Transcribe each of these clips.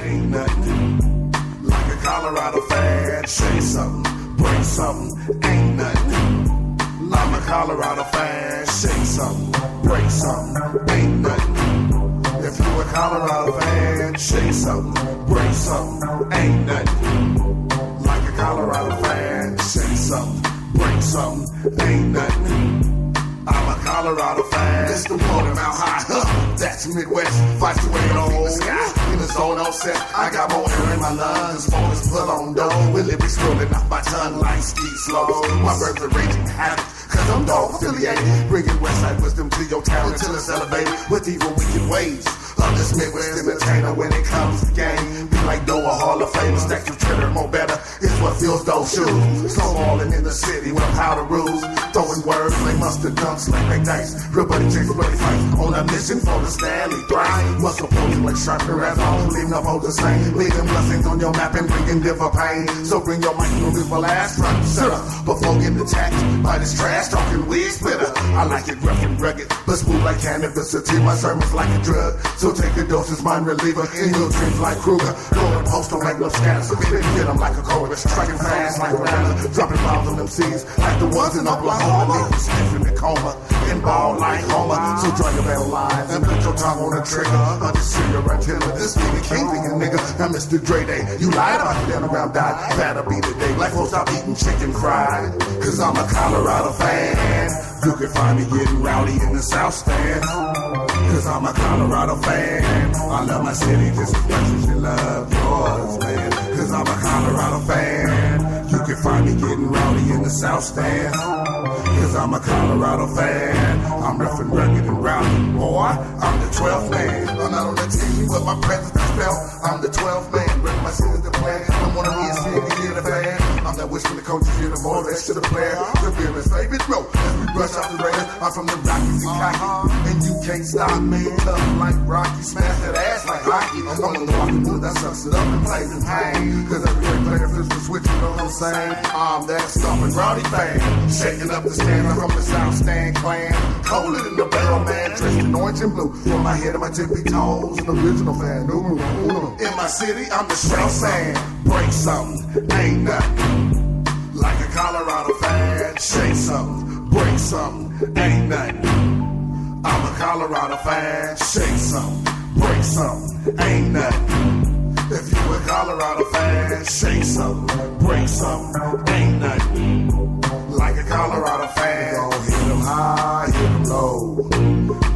Ain't nothing like a Colorado fan. Say something, bring something. Ain't nothing. I'm a Colorado fan. Say something, bring something. Ain't nothing. If you a Colorado fan, say something, bring something. Ain't nothing like a Colorado fan. Say something, bring something. Ain't nothing. I'm a Colorado fan. It's the water Mount High. That's Midwest. Fights the way on the sky. In the zone all set. I got more air in my lungs. Phone pull on dough. With lyrics rolling off my tongue like ski slopes. My birds are raging havoc. Cause I'm dog affiliated. Bringing Westside wisdom to your town until it's elevated. With evil wicked ways. Of this Midwest entertainer when it comes to game. Be like Doe, a Hall of Famer. Stacks of cheddar, more better. It's what feels those shoes. Snowballing in the city with powder rules. Throwing words like mustard dunks like they dice. Real buddy chicks, buddy fights. On a mission for the Stanley Thrice. Muscle posing like sharper as all. Leaving up all the same. Leaving blessings on your map and bringing diver pain. So bring your mic and for last front center. Before getting attacked by this trash talking weed splitter. I like it rough and rugged, but smooth like cannabis. My sermon's like a drug. So take a dose, it's mind reliever. In your dreams like Kruger. Going post don't make no scatters. Get them like a chorus. Striking fast like Rihanna. Dropping bombs on them seas like the ones in Oklahoma. Leave you stiff in the coma. In ball like Homer. So draw your battle lines and put your tongue on the trigger. I'll just see your antenna. This nigga king thinking nigga. I'm Mr. Dre Day. You lied about the underground die. That'll be the day. Black folks stop eating chicken fried. Cause I'm a Colorado fan. You can find me getting rowdy in the South Stand. Cause I'm a Colorado fan. I love my city just as much as you love yours, man. Cause I'm a Colorado fan. You can find me getting rowdy in the South Stand. Cause I'm a Colorado fan. I'm rough and rugged and rowdy, boy. I'm the 12th man. I'm not on the team, but my presence is felt. I'm the 12th man. Rep my city's the plan. I'm one of the ESPN, you the fan. I'm that wish when the coaches hear the more rest to the player. The fearless favorite row. As we brush off the Raiders, I'm from the Rockies and cocky. And you can't stop me. Tough like Rocky. Smash that ass like hockey. I'm on the walking wood that sucks it up and plays in pain. Cause every great player flips the switch, you know what I'm saying? I'm that stomping rowdy fan. Shaking up the stand. I'm from the South Stand clan. Colder than the barrel man. Dressed in orange and blue. From my head to my tippy toes. An original fan. In my city, I'm the South fan. Break something. Ain't nothing like a Colorado fan. Shake something. Break something. Ain't nothing. I'm a Colorado fan. Shake something. Break something. Ain't nothing. If you a Colorado fan, shake something. Break something. Ain't nothing. Like a Colorado fan. Gon' hit them high, hit them low.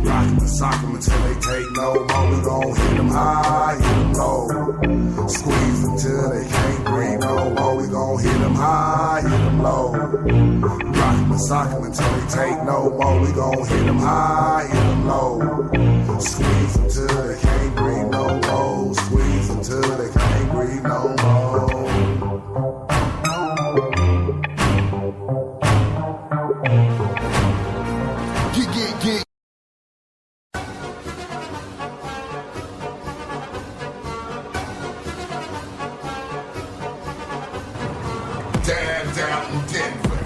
Rock 'em and sock 'em until they take no more. We gon' hit them high, hit them low. Squeeze until they can't breathe no more. We gon' hit them high, hit them low. Rock 'em and sock 'em until they take no more. We gon' hit them high, hit them low. Squeeze until they can't breathe no more. Squeeze until they can't breathe no more. Down in Denver,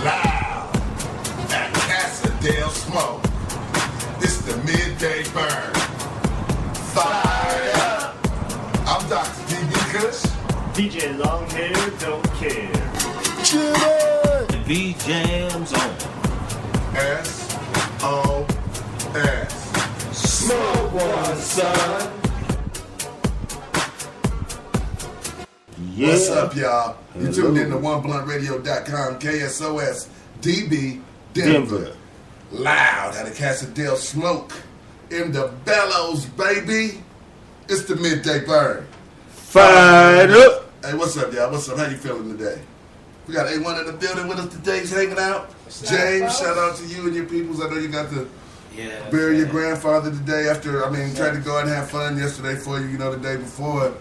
live at Casa del Smoke. It's the midday burn. Fired up. I'm Dr. D.B. Kush. DJ Longhair don't care. The V jams on. S-O-S. Smoke one, son. Yeah. What's up, y'all? You tuned in to OneBluntRadio.com, KSOS, DB, Denver. Loud at a Casa del Smoke. In the bellows, baby. It's the midday burn. Fired up. Hey, what's up, y'all? What's up? How you feeling today? We got A1 in the building with us today. He's hanging out. James, shout out to you and your peoples. I know you got to bury your grandfather today after, tried to go out and have fun yesterday for you, the day before.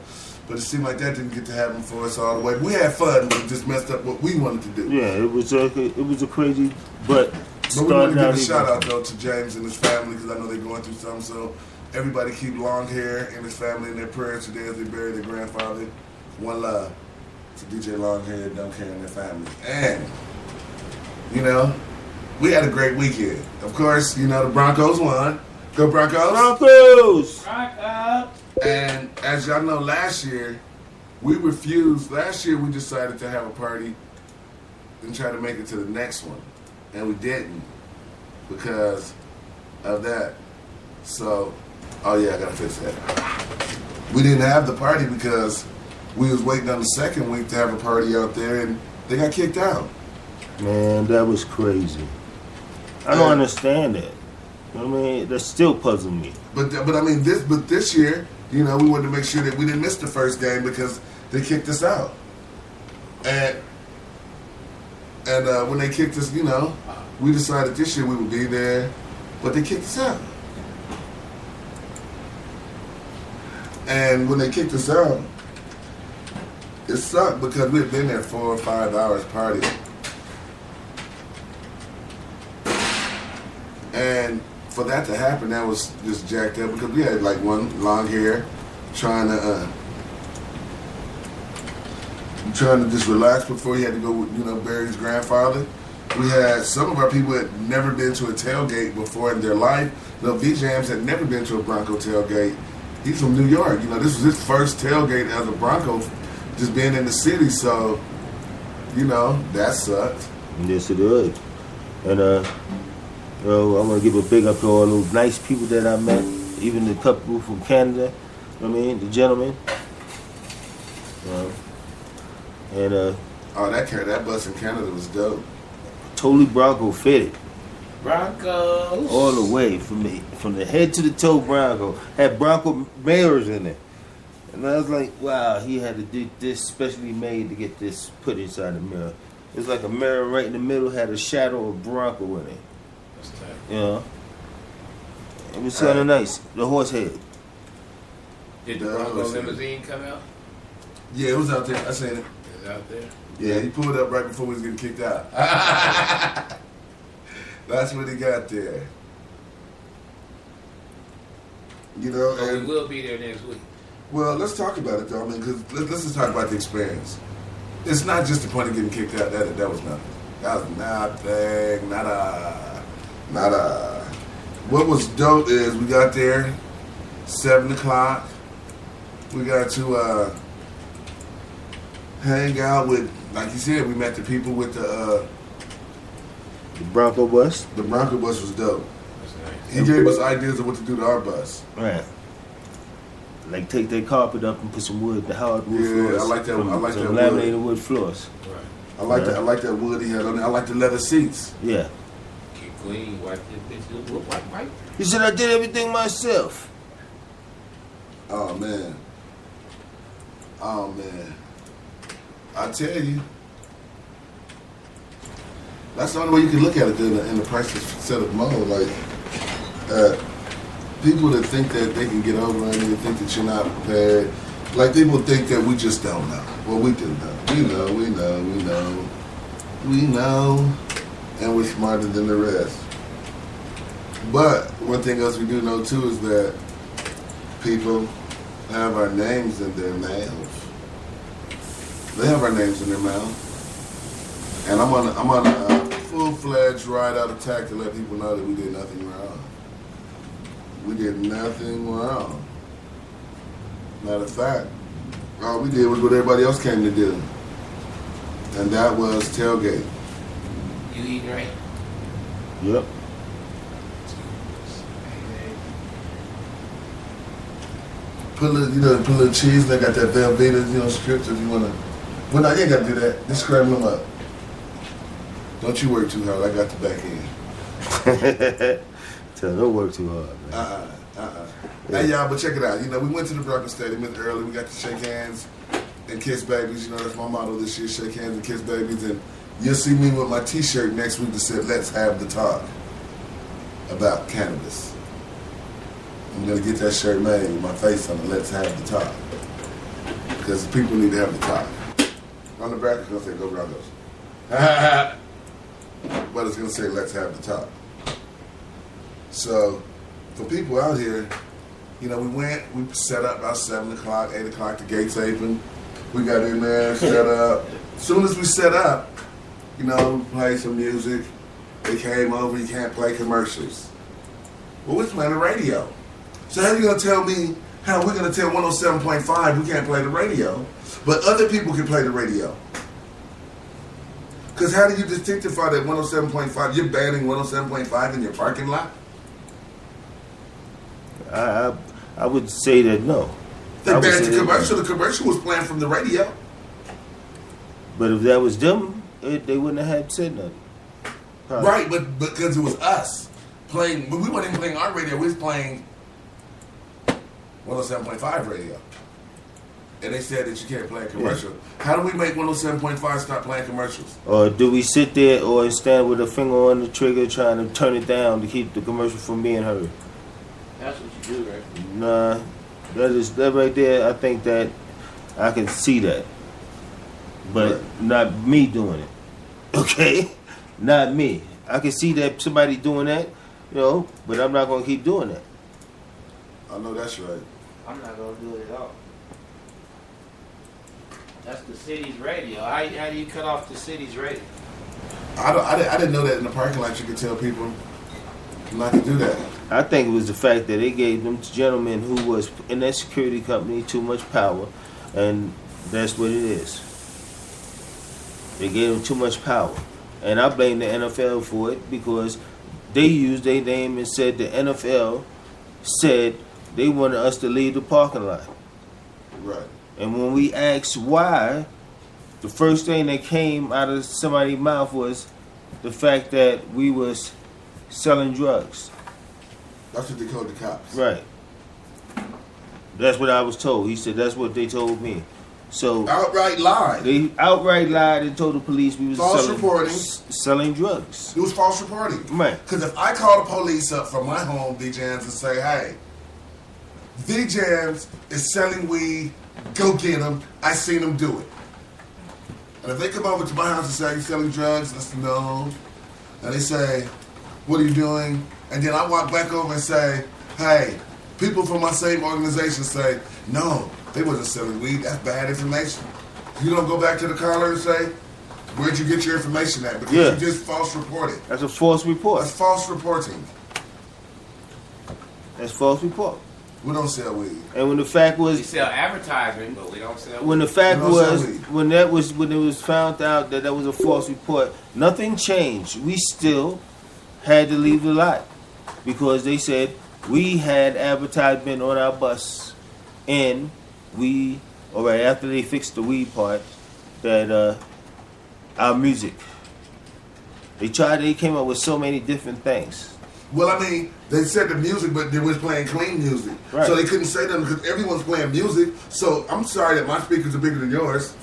But it seemed like that didn't get to happen for us all the way. We had fun, but it just messed up what we wanted to do. Yeah, it was a crazy, but we want to give a shout out though to James and his family because I know they're going through something. So everybody keep long hair and his family in their prayers today as they bury their grandfather. One love to DJ Longhair, Don't Care, and their family. And we had a great weekend. Of course, the Broncos won. Go Broncos! Broncos! And as y'all know, last year, we refused. Last year, we decided to have a party and try to make it to the next one. And we didn't because of that. So, oh yeah, I gotta fix that. We didn't have the party because we was waiting on the second week to have a party out there, and they got kicked out. Man, that was crazy. I don't understand that. You know what I mean? That still puzzles me. But I mean, this year, you know, we wanted to make sure that we didn't miss the first game because they kicked us out. And when they kicked us, you know, we decided this year we would be there, but they kicked us out. And when they kicked us out, it sucked because we had been there 4 or 5 hours partying. And for that to happen, that was just jacked up because we had like one long hair trying to just relax before he had to go, you know, bury his grandfather. We had some of our people had never been to a tailgate before in their life. You know, V-Jams had never been to a Bronco tailgate. He's from New York. You know, this was his first tailgate as a Bronco, just being in the city. So, you know, that sucked. Yes, it did. And I want to give a big up to all those nice people that I met, even the couple from Canada. You know what I mean, the gentlemen. That bus in Canada was dope. Totally Bronco fitted. Broncos. All the way from the head to the toe. Bronco had Bronco mirrors in it, and I was like, wow, he had to do this specially made to get this put inside the mirror. It's like a mirror right in the middle had a shadow of Bronco in it. That's tight. You know, it was kind of nice. The horse head. Did the Bronco limousine come out? Yeah, it was out there. I seen it. It's out there. Yeah, he pulled up right before we was getting kicked out. That's what he got there. You know, So and we will be there next week. well, let's talk about it though. I mean, because let's just talk about the experience. It's not just the point of getting kicked out. That was nothing. That was nothing. Nada. What was dope is we got there 7 o'clock. We got to hang out with, like you said, we met the people with the Bronco bus. The Bronco bus was dope. That's nice. He gave us ideas of what to do to our bus. Right. Like take their carpet up and put some wood, the hardwood Yeah, floors. I like that. I like some that laminated wood. wood floors. Right. I like that. I like that wood he had on there. I like the leather seats. Yeah. Keep clean. Wipe this bitch. Wipe. He said I did everything myself. Oh man. I tell you, that's the only way you can look at it in the priceless set of mode. Like people that think that they can get over it, and think that you're not prepared. Like people think that we just don't know. Well, we do know. We know, and we're smarter than the rest. But one thing else we do know too is that people have our names in their mouths. They have our names in their mouth, and I'm on a full-fledged ride-out attack to let people know that we did nothing wrong. We did nothing wrong. Matter of fact, all we did was what everybody else came to do, and that was tailgate. You eating right? Yep. Put a little cheese. They got that Velveeta, strips if you wanna. Well, no, you ain't gotta do that. Just scramble them up. Don't you work too hard. I got the back end. Tell don't work too hard, man. Hey, y'all, but check it out. We went to the Bronco Stadium early. We got to shake hands and kiss babies. That's my motto this year, shake hands and kiss babies. And you'll see me with my T-shirt next week that said, let's have the talk about cannabis. I'm going to get that shirt made with my face on it, let's have the talk. Because people need to have the talk. On the back, it's going to say, go Broncos. But it's going to say, let's have the talk. So, for people out here, we set up about 7 o'clock, 8 o'clock, the gates open. We got in there, set up. As soon as we set up, played some music. They came over, you can't play commercials. Well, we're playing the radio. So how you going to tell me How we're going to tell 107.5 we can't play the radio, but other people can play the radio? Because how do you distinctify that 107.5? You're banning 107.5 in your parking lot? I would say that no. They banned the commercial. The commercial was playing from the radio. But if that was them, they wouldn't have had said nothing. Probably. Right, but because it was us playing, but we weren't even playing our radio. We was playing 107.5 radio. And they said that you can't play a commercial. Yeah. How do we make 107.5 stop playing commercials? Or do we sit there or stand with a finger on the trigger trying to turn it down to keep the commercial from being heard? That's what you do, right? Nah, that right there, I think that I can see that. But not me doing it. Okay? Not me. I can see that somebody doing that, but I'm not going to keep doing that. I know that's right. I'm not going to do it at all. That's the city's radio. How do you cut off the city's radio? I didn't know that in the parking lot you could tell people not to do that. I think it was the fact that they gave them gentlemen who was in that security company too much power, and that's what it is. They gave them too much power. And I blame the NFL for it because they used their name and said the NFL said they wanted us to leave the parking lot. Right. And when we asked why, the first thing that came out of somebody's mouth was the fact that we was selling drugs. That's what they called the cops. Right. That's what I was told. He said that's what they told me. So outright lied. They outright lied and told the police we was selling drugs. It was false reporting. Right. Because if I call the police up from my home, D-Jams, and say, hey, D-Jams is selling weed, go get him. I seen him do it. And if they come over to my house and say, are you selling drugs? I say, no. And they say, what are you doing? And then I walk back over and say, hey, people from my same organization say, no, they wasn't selling weed. That's bad information. You don't go back to the caller and say, where'd you get your information at? Because you just false reported. That's a false report. That's false reporting. That's false report. We don't sell weed. And when the fact was, we sell advertising, but we don't sell weed. When the fact was, when it was found out that was a false report, nothing changed. We still had to leave the lot because they said we had advertisement on our bus, and after they fixed the weed part, that our music. They came up with so many different things. Well, I mean, they said the music, but they was playing clean music. Right. So they couldn't say that because everyone's playing music. So I'm sorry that my speakers are bigger than yours.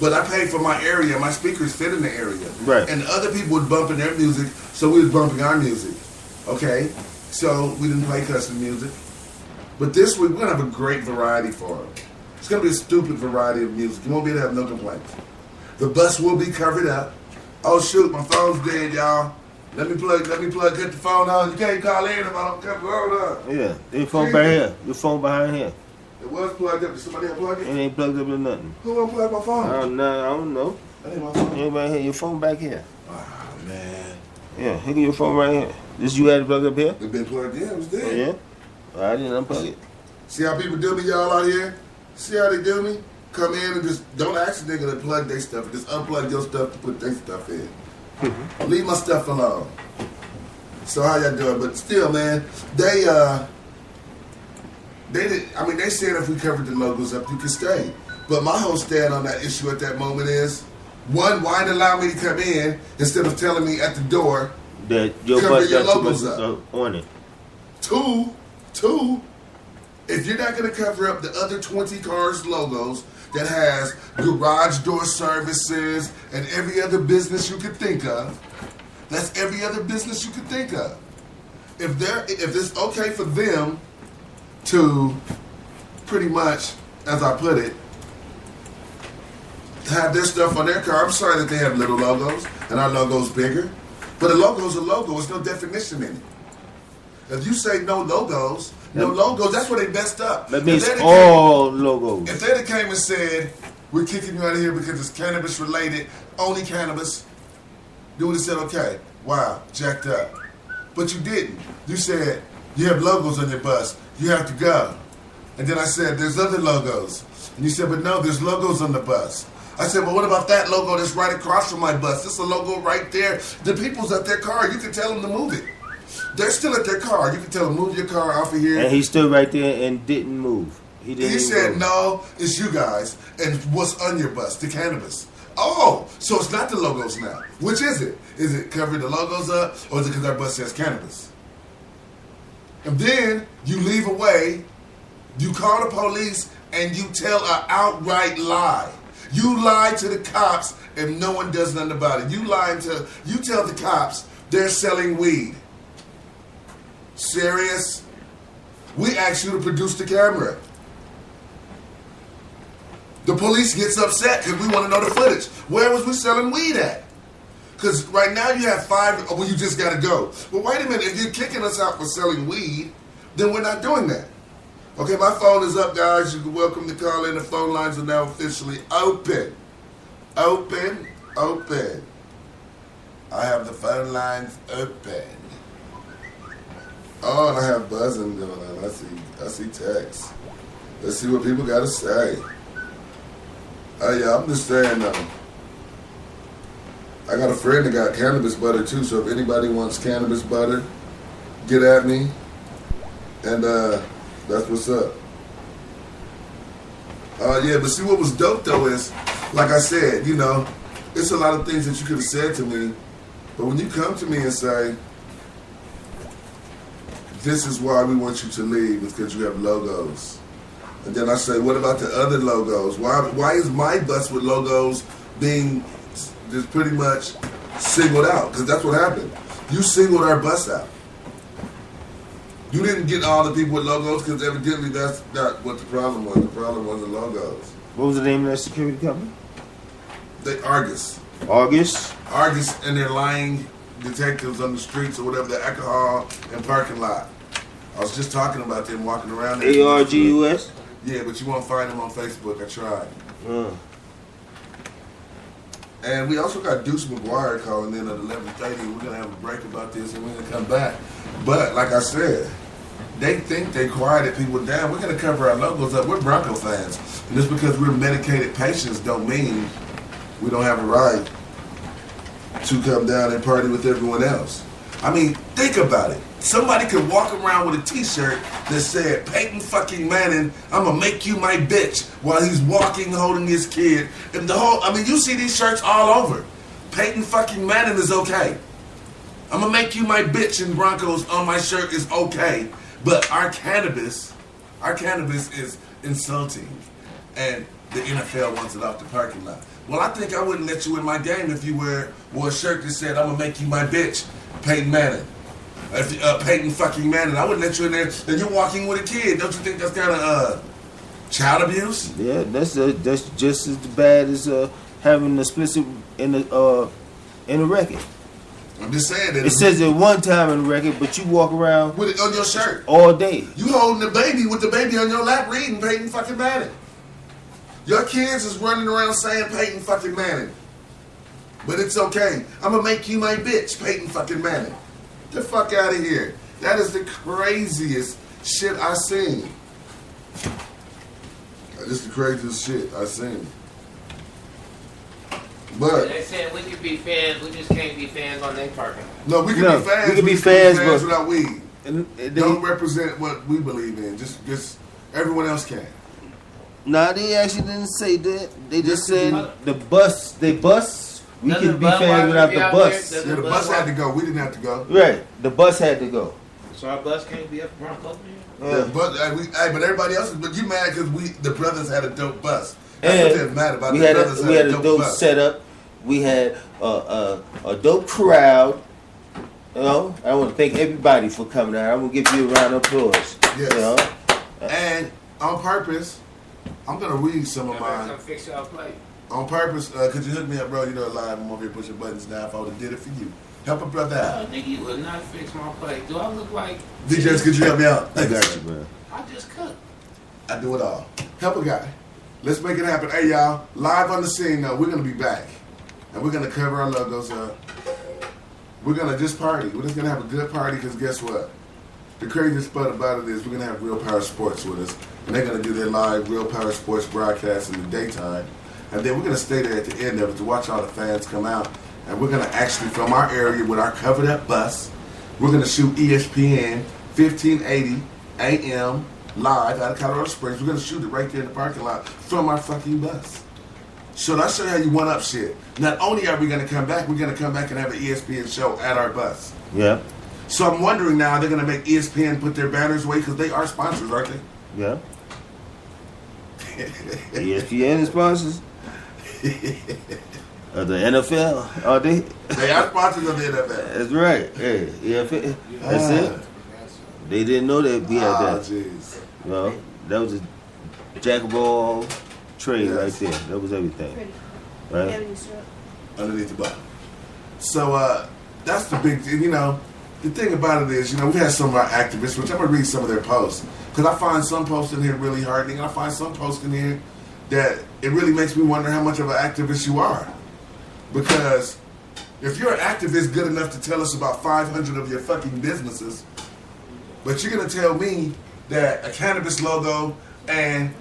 But I paid for my area. My speakers fit in the area. Right. And other people was bumping their music, so we was bumping our music. Okay? So we didn't play custom music. But this week, we're going to have a great variety for them. It's going to be a stupid variety of music. You won't be able to have no complaints. The bus will be covered up. Oh, shoot, my phone's dead, y'all. Let me plug, get the phone on. You can't call in if I don't cover. Hold up. Yeah, your phone back here. Your phone behind here. It was plugged up. Did somebody unplug it? It ain't plugged up to nothing. Who unplugged my phone? I don't know. That ain't my phone. Anybody here? Your phone back here. Oh, man. Yeah, here your phone right here. This you had it plugged up here? It been plugged in. It was dead. Oh, yeah? I didn't unplug it. See how people do me, y'all out here? See how they do me? Come in and just don't ask a nigga to plug their stuff. Just unplug your stuff to put their stuff in. Leave my stuff alone. So how y'all doing? But still, man, they did. I mean, they said if we covered the logos up, you could stay. But my whole stand on that issue at that moment is, one, why didn't allow me to come in instead of telling me at the door that your cover bus your got logos too much up on it. Two, if you're not going to cover up the other 20 cars' logos that has garage door services and every other business you could think of, that's every other business you could think of. If it's okay for them to pretty much, as I put it, have their stuff on their car, I'm sorry that they have little logos and our logo's bigger, but a logo's a logo. There's no definition in it. If you say no logos, that's where they messed up. That means all logos. If they'd have came and said, we're kicking you out of here because it's cannabis related, only cannabis, you would have said, okay, wow, jacked up. But you didn't. You said, you have logos on your bus. You have to go. And then I said, there's other logos. And you said, but no, there's logos on the bus. I said, well, what about that logo that's right across from my bus? This is a logo right there. The people's at their car. You can tell them to move it. They're still at their car. You can tell them, move your car off of here. And he stood right there and didn't move. He said, no, it's you guys. And what's on your bus? The cannabis. Oh, so it's not the logos now. Which is it? Is it covering the logos up, or is it because our bus says cannabis? And then you leave away, you call the police, and you tell an outright lie. You lie to the cops, and no one does nothing about it. You tell the cops they're selling weed. Serious? We asked you to produce the camera. The police gets upset because we want to know the footage. Where was we selling weed at? Because right now you have 5, well, you just got to go. Well, wait a minute. If you're kicking us out for selling weed, then we're not doing that. Okay, my phone is up, guys. You're welcome to call in. The phone lines are now officially open. Open. I have the phone lines open. Oh, and I have buzzing going on. I see text. Let's see what people got to say. Oh, yeah, I'm just saying, I got a friend that got cannabis butter, too, so if anybody wants cannabis butter, get at me, and that's what's up. Yeah, but see what was dope, though, is, like I said, you know, it's a lot of things that you could have said to me, but when you come to me and say, this is why we want you to leave, it's because you have logos. And then I say, what about the other logos? Why is my bus with logos being just pretty much singled out? Because that's what happened. You singled our bus out. You didn't get all the people with logos because evidently that's not what the problem was. The problem was the logos. What was the name of that security company? Argus. Argus? Argus and their lying detectives on the streets or whatever, the alcohol and parking lot. I was just talking about them walking around there. ARGUS? Yeah, but you won't find them on Facebook. I tried. And we also got Deuce McGuire calling in at 11:30. We're going to have a break about this and we're going to come back. But like I said, they think they quieted people down. We're going to cover our logos up. We're Bronco fans. And just because we're medicated patients don't mean we don't have a right to come down and party with everyone else. I mean, think about it. Somebody could walk around with a t-shirt that said, Peyton fucking Manning, I'm gonna make you my bitch, while he's walking holding his kid. And you see these shirts all over. Peyton fucking Manning is okay. I'm gonna make you my bitch and Broncos on my shirt is okay. But our cannabis is insulting. And the NFL wants it off the parking lot. Well, I think I wouldn't let you in my game if you wore a shirt that said, I'm gonna make you my bitch, Peyton Manning. Peyton fucking Manning. I wouldn't let you in there. And you're walking with a kid. Don't you think that's kind of child abuse? Yeah, that's just as bad as having explicit in the record. I'm just saying that it says it one time in the record, but you walk around with it on your shirt all day. You holding the baby with the baby on your lap, reading Peyton fucking Manning. Your kids is running around saying Peyton fucking Manning, but it's okay. I'm gonna make you my bitch, Peyton fucking Manning. Get the fuck out of here. That is the craziest shit I've seen. This is the craziest shit I've seen. But they said we could be fans, we just can't be fans on their parking lot. No, we can be fans. We can be fans, but without weed. Don't represent what we believe in. Just everyone else can. Nah, they actually didn't say that. They just said the bus. We could be fans without the bus. Yeah, the bus had to go. We didn't have to go. Right, the bus had to go. So our bus can't be up Bronco. Yeah, but everybody else. But you mad because the brothers had a dope bus. That's what they're mad about. We had a dope setup. We had a dope crowd. You know, I want to thank everybody for coming out. I'm gonna give you a round of applause. Yes. You know? And on purpose, I'm gonna read some of mine. Come fix your plate. On purpose, could you hook me up, bro? You know, live. I'm over here pushing buttons now. If I would have did it for you, help a brother out. Nigga, you would not fix my plate. Do I look like DJs? Could you help me out? I got you, bro. I just cook. I do it all. Help a guy. Let's make it happen. Hey, y'all, live on the scene now. We're gonna be back, and we're gonna cover our logos up. We're gonna just party. We're just gonna have a good party because guess what? the craziest part about it is we're gonna have Real Power Sports with us, and they're gonna do their live Real Power Sports broadcast in the daytime, and then we're gonna stay there at the end of it to watch all the fans come out, and we're gonna actually from our area with our covered up bus, we're gonna shoot ESPN 1580 AM live out of Colorado Springs. We're gonna shoot it right there in the parking lot from our fucking bus. So I'll show you how you one up shit. Not only are we gonna come back, we're gonna come back and have an ESPN show at our bus. Yeah. So I'm wondering now, they're going to make ESPN put their banners away because they are sponsors, aren't they? Yeah. ESPN is sponsors of the NFL, are they? They are sponsors of the NFL. That's right. Hey, ESPN. That's it. They didn't know that we had that. Jeez. Well, that was a jack of all trade right there. That was everything. Right? Underneath the bottom. So that's the big thing, you know. The thing about it is, you know, we had some of our activists, which I'm going to read some of their posts. Because I find some posts in here really heartening. And I find some posts in here that it really makes me wonder how much of an activist you are. Because if you're an activist good enough to tell us about 500 of your fucking businesses, but you're going to tell me that a cannabis logo and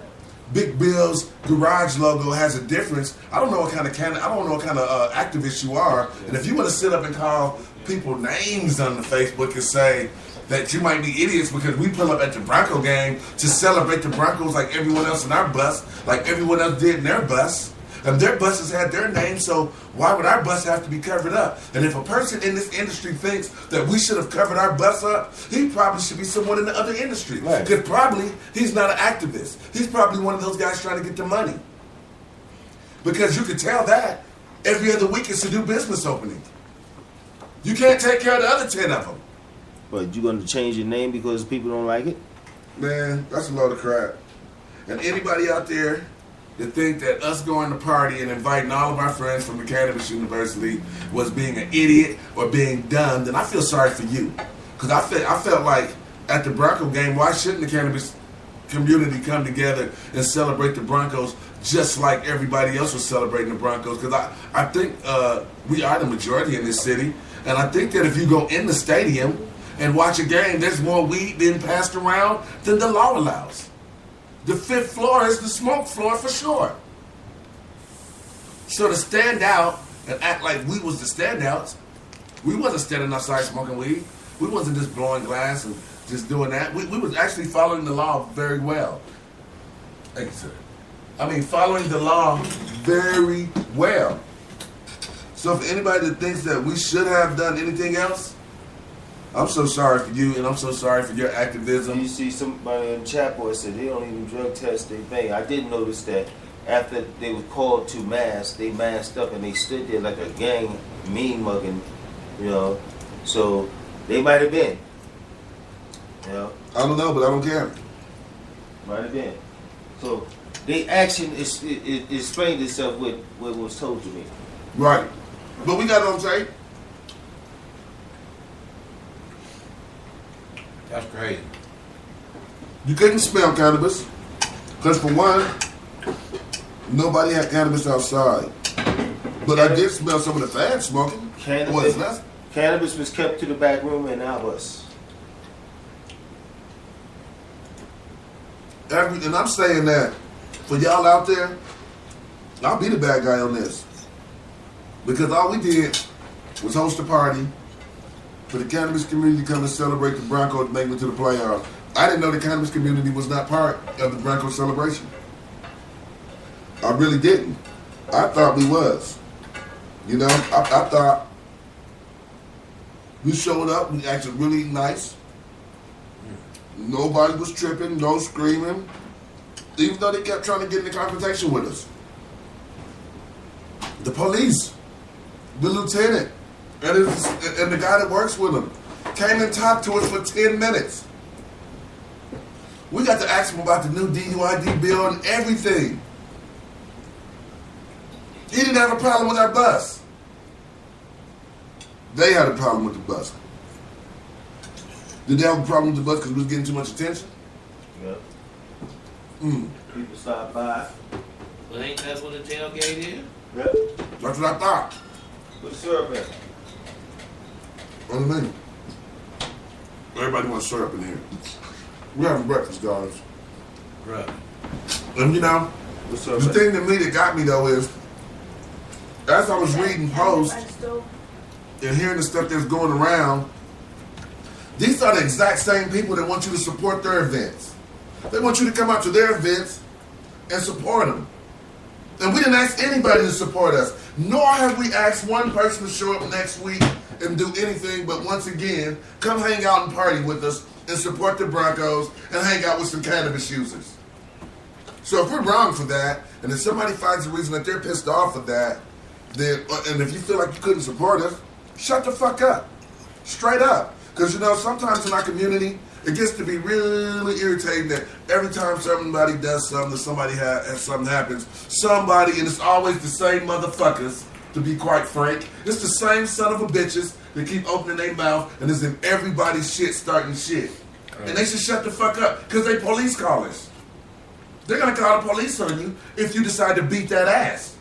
Big Bill's garage logo has a difference, I don't know what kind of activist you are. And if you want to sit up and call people names on the Facebook and say that you might be idiots because we pull up at the Bronco game to celebrate the Broncos like everyone else in our bus, like everyone else did in their bus. And their buses had their name, so why would our bus have to be covered up? And if a person in this industry thinks that we should have covered our bus up, he probably should be someone in the other industry. Right. Because probably he's not an activist. He's probably one of those guys trying to get the money. Because you can tell that every other week is a new business opening. You can't take care of the other 10 of them. But you going to change your name because people don't like it? Man, that's a load of crap. And anybody out there that think that us going to party and inviting all of our friends from the Cannabis University was being an idiot or being dumb, then I feel sorry for you. Because I felt like at the Bronco game, why shouldn't the cannabis community come together and celebrate the Broncos just like everybody else was celebrating the Broncos? Because I think we are the majority in this city. And I think that if you go in the stadium and watch a game, there's more weed being passed around than the law allows. The 5th floor is the smoke floor for sure. So to stand out and act like we was the standouts, we wasn't standing outside smoking weed. We wasn't just blowing glass and just doing that. We was actually following the law very well. Thank you, sir. I mean, following the law very well. So for anybody that thinks that we should have done anything else, I'm so sorry for you, and I'm so sorry for your activism. You see somebody in the chat board said they don't even drug test their thing. I did notice that after they were called to mask, they masked up and they stood there like a gang mean mugging, you know. So they might have been. You know? I don't know, but I don't care. Might have been. So their action explained itself with what was told to me. Right. But we got it on tape. That's crazy. You couldn't smell cannabis. Because for one, nobody had cannabis outside. But I did smell some of the fans smoking. Cannabis was kept to the back room in our bus. And I'm saying that for y'all out there, I'll be the bad guy on this. Because all we did was host a party for the cannabis community to come and celebrate the Broncos making it to the playoffs. I didn't know the cannabis community was not part of the Broncos celebration. I really didn't. I thought we was. You know, I thought we showed up, we acted really nice. Nobody was tripping, no screaming, even though they kept trying to get into confrontation with us. The police, the lieutenant, and the guy that works with him came and talked to us for 10 minutes. We got to ask him about the new DUID bill and everything. He didn't have a problem with our bus. They had a problem with the bus. Did they have a problem with the bus because we was getting too much attention? Yep. Mm. People stop by. Well, ain't that what a tailgate is? Yep. That's what I thought. Put syrup in. What do you mean? Everybody wants to show up in here. We're having breakfast, guys. Right. And you know, What's the up, man? thing that got me though is, as I was reading posts and hearing the stuff that's going around, these are the exact same people that want you to support their events. They want you to come out to their events and support them. And we didn't ask anybody to support us, nor have we asked one person to show up next week and do anything but once again, come hang out and party with us and support the Broncos and hang out with some cannabis users. So if we're wrong for that, and if somebody finds a reason that they're pissed off of that, then, and if you feel like you couldn't support us, shut the fuck up. Straight up. Because, you know, sometimes in our community, it gets to be really irritating that every time somebody does something, something happens, somebody, and it's always the same motherfuckers, to be quite frank, it's the same son of a bitches that keep opening their mouth and is in everybody's shit starting shit. And they should shut the fuck up, because they police callers. They're going to call the police on you if you decide to beat that ass.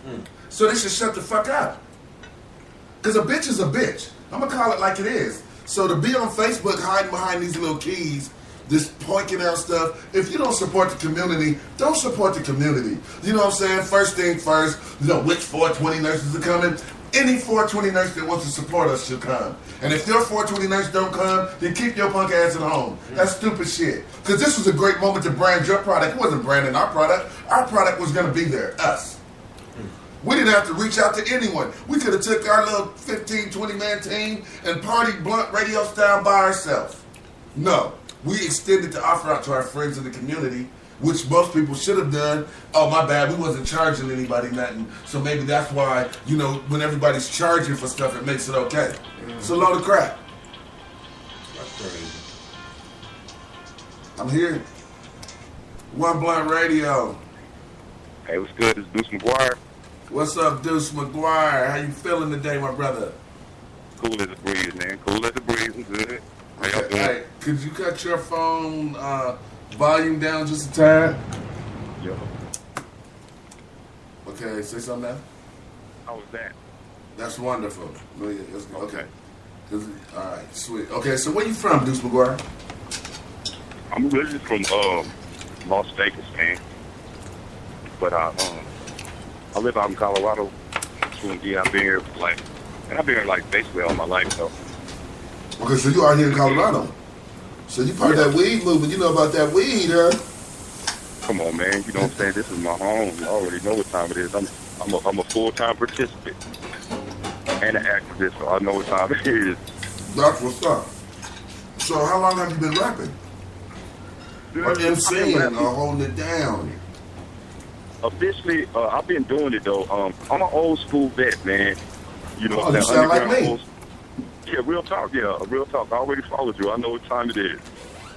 So they should shut the fuck up. Because a bitch is a bitch. I'm going to call it like it is. So to be on Facebook hiding behind these little keys, this pointing out stuff, if you don't support the community, don't support the community. You know what I'm saying? First thing first, you know, which 420 nurses are coming? Any 420 nurse that wants to support us should come. And if your 420 nurse don't come, then keep your punk ass at home. That's stupid shit. Because this was a great moment to brand your product. It wasn't branding our product. Our product was going to be there, us. We didn't have to reach out to anyone. We could have took our little 15, 20-man team and partied blunt radio style by ourselves. No. We extended the offer out to our friends in the community, which most people should have done. Oh, my bad, we wasn't charging anybody nothing. So maybe that's why, you know, when everybody's charging for stuff, it makes it okay. It's a load of crap. That's crazy. I'm here. One Blunt Radio. Hey, what's good? It's Deuce McGuire. What's up, Deuce McGuire? How you feeling today, my brother? Cool as a breeze, man. Cool as a breeze. I'm good. How y'all doing? Hey, could you cut your phone volume down just a tad? Yo. Okay, say something now. How was that? That's wonderful. No, yeah, that's good. Okay. All right, sweet. Okay, so where you from, Deuce McGuire? I'm originally from Las Vegas, man. But I live out in Colorado. Yeah, I've been here for I've been here basically all my life, though. Okay, so you out here in Colorado. So you part of that weed movement. You know about that weed, huh? Come on, man. You know what I'm saying? This is my home. You already know what time it is. I'm a full-time participant and an activist, so I know what time it is. That's what's up. So how long have you been rapping? Or MCing or holding it down? Officially, I've been doing it, though. I'm an old-school vet, man. You know, you sound like me. Yeah, real talk. Yeah, real talk. I already followed you. I know what time it is.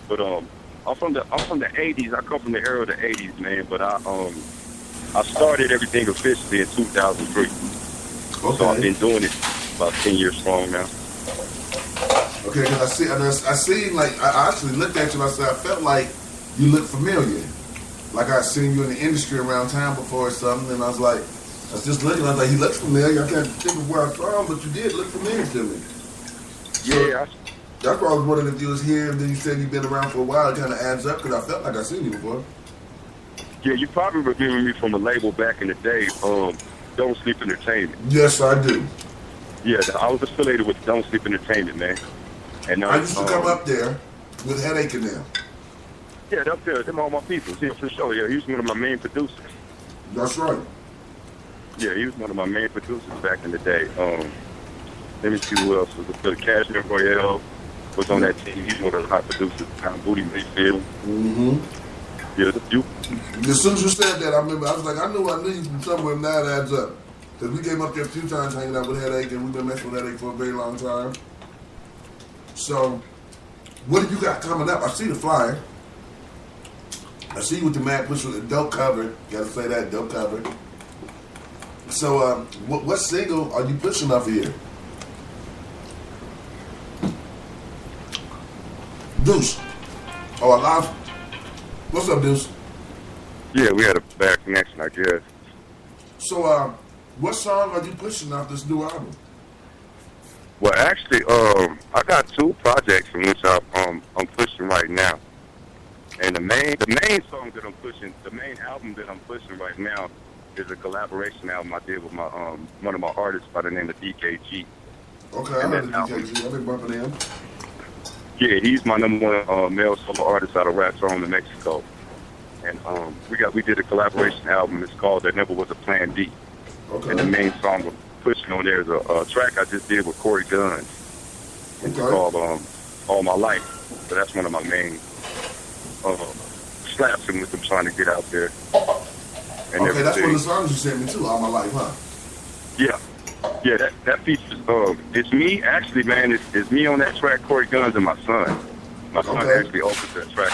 But I'm from the '80s. I come from the era of the '80s, man. But I started everything officially in 2003. Okay. So I've been doing it about 10 years strong now. Okay, because I seen I actually looked at you and I said I felt like you looked familiar. Like I seen you in the industry around town before or something, and I was just looking. I was like, he looks familiar. I can't think of where I saw him, but you did look familiar to me. So, Yeah. that's why I was wondering if you was here, and then you said you've been around for a while. It kind of adds up because I felt like I seen you before. Yeah, you probably remember me from a label back in the day, Don't Sleep Entertainment. Yes, I do. Yeah, I was affiliated with Don't Sleep Entertainment, man. And I used to come up there with Headache in there. Yeah, them all my people. Yeah, for sure. Yeah, he was one of my main producers. That's right. Yeah, he was one of my main producers back in the day. Let me see who else was the Cashmere Royale was on that team. He's one of the hot producers. Kind of Booty Mayfield. Mm-hmm. Yeah, you. As soon as you said that, I remember I was like, I knew you from somewhere, and now it adds up. Because we came up there a few times hanging out with Headache, and we've been messing with Headache for a very long time. So, what do you got coming up? I see the flyer. I see you with the Mad Push with the dope cover. Gotta say that, dope cover. So, what single are you pushing off of here? Deuce. Oh, I lost. What's up, Deuce? Yeah, we had a bad connection, I guess. So, what song are you pushing off this new album? Well, actually, I got 2 projects in which I'm pushing right now. And the main song that I'm pushing, the main album that I'm pushing right now is a collaboration album I did with my one of my artists by the name of DKG. Okay, I heard the DKG. I've been bumping him. Yeah, he's my #1 male solo artist out of Raton, New Mexico. And we did a collaboration album. It's called There Never Was a Plan D. Okay. And the main song we're pushing on there is a track I just did with Corey Guns. It's called All My Life. So that's one of my main slaps in which I'm trying to get out there. And okay, that's one of the songs you sent me too, All My Life, huh? Yeah. Yeah, that features, it's me, actually, man, it's me on that track, Corey Guns, and my son. My son actually opens that track.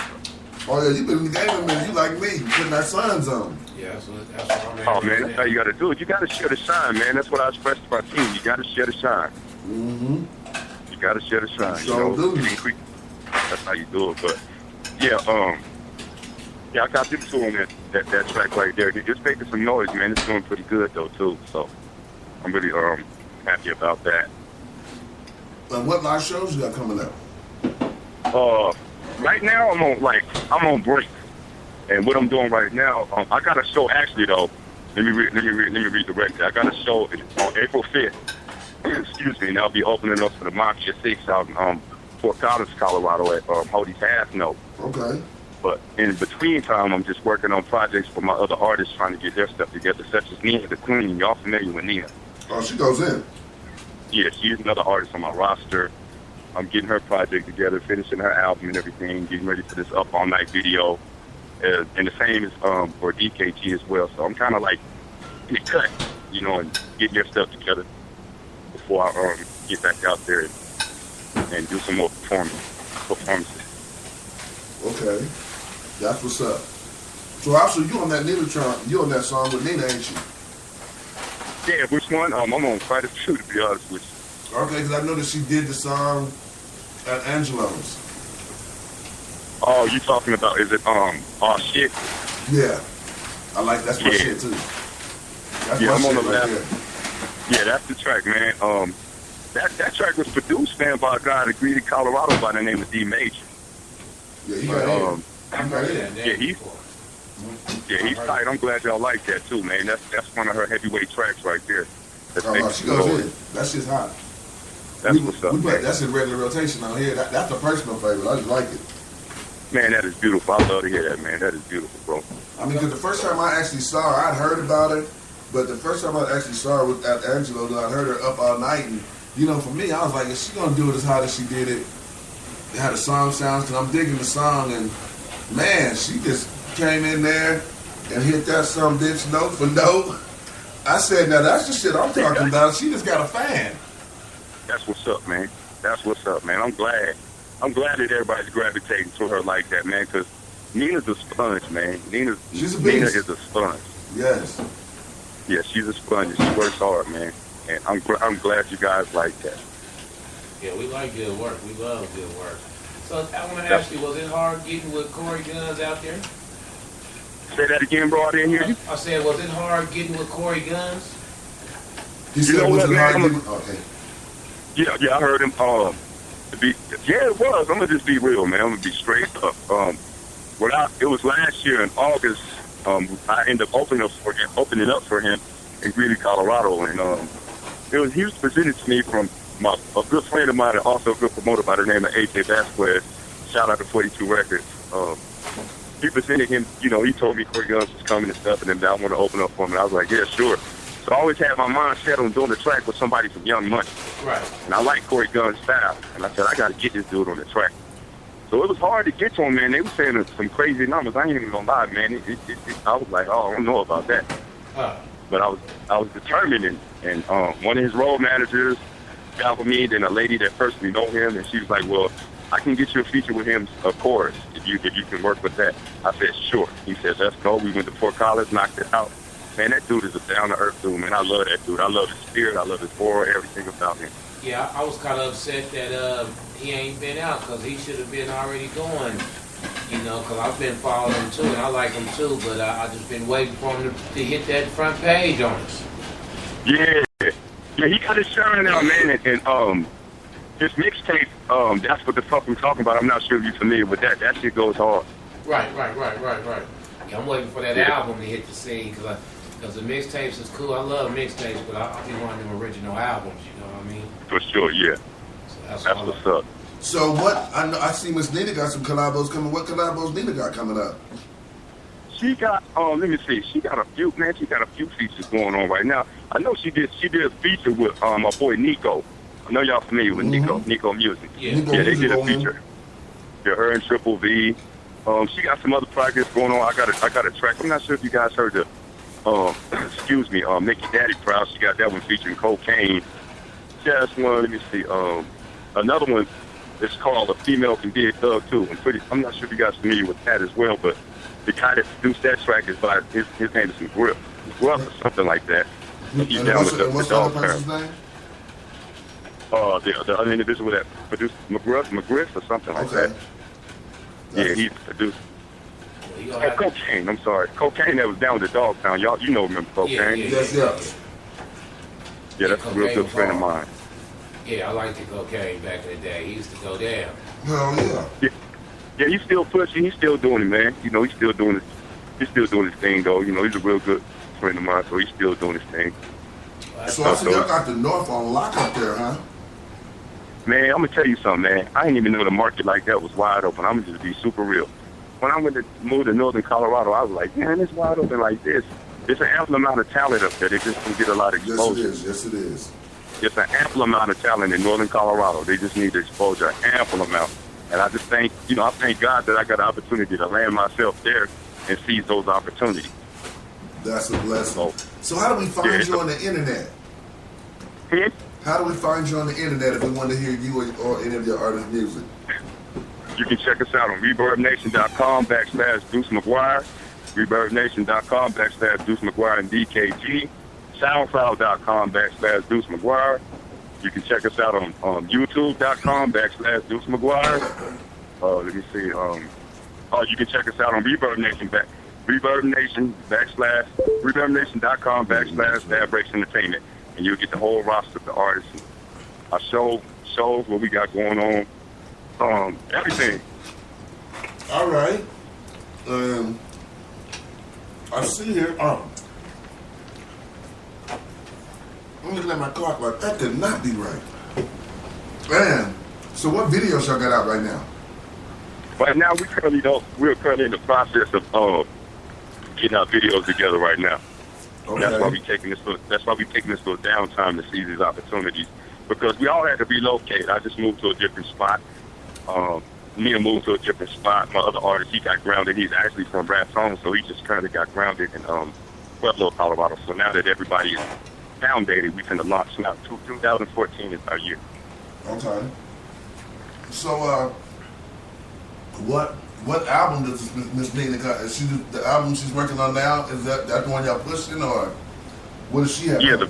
Oh, yeah, you been in the game, man. You like me, you putting that Suns on. Yeah, that's what I'm Oh, man, that's how you got to do it. You got to share the shine, man. That's what I expressed to my team. You got to share the shine. Mm-hmm. You got to share the shine. So do. That's how you do it. But, yeah, yeah, I got them 2 on that track right there. It's making some noise, man. It's doing pretty good, though, too. So I'm really happy about that. And what live shows you got coming up? Right now I'm on break, and what I'm doing right now, I got a show actually though. Let me read the record. I got a show on April 5th. Excuse me, and I'll be opening up for the Mafia 6 out in Fort Collins, Colorado at Hody's Half Note. Okay. But in between time, I'm just working on projects for my other artists, trying to get their stuff together, such as Nina the Queen. Y'all familiar with Nina? Oh, she goes in. Yeah, she's another artist on my roster. I'm getting her project together, finishing her album and everything, getting ready for this Up All Night video. And the same is for DKG as well. So I'm kind of like in the cut, you know, and getting their stuff together before I get back out there and do some more performances. Okay. That's what's up. So also you on that you on that song with Nina, ain't you? Yeah, which one? I'm on quite a few, to be honest with you. Okay, because I noticed she did the song at Angelo's. Oh, you talking about, is it, Oh Shit? Yeah. I like, that's my shit too. That's yeah, my I'm shit on the right left. Yeah, that's the track, man. That track was produced, man, by a guy that agreed in Colorado by the name of D Major. Yeah, he got in. Yeah, he's tight. I'm glad y'all like that too, man. That's one of her heavyweight tracks right there. She goes in. That shit's hot. That's what's up. That's in regular rotation on here. That's a personal favorite. I just like it. Man, that is beautiful. I love to hear that, man. That is beautiful, bro. I mean, because the first time I actually saw her, I'd heard about her, but the first time I actually saw her at Angelo, I heard her Up All Night, and you know, for me, I was like, is she gonna do it as hot as she did it? How the song sounds, because I'm digging the song, and man, she just came in there and hit that some bitch note for note. I said, now that's the shit I'm talking about. She just got a fan. That's what's up, man. That's what's up, man. I'm glad that everybody's gravitating to her like that, man, because Nina's a sponge, man. Nina is a sponge. Yes. Yeah, she's a sponge. She works hard, man. And I'm glad you guys like that. Yeah, we like good work. We love good work. So I want to ask you, was it hard getting with Corey Guns out there? Say that again, bro. I didn't hear you. I said, was it hard getting with Corey Guns? He said, was it hard getting... Okay. Yeah, I heard him. Yeah, it was. I'm gonna just be real, man. I'm gonna be straight up. It was last year in August. I ended up opening up for him in Greeley, Colorado, and he was presented to me from a good friend of mine and also a good promoter by the name of AJ Vasquez. Shout out to 42 Records. He presented him. You know, he told me Corey Guns was coming and stuff, and then I want to open up for him. And I was like, yeah, sure. So I always had my mind set on doing the track with somebody from Young Money. Right. And I like Corey Guns' style. And I said, I got to get this dude on the track. So it was hard to get to him, man. They were saying some crazy numbers. I ain't even going to lie, man. I was like, oh, I don't know about that. But I was determined. And one of his road managers got with me, then a lady that personally know him, and she was like, well, I can get you a feature with him, of course, if you can work with that. I said, sure. He said, let's go. We went to Fort Collins, knocked it out. Man, that dude is a down-to-earth dude, man. I love that dude. I love his spirit. I love his aura, everything about him. Yeah, I was kind of upset that he ain't been out because he should have been already going, you know, because I've been following him too, and I like him too, but I just been waiting for him to hit that front page on us. Yeah. Yeah, he got his shine out, man, and his mixtape, that's what the fuck we're talking about. I'm not sure if you're familiar with that. That shit goes hard. Right. Yeah, I'm waiting for that Yeah. album to hit the scene because the mixtapes is cool. I love mixtapes, but I be wanting them original albums. You know what I mean? For sure, yeah. So that's That's all what's up. So what? I see Miss Nina got some collabos coming. What collabos Nina got coming up? She got, let me see. She got a few features going on right now. I know she did a feature with my boy Nico. I know y'all familiar with Nico Music. Yeah. Nico Yeah, they Music did a on feature. Yeah, her and Triple V. She got some other projects going on. I got a track. I'm not sure if you guys heard the, excuse me, Make Your Daddy Proud. She got that one featuring Cocaine. Just one, let me see. Another one is called A Female Can Be a Thug Too. I'm not sure if you guys are familiar with that as well, but the guy that produced that track is by his name is McGriff or something like that. He's And down what's with the the other dog person's pound. name? The other individual that produced McGriff or something like Okay. that. Yeah, he produced. Well, you gonna have to- Cocaine. I'm sorry, Cocaine that was down with the dog pound. Y'all, remember Cocaine? Yeah. Yes. Yeah, that's a real Cocaine good was friend of hard. mine. Yeah, I liked the Cocaine back in the day. He used to go down. Hell yeah. Yeah, he's still pushing. He's still doing it, man. You know, he's still doing his thing, though. You know, he's a real good friend of mine, so he's still doing his thing. So I see y'all got the North on lock up there, huh? Man, I'm gonna tell you something, man. I didn't even know the market like that was wide open. I'm gonna just be super real. When I moved to northern Colorado, I was like, man, it's wide open like this. There's an ample amount of talent up there. They just don't get a lot of Yes, it exposure. is. Yes, it is. There's an ample amount of talent in northern Colorado. They just need exposure, ample amount. And I just think, I thank God that I got the opportunity to land myself there and seize those opportunities. That's a blessing. So how do we find you on the internet? Hmm? How do we find you on the internet if we want to hear you or any of your artist music? You can check us out on ReverbNation.com/Deuce McGuire, ReverbNation.com/Deuce McGuire and DKG, SoundCloud.com/Deuce McGuire. You can check us out on YouTube.com/Deuce McGuire. Let me see. You can check us out on Reverb Nation ReverbNation.com/Dab Breaks Entertainment, and you'll get the whole roster of the artists, and our shows, what we got going on, everything. All right. I see here. I'm looking at my clock like that could not be right. Man, so what videos y'all got out right now? Right now, we're currently in the process of getting our videos together right now. Okay. That's why we're taking this little downtime to seize these opportunities, because we all had to relocate. I just moved to a different spot. Nia moved to a different spot. My other artist, he got grounded. He's actually from Raton, so he just kind of got grounded in Pueblo, Colorado. So now that everybody is foundated, we finna launch now. 2014 is our year. Okay. So, what album does Miss Nina got? Is she the album she's working on now? Is that the one y'all pushing, or what does she have? Yeah, the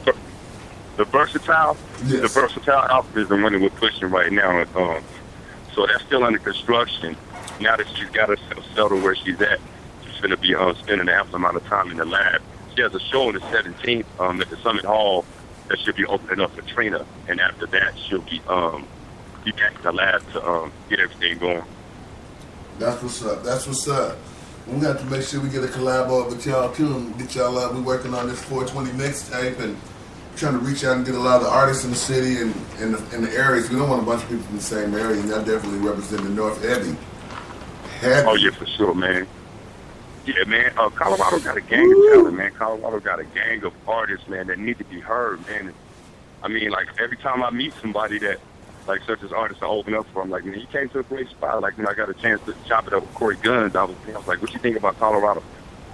versatile. Yes. The versatile album is the one that we're pushing right now. So that's still under construction. Now that she's got herself settled where she's at, she's going to be spending an ample amount of time in the lab. She has a show on the 17th at the Summit Hall that she'll be opening up for Trina, and after that she'll be back in the lab to get everything going. That's what's up. That's what's up. We have to make sure we get a collab up with y'all too, and get y'all up. We're working on this 420 mixtape and trying to reach out and get a lot of the artists in the city and in the areas. We don't want a bunch of people from the same area, and y'all definitely represent the North heavy. Oh yeah, for sure, man. Yeah, man. Colorado got a gang of talent, man. Colorado got a gang of artists, man, that need to be heard, man. I mean, like every time I meet somebody that, like, such as artists, I open up for, I'm like, man, you came to a great spot. Like, I got a chance to chop it up with Corey Guns. I was like, what you think about Colorado?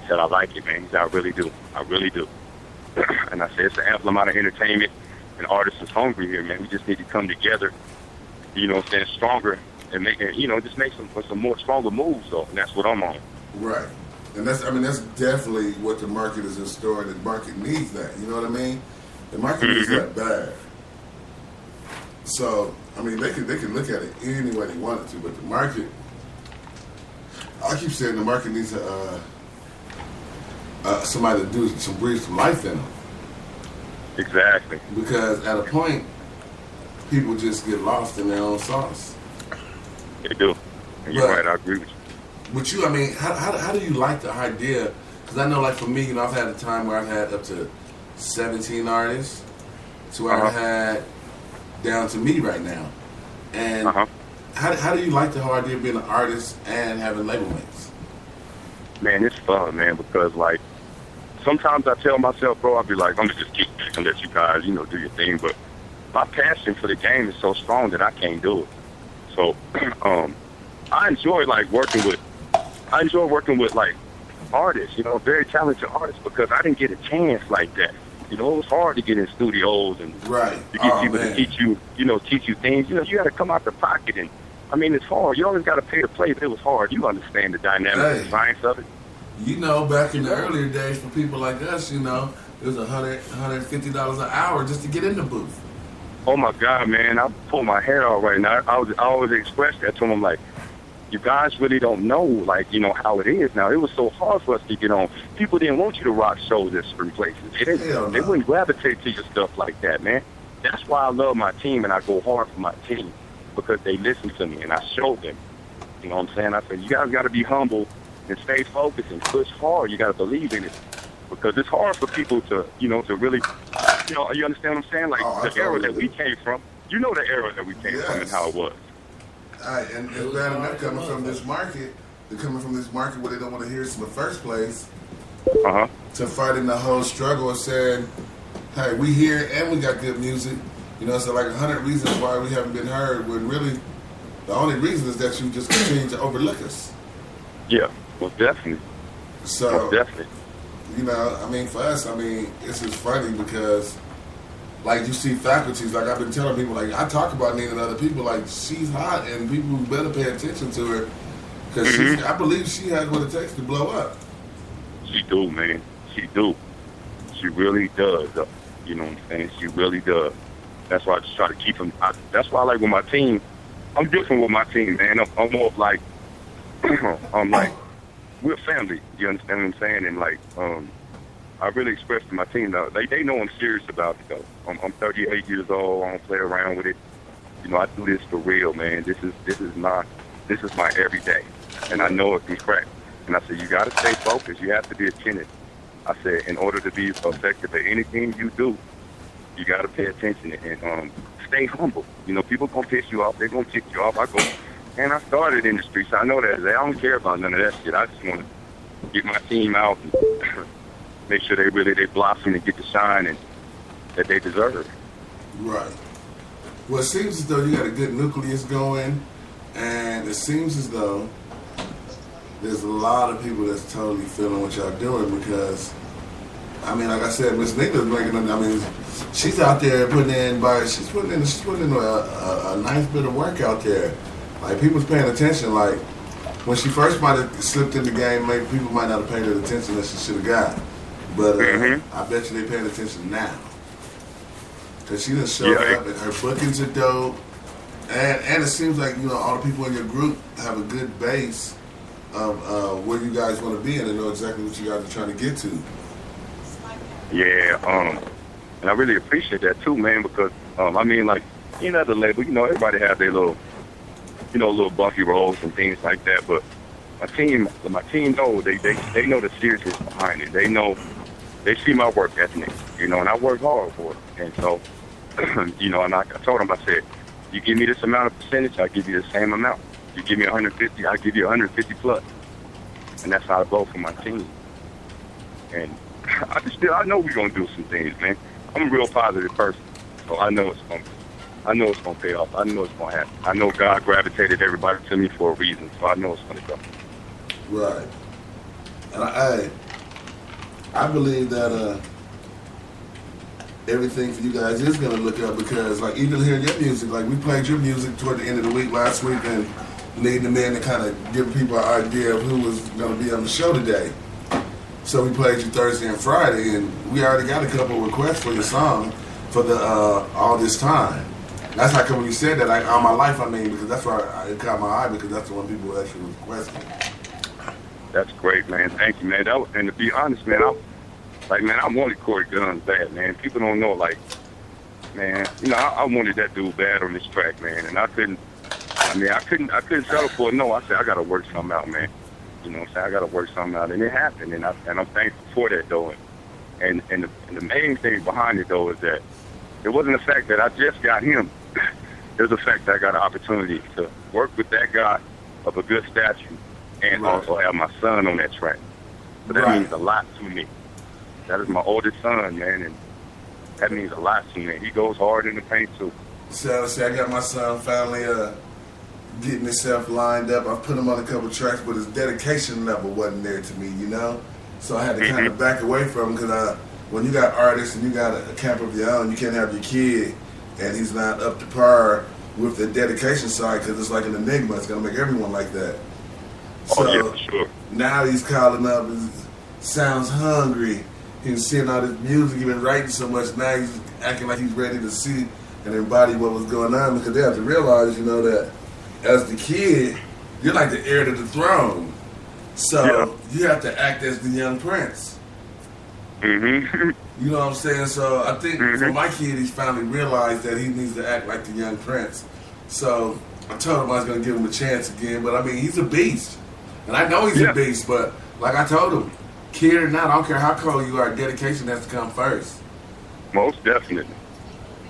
He said, I like it, man. He said, I really do. I really do. And I said, it's an ample amount of entertainment, and artists is hungry here, man. We just need to come together, stand stronger, and just make some more stronger moves, though. And that's what I'm on. Right. And that's definitely what the market is in store, and the market needs that. You know what I mean? The market needs that bad. So, I mean, they can look at it any way they wanted to, but the market, I keep saying the market needs somebody to breathe some life in them. Exactly. Because at a point, people just get lost in their own sauce. They do. And you're But- right. I agree with you. But you, I mean, how do you like the idea? Because I know, like for me, I've had a time where I've had up to 17 artists, to where I've had down to me right now. And how do you like the whole idea of being an artist and having label mates? Man, it's fun, man, because like sometimes I tell myself, bro, I'll be like, I'm gonna just keep and let you guys, do your thing. But my passion for the game is so strong that I can't do it. So I enjoy working with like artists, very talented artists, because I didn't get a chance like that. It was hard to get in studios and to get people to teach you things. You got to come out the pocket, and I mean, it's hard. You always got to pay to play, but it was hard. You understand the dynamics and science of it. Back in the earlier days, for people like us, it was $150 an hour just to get in the booth. Oh my God, man! I pull my hair out right now. I always express that to them, like, you guys really don't know, how it is now. It was so hard for us to get on. People didn't want you to rock shows at certain places. They wouldn't gravitate to your stuff like that, man. That's why I love my team and I go hard for my team, because they listen to me and I show them. You know what I'm saying? I said, you guys got to be humble and stay focused and push hard. You got to believe in it, because it's hard for people to, to really, you understand what I'm saying? Like the era that we came from. You know the era that we came from and how it was. All right, and it's bad enough coming from this market. They're coming from this market where they don't want to hear us in the first place. To fighting the whole struggle of saying, hey, we here and we got good music. So like 100 reasons why we haven't been heard, when really the only reason is that you just continue to overlook us. Yeah, well, definitely. So, definitely. I mean, for us, it's just funny because, like, you see faculties, like I've been telling people, like, I talk about Nina and other people, like, she's hot and people better pay attention to her, because I believe she has what it takes to blow up. She do, man. She do. She really does. You know what I'm saying? She really does. That's why I just try to keep them. That's why I like with my team. I'm different with my team, man. I'm more of like, I'm like, we're family. You understand what I'm saying? And like, I really express to my team though. They know I'm serious about it though. I'm 38 years old. I don't play around with it. I do this for real, man. This is my everyday, and I know it can crack. And I said, you got to stay focused. You have to be attentive. I said, in order to be effective at anything you do, you got to pay attention and stay humble. People gonna piss you off. They're gonna kick you off. I started in the streets. I know that. I don't care about none of that shit. I just want to get my team out and make sure they blossom and get the shine and that they deserve. Right. Well, it seems as though you got a good nucleus going, and it seems as though there's a lot of people that's totally feeling what y'all doing, because, like I said, Miss Nina's making, she's out there putting in a nice bit of work out there. Like, people's paying attention. Like, when she first might have slipped in the game, maybe people might not have paid her attention that she should have got. But I bet you they paying attention now. Because she done showed up, and her bookings are dope. And it seems like, all the people in your group have a good base of where you guys want to be, and they know exactly what you guys are trying to get to. Yeah, and I really appreciate that too, man, because, at the label, everybody have their little, little bumpy roads and things like that, but my team know, they know the seriousness behind it. They know, they see my work ethic, and I work hard for it. And so, and I told them, I said, you give me this amount of percentage, I'll give you the same amount. You give me 150, I'll give you 150 plus. And that's how I go for my team. And I know we're gonna do some things, man. I'm a real positive person, so I know it's gonna pay off. I know it's gonna happen. I know God gravitated everybody to me for a reason, so I know it's gonna go. Right. And I believe that everything for you guys is gonna look up, because like even hearing your music, like we played your music toward the end of the week last week, and needing them in to kind of give people an idea of who was gonna be on the show today. So we played you Thursday and Friday, and we already got a couple of requests for your song for the All This Time. That's how come when you said that, all my life, because that's why it caught my eye, because that's the one people actually requested. That's great, man. Thank you, man. And to be honest, man, I wanted Corey Guns bad, man. People don't know, like, man. You know, I wanted that dude bad on this track, man, and I couldn't settle for a no. I said, I got to work something out, man. You know what I'm saying? I got to work something out, and it happened, and I'm thankful for that, though. And the main thing behind it, though, is that it wasn't the fact that I just got him. It was the fact that I got an opportunity to work with that guy of a good stature and also have my son on that track. So that means a lot to me. That is my oldest son, man, and that means a lot to me. He goes hard in the paint, too. So I got my son finally getting himself lined up. I've put him on a couple tracks, but his dedication level wasn't there to me, you know? So I had to kind of back away from him because when you got artists and you got a camp of your own, you can't have your kid and he's not up to par with the dedication side because it's like an enigma. It's going to make everyone like that. So yeah, for sure. Now he's calling up and sounds hungry. He's seeing all this music. He's been writing so much. Now he's acting like he's ready to see and embody what was going on because they have to realize, you know, that as the kid, you're like the heir to the throne. So you have to act as the young prince. Mm-hmm. You know what I'm saying? So I think for my kid, he's finally realized that he needs to act like the young prince. So I told him I was going to give him a chance again. But, I mean, he's a beast. And I know he's a beast, but like I told him, kid or not, I don't care how cold you are, dedication has to come first. Most definitely.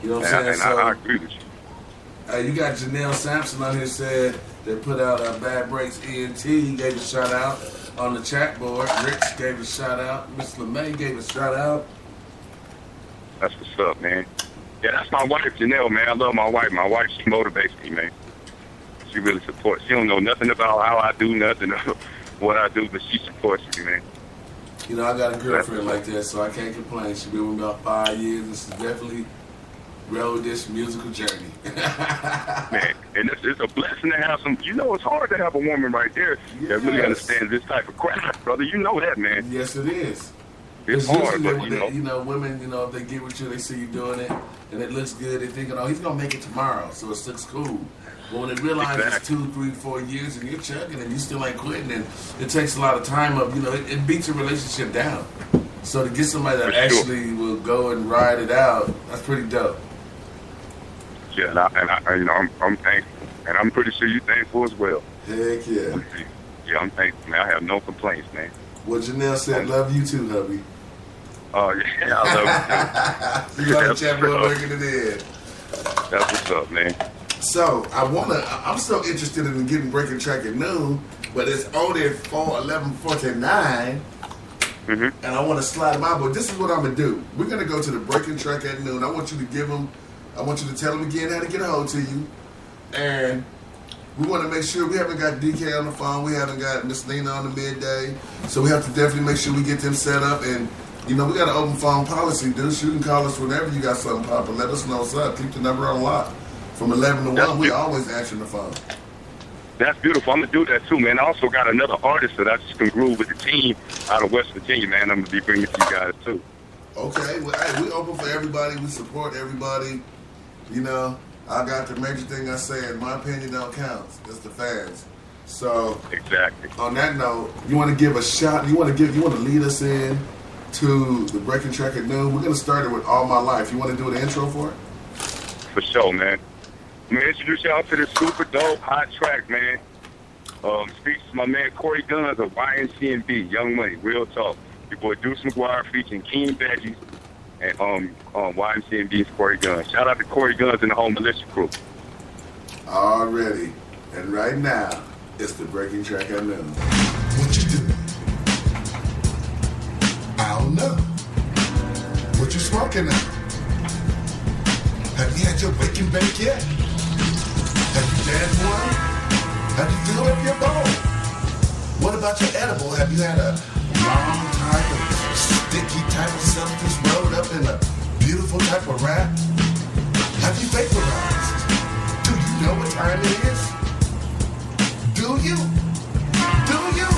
You know what I'm saying? And So I agree with you. You got Janelle Sampson on here said they put out Bad Breaks ENT. He gave a shout out on the chat board. Rich gave a shout out. Miss LeMay gave a shout out. That's what's up, man. Yeah, that's my wife, Janelle, man. I love my wife. My wife, she motivates me, man. She really supports. She don't know nothing about how I do nothing or what I do, but she supports me, man. You know, I got a girlfriend like that, so I can't complain. She's been with me about 5 years, and she's definitely rode this musical journey. Man, and it's a blessing to have some. You know, it's hard to have a woman right there that really understands this type of craft, brother. You know that, man. Yes, it is. It's hard, but women, if they get with you, they see you doing it, and it looks good. They're thinking, oh, he's gonna make it tomorrow, so it looks cool. But when they realize it's 2, 3, 4 years, and you're chugging, and you still ain't quitting, and it takes a lot of time up. It beats a relationship down. So to get somebody that actually will go and ride it out, that's pretty dope. Yeah, I'm thankful, and I'm pretty sure you're thankful as well. Heck yeah. Yeah, I'm thankful, man. I have no complaints, man. Well, Janelle said, love you too, hubby. Oh, yeah, I love you too. You love the champion working it in. That's what's up, man. So, I'm so interested in getting Breaking Track at noon, but it's only at 4:11:49, and I want to slide them out, but this is what I'm going to do. We're going to go to the Breaking Track at noon. I want you to tell them again how to get a hold to you, and we want to make sure we haven't got DK on the phone, we haven't got Miss Lena on the midday, so we have to definitely make sure we get them set up, and we got an open phone policy, dude. You can call us whenever you got something popping. Let us know what's up. Keep the number on lock. From 11 to 1, we always answer the phone. That's beautiful. I'm going to do that too, man. I also got another artist that I just can groove with the team out of West Virginia, man. I'm going to be bringing to you guys too. Okay. Well, hey, we open for everybody. We support everybody. I got the major thing I say, in my opinion, don't count. It's the fans. So, exactly. On that note, you want to give a shot, you want to lead us in to the Breaking Track at noon. We're going to start it with All My Life. You want to do an intro for it? For sure, man. I'm going to introduce y'all to this super dope, hot track, man. Speaks to my man Corey Guns of YNCMB, Young Money, Real Talk. Your boy Deuce McGuire featuring King Veggies and YNCMB's Corey Guns. Shout out to Corey Guns and the whole militia crew. Already. And right now, it's the Breaking Track at noon. What you do? I don't know. What you smoking now? Have you had your bacon bake yet? Have you danced one? Have you filled up your bowl? What about your edible? Have you had a long type of sticky type of substance rolled up in a beautiful type of wrap? Have you vaporized? Do you know what time it is? Do you? Do you?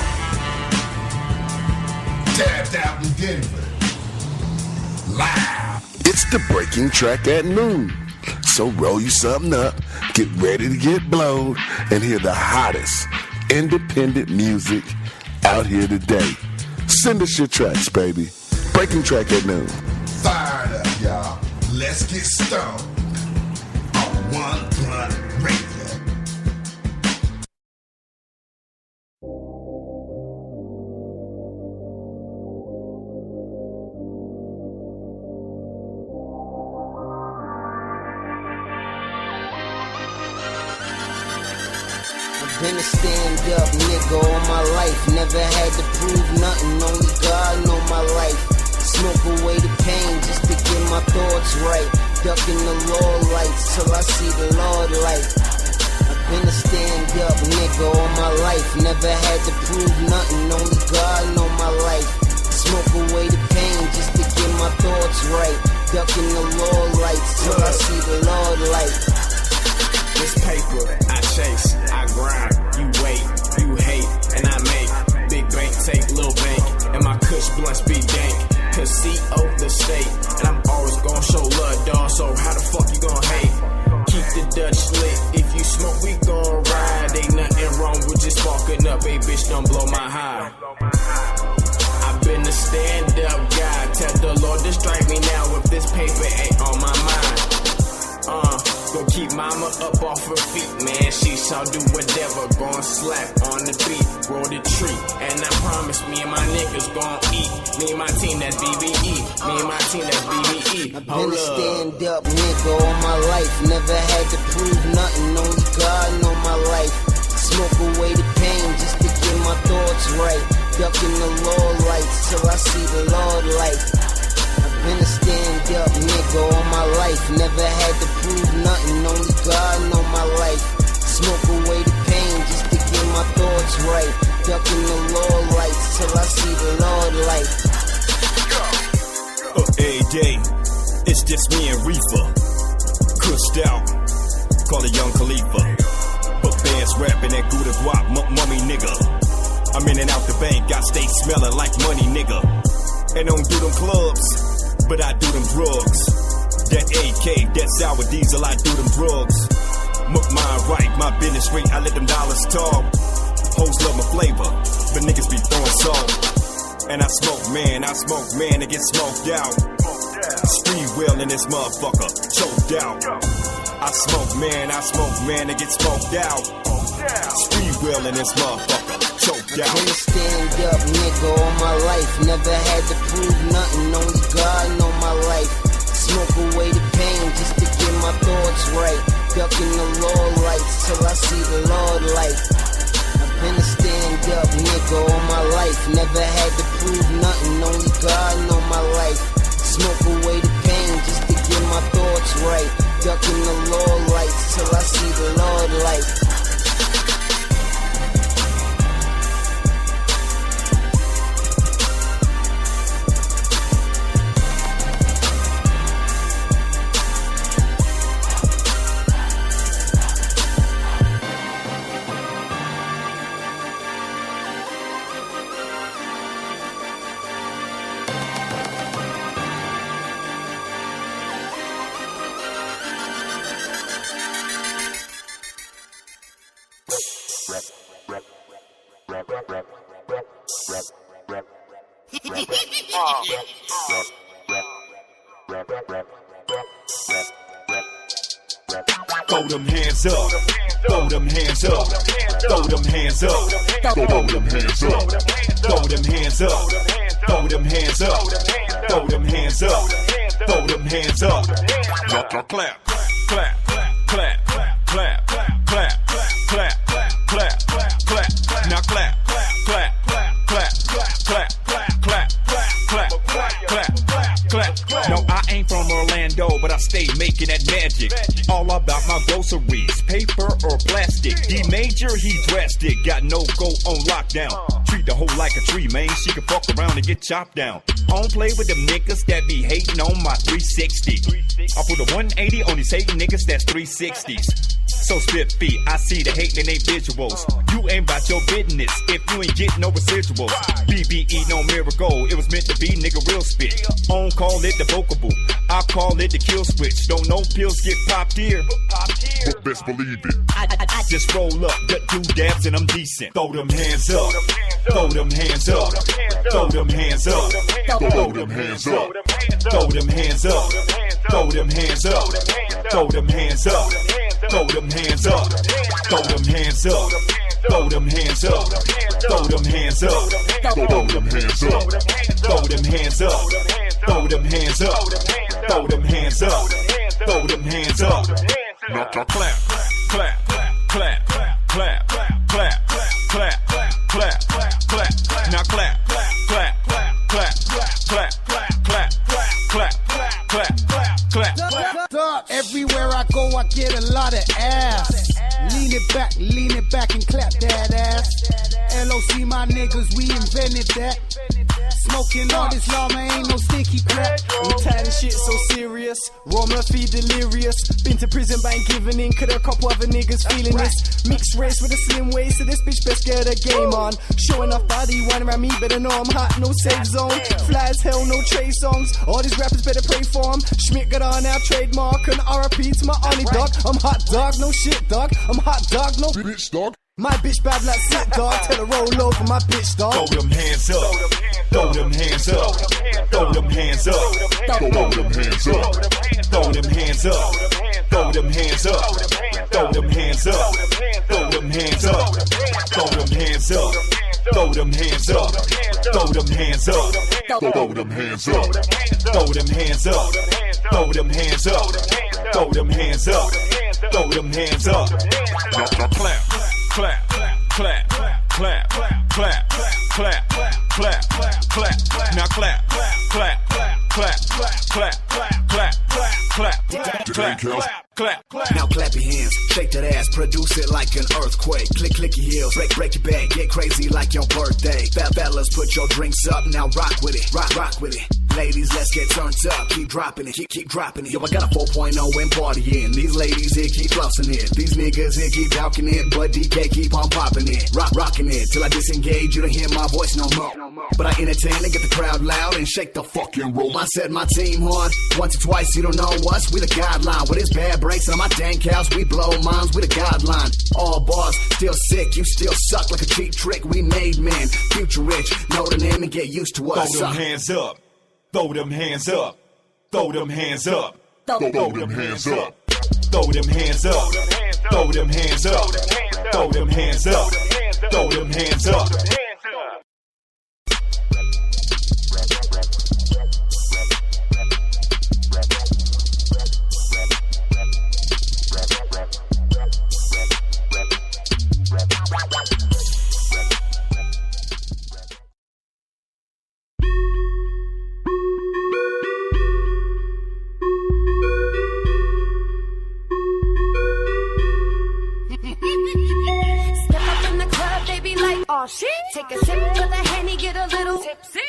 Tapped out in Denver. Live. It's the Breaking Track at noon. So roll you something up, get ready to get blown, and hear the hottest independent music out here today. Send us your tracks, baby. Breaking Track at noon. Fired up, y'all. let's get stoned on One Blunt Radio. Been a stand-up nigga all my life. Never had to prove nothing, only God know my life. Smoke away the pain just to get my thoughts right. Ducking the law lights till I see the Lord light. I've been a stand-up nigga all my life. Never had to prove nothing, only God know my life. Smoke away the pain just to get my thoughts right. Ducking the law lights till I see the Lord light. This paper, I chase, I grind, you wait, you hate, and I make big bank take little bank, and my kush blunts be dank, cause CO the state, and I'm always gonna show love, dawg, so how the fuck you gonna hate? Keep the Dutch lit, if you smoke we gon' ride, ain't nothing wrong with just sparking up, hey bitch don't blow my high. I've been a stand-up guy, tell the Lord to strike me now if this paper ain't on my mind. Go keep mama up off her feet, man. She shall do whatever. Gon' slap on the beat, roll the tree. And I promise me and my niggas gon' eat. Me and my team, that's BBE. Me and my team, that's BBE. I've been a stand-up nigga all my life. Never had to prove nothing, only God know my life. Smoke away the pain just to get my thoughts right. Ducking the law lights till I see the Lord light. Been a stand-up nigga all my life. Never had to prove nothing, only God know my life. Smoke away the pain just to get my thoughts right. Ducking the law lights till I see the Lord light. Every day, it's just me and Reefer. Cussed out, call it Young Khalifa. But bands rapping that Gouda Guap, mummy nigga. I'm in and out the bank, I stay smelling like money nigga. And don't do them clubs, but I do them drugs. That AK, that sour diesel, I do them drugs. Mine right, my business straight, I let them dollars talk. Hoes love my flavor, but niggas be throwing salt. And I smoke man, it get smoked out. Spree well in this motherfucker, choked out. I smoke man, it get smoked out. Spree well in this motherfucker, choked out. Been a stand-up nigga all my life. Never had to prove nothing, only God know my life. Smoke away the pain just to get my thoughts right. Ducking the law lights till I see the Lord light. I've been a stand-up nigga all my life. Never had to prove nothing, only God know my life. Smoke away the pain just to get my thoughts right. Ducking the law lights till I see the Lord light. Throw them hands up, throw them hands up, throw them hands up, throw them hands up, throw them hands up, throw them hands up, throw them hands up, throw them hands up. Clap, clap, clap, clap, clap, clap, clap, clap, clap, clap. Now clap, clap, clap, clap, clap, clap, clap, clap. No, I ain't from Orlando, but I stay making that magic. All about my groceries, paper or plastic. D major, he drastic. Got no go on lockdown. Treat the hoe like a tree, man. She can fuck around and get chopped down. I don't play with them niggas that be hating on my 360. I put a 180 on these hating niggas that's 360s. So spiffy, I see the hate in they visuals. You ain't about your business if you ain't getting no residuals. BBE, no miracle, it was meant to be, nigga, real spit. On call it the vocal booth, I call it the kill switch. Don't know pills get popped here, But best believe it. I just roll up, do dabs and I'm decent. Throw them hands up, throw them hands up, throw them hands up, Throw them hands up. throw them hands up, throw them hands up, throw them hands up, throw them hands up, throw them hands up, throw them hands up, throw them hands up, Throw them hands up. throw them hands up, throw them hands up, throw them hands up, throw them hands up. Now clap, clap, clap, clap, clap, clap, clap, clap, clap. Now clap, clap, clap, clap, clap, clap, clap, clap, clap. Everywhere I go, I get a lot of ass. Lean it back and clap that ass. LOC, my niggas, we invented that. Smoking all this llama, ain't no sticky crap. I'm tired of shit so serious. Raw Murphy delirious. Been to prison but ain't giving in. Could a couple other niggas feeling this. Mixed race with a slim waist, so this bitch best get a game on. Showing off body, one around me, better know I'm hot, no safe zone. Fly as hell, no Trey songs. All these rappers better pray for him. Schmidt got on our trademark. And RIP to my honey dog. I'm hot dog, no shit dog. I'm hot dog, no Bitch, dog. My bitch bad like sit dog. Tell her roll over my bitch dog. Throw them hands up, throw them hands up, throw them hands up, Throw them hands up. throw them hands up, throw them hands up, throw them hands up, throw them hands up, throw them hands up, throw them hands up, throw them hands up, Throw them hands up. throw them hands up, throw them hands up, throw them hands up, throw them hands up. Now clap, clap, clap, clap, clap, clap, clap, clap. Now clap, clap, clap, clap, clap, clap, clap, clap. Now clap your hands, shake that ass, produce it like an earthquake. Click your heels, break your bag, get crazy like your birthday. Fellas, put your drinks up, now rock with it, rock with it. Ladies, let's get turned up, keep dropping it, keep dropping it. Yo, I got a 4.0 and partying. These ladies here keep flossing it. These niggas here keep talking it, but DK keep on popping it. Rocking it, till I disengage, you don't hear my voice no more. But I entertain and get the crowd loud and shake the fucking room. I said my team hard, once or twice, you don't know us, we the guideline. With his bad breaks and on my dank house, we blow minds, we the guideline. All bars, still sick, you still suck like a cheap trick. We made men, future rich, know the name and get used to us. Throw them hands up, throw them hands up, throw them hands up, Throw them hands up. throw them hands up, throw them hands up, throw them hands up, throw them hands up. Oh shit, take a sip of the Henny, get a little tipsy.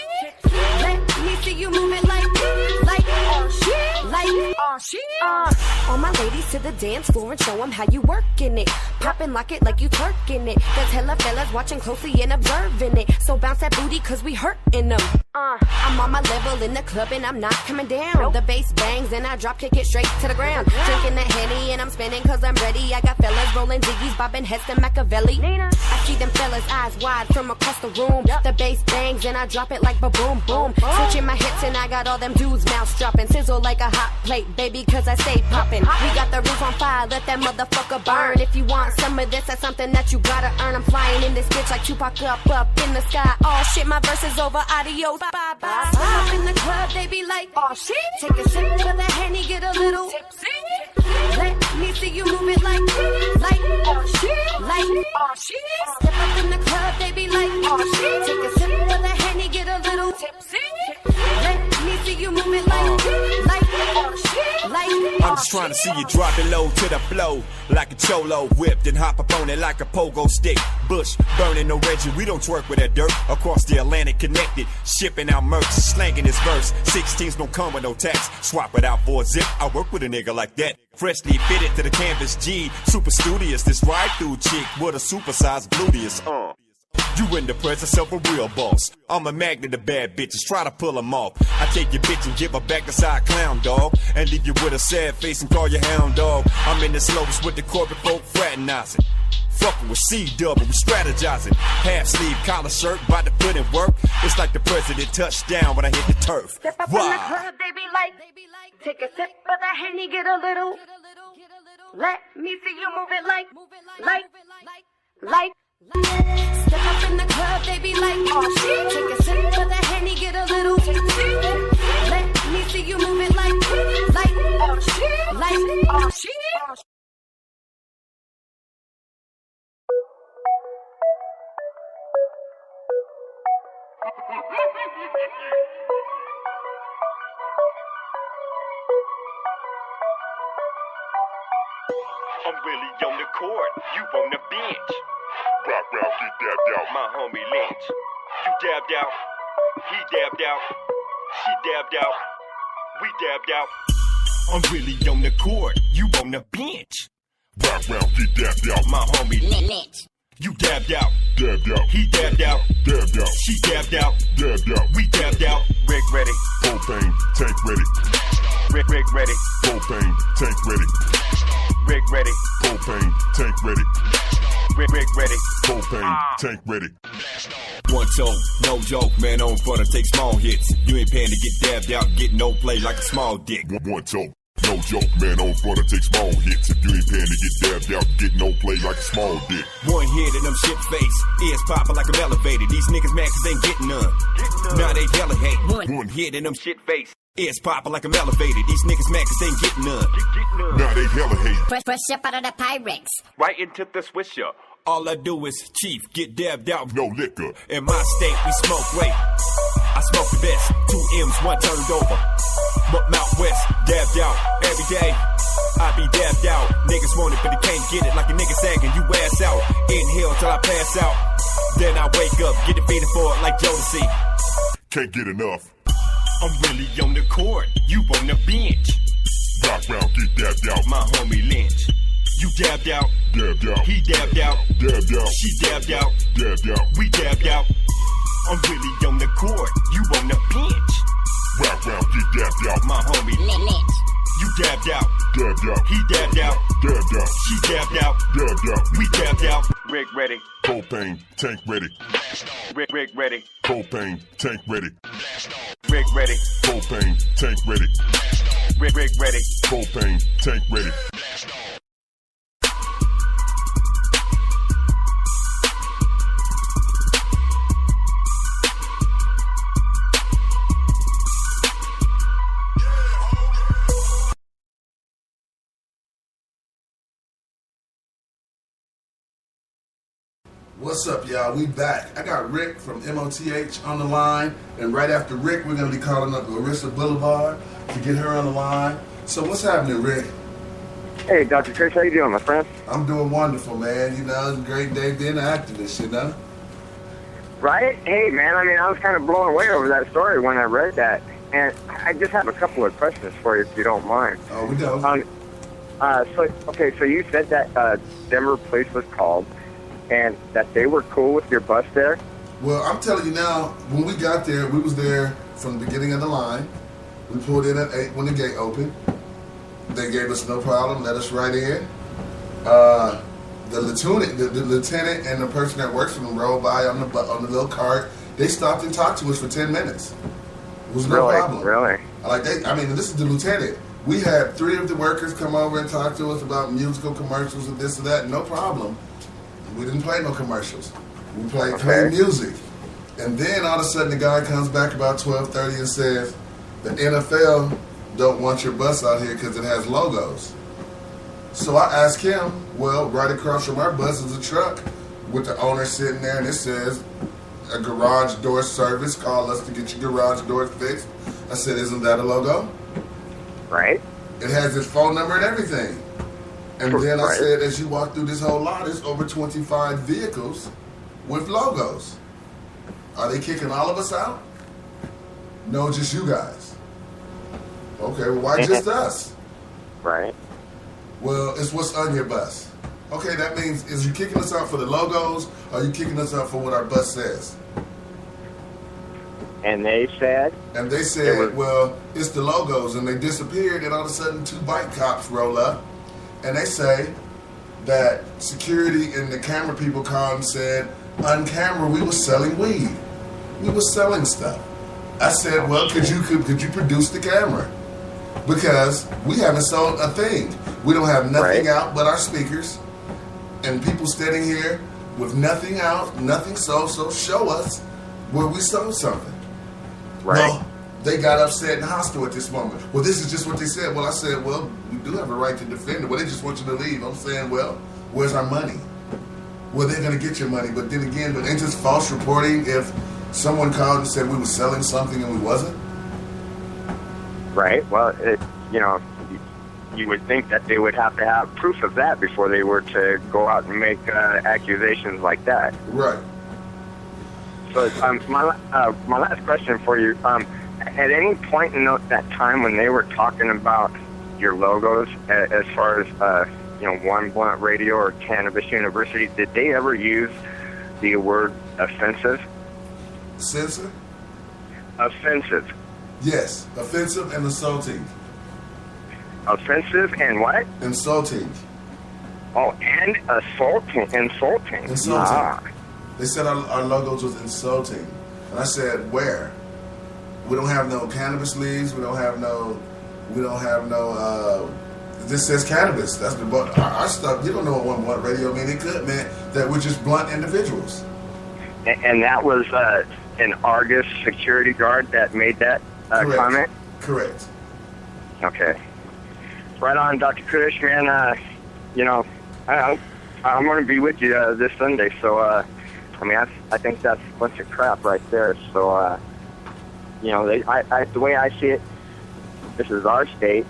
Let me see you move it like, oh shit. All my ladies to the dance floor and show them how you working it. Poppin' lock it like you twerking it. There's hella fellas watching closely and observing it. So bounce that booty cause we hurtin' them. I'm on my level in the club and I'm not coming down. The bass bangs and I drop kick it straight to the ground. Drinking that Henny and I'm spinning cause I'm ready. I got fellas rolling ziggies, bobbing heads to Machiavelli. I see them fellas eyes wide from across the room. The bass bangs and I drop it like ba-boom, boom. Switching my hips and I got all them dudes mouths dropping. Sizzle like a hot plate, baby, cause I stay popping. We got the roof on fire, let that motherfucker burn. If you want some of this, that's something that you gotta earn. I'm flying in this bitch like Tupac up in the sky. Oh shit, my verse is over, adios, bye-bye. Up in the club, they be like, oh shit. Take a sip of the Henny, get a little tipsy. Let me see you move it like, oh shit. Step up in the club, they be like, oh shit. Take a sip of the Henny, get a little tipsy. Let me see you move it like, oh shit. Just trying to see you drop it low to the flow like a cholo, whipped and hop up on it like a pogo stick. Bush burning no Reggie, we don't twerk with that dirt. Across the Atlantic connected, shipping out merch, slanging this verse. 16s don't come with no tax. Swap it out for a zip. I work with a nigga like that. Freshly fitted to the canvas G, super studious. This ride-through chick with a supersized gluteus. You in the presence of a real boss. I'm a magnet of bad bitches, try to pull them off. I take your bitch and give her back a side clown, dog. And leave you with a sad face and call you hound dog. I'm in the slopes with the corporate folk fraternizing. Fucking with C-Dub, we strategizing. Half sleeve collar shirt, about to put in work. It's like the president touchdown when I hit the turf. Step up in the club, they be like, take a sip of the Henny, get a little. Let me see you move it like. Step up in the club, they be like, oh shit. Take a sip of the Henny, get a little. Let me see you move it like, oh shit, oh shit. I'm really on the court, you on the bench. Rock round, get dabbed out. My homie Lynch. You dabbed out, he dabbed out, she dabbed out, we dabbed out. I'm really on the court, you on the bench. Rock round, get dabbed out. My homie Lynch. You dabbed out, he dabbed out, she dabbed out, we dabbed out. Rick ready, propane, tank ready. Rick ready, propane, tank ready. Rick ready, propane, tank ready. Rick ready, propane, tank ready. One toe, no joke, man on front to take small hits. You ain't paying to get dabbed out, get no play like a small dick. One toe, no joke, man on front to take small hits. If you ain't paying to get dabbed out, get no play like a small dick. One hit and them shit face, ears popping like I'm elevated. These niggas mad cause they ain't getting none. Now they hella hate. One hit and them shit face, ears popping like I'm elevated. These niggas mad cause they ain't getting none. Now they hella hate. Fresh up out of the Pyrex. Right into the swisher. All I do is chief, get dabbed out. No liquor. In my state, we smoke weight. I smoke the best. 2 M's, 1 turned over. But Mount West, dabbed out. Every day, I be dabbed out. Niggas want it, but they can't get it. Like a nigga sagging, you ass out. Inhale till I pass out. Then I wake up, get the feeling for it like Jodeci. Can't get enough. I'm really on the court, you on the bench. Rock round, get dabbed out. My homie Lynch. You dabbed out, he dabbed out, she dabbed out, we dabbed out. I'm really on the court, you on the bench. Rock round, get dabbed out. My homie Lynch. You dabbed out, he dabbed out, she dabbed out, we dabbed out. Rick ready, propane, tank ready. Rick ready, propane, tank ready. Rick ready, propane, tank ready. Rick ready, propane, tank ready. What's up, y'all? We back. I got Rick from MOTH on the line, and right after Rick, we're going to be calling up Larissa Boulevard to get her on the line. So what's happening, Rick? Hey, Dr. Chris, how you doing, my friend? I'm doing wonderful, man. You know, it's a great day being an activist, you know? Right? Hey, man, I mean, I was kind of blown away over that story when I read that. And I just have a couple of questions for you, if you don't mind. Oh, we go. So you said that Denver police was called, and that they were cool with your bus there? Well, I'm telling you now, when we got there, we was there from the beginning of the line. We pulled in at 8 when the gate opened. They gave us no problem, let us right in. The lieutenant and the person that works for them rolled by on the little cart. They stopped and talked to us for 10 minutes. It was no problem. Really? This is the lieutenant. We had 3 of the workers come over and talk to us about musical commercials and this and that. No problem. We didn't play no commercials. We played music. And then all of a sudden the guy comes back about 12:30 and says, the NFL don't want your bus out here because it has logos. So I asked him, well, right across from our bus is a truck with the owner sitting there, and it says, a garage door service, call us to get your garage door fixed. I said, isn't that a logo? Right. It has its phone number and everything. And then I Right. said, as you walk through this whole lot, there's over 25 vehicles with logos. Are they kicking all of us out? No, just you guys. Okay, well, why just us? Right. Well, it's what's on your bus. Okay, that means, is you kicking us out for the logos, or are you kicking us out for what our bus says? And they said? And they said, well, it's the logos, and they disappeared, and all of a sudden 2 bike cops roll up, and they say that security and the camera people called and said, on camera, we were selling weed. We were selling stuff. I said, well, could you produce the camera? Because we haven't sold a thing. We don't have nothing out but our speakers, and people standing here with nothing out, nothing sold, so show us where we sold something. Right. No, they got upset and hostile at this moment. Well, this is just what they said. Well, I said, well, we do have a right to defend it. Well, they just want you to leave. I'm saying, well, where's our money? Well, they're going to get your money. But then again, but ain't this false reporting if someone called and said we were selling something and we wasn't? Right. Well, you would think that they would have to have proof of that before they were to go out and make accusations like that. Right. So my last question for you, at any point in that time when they were talking about your logos, as far as, One Blunt Radio or Cannabis University, did they ever use the word offensive? Censor? Offensive. Yes, offensive and insulting. Offensive and what? Insulting. Oh, and insulting. Insulting. Ah. They said our logos was insulting. And I said, where? We don't have no cannabis leaves. We don't have no, this says cannabis. That's our stuff. You don't know what One Blunt Radio mean. It could mean that we're just blunt individuals. And that was an Argus security guard that made that comment? Correct. Okay. Right on, Dr. Kush, man. I'm going to be with you this Sunday, so, I think that's a bunch of crap right there. So, the way I see it, this is our state.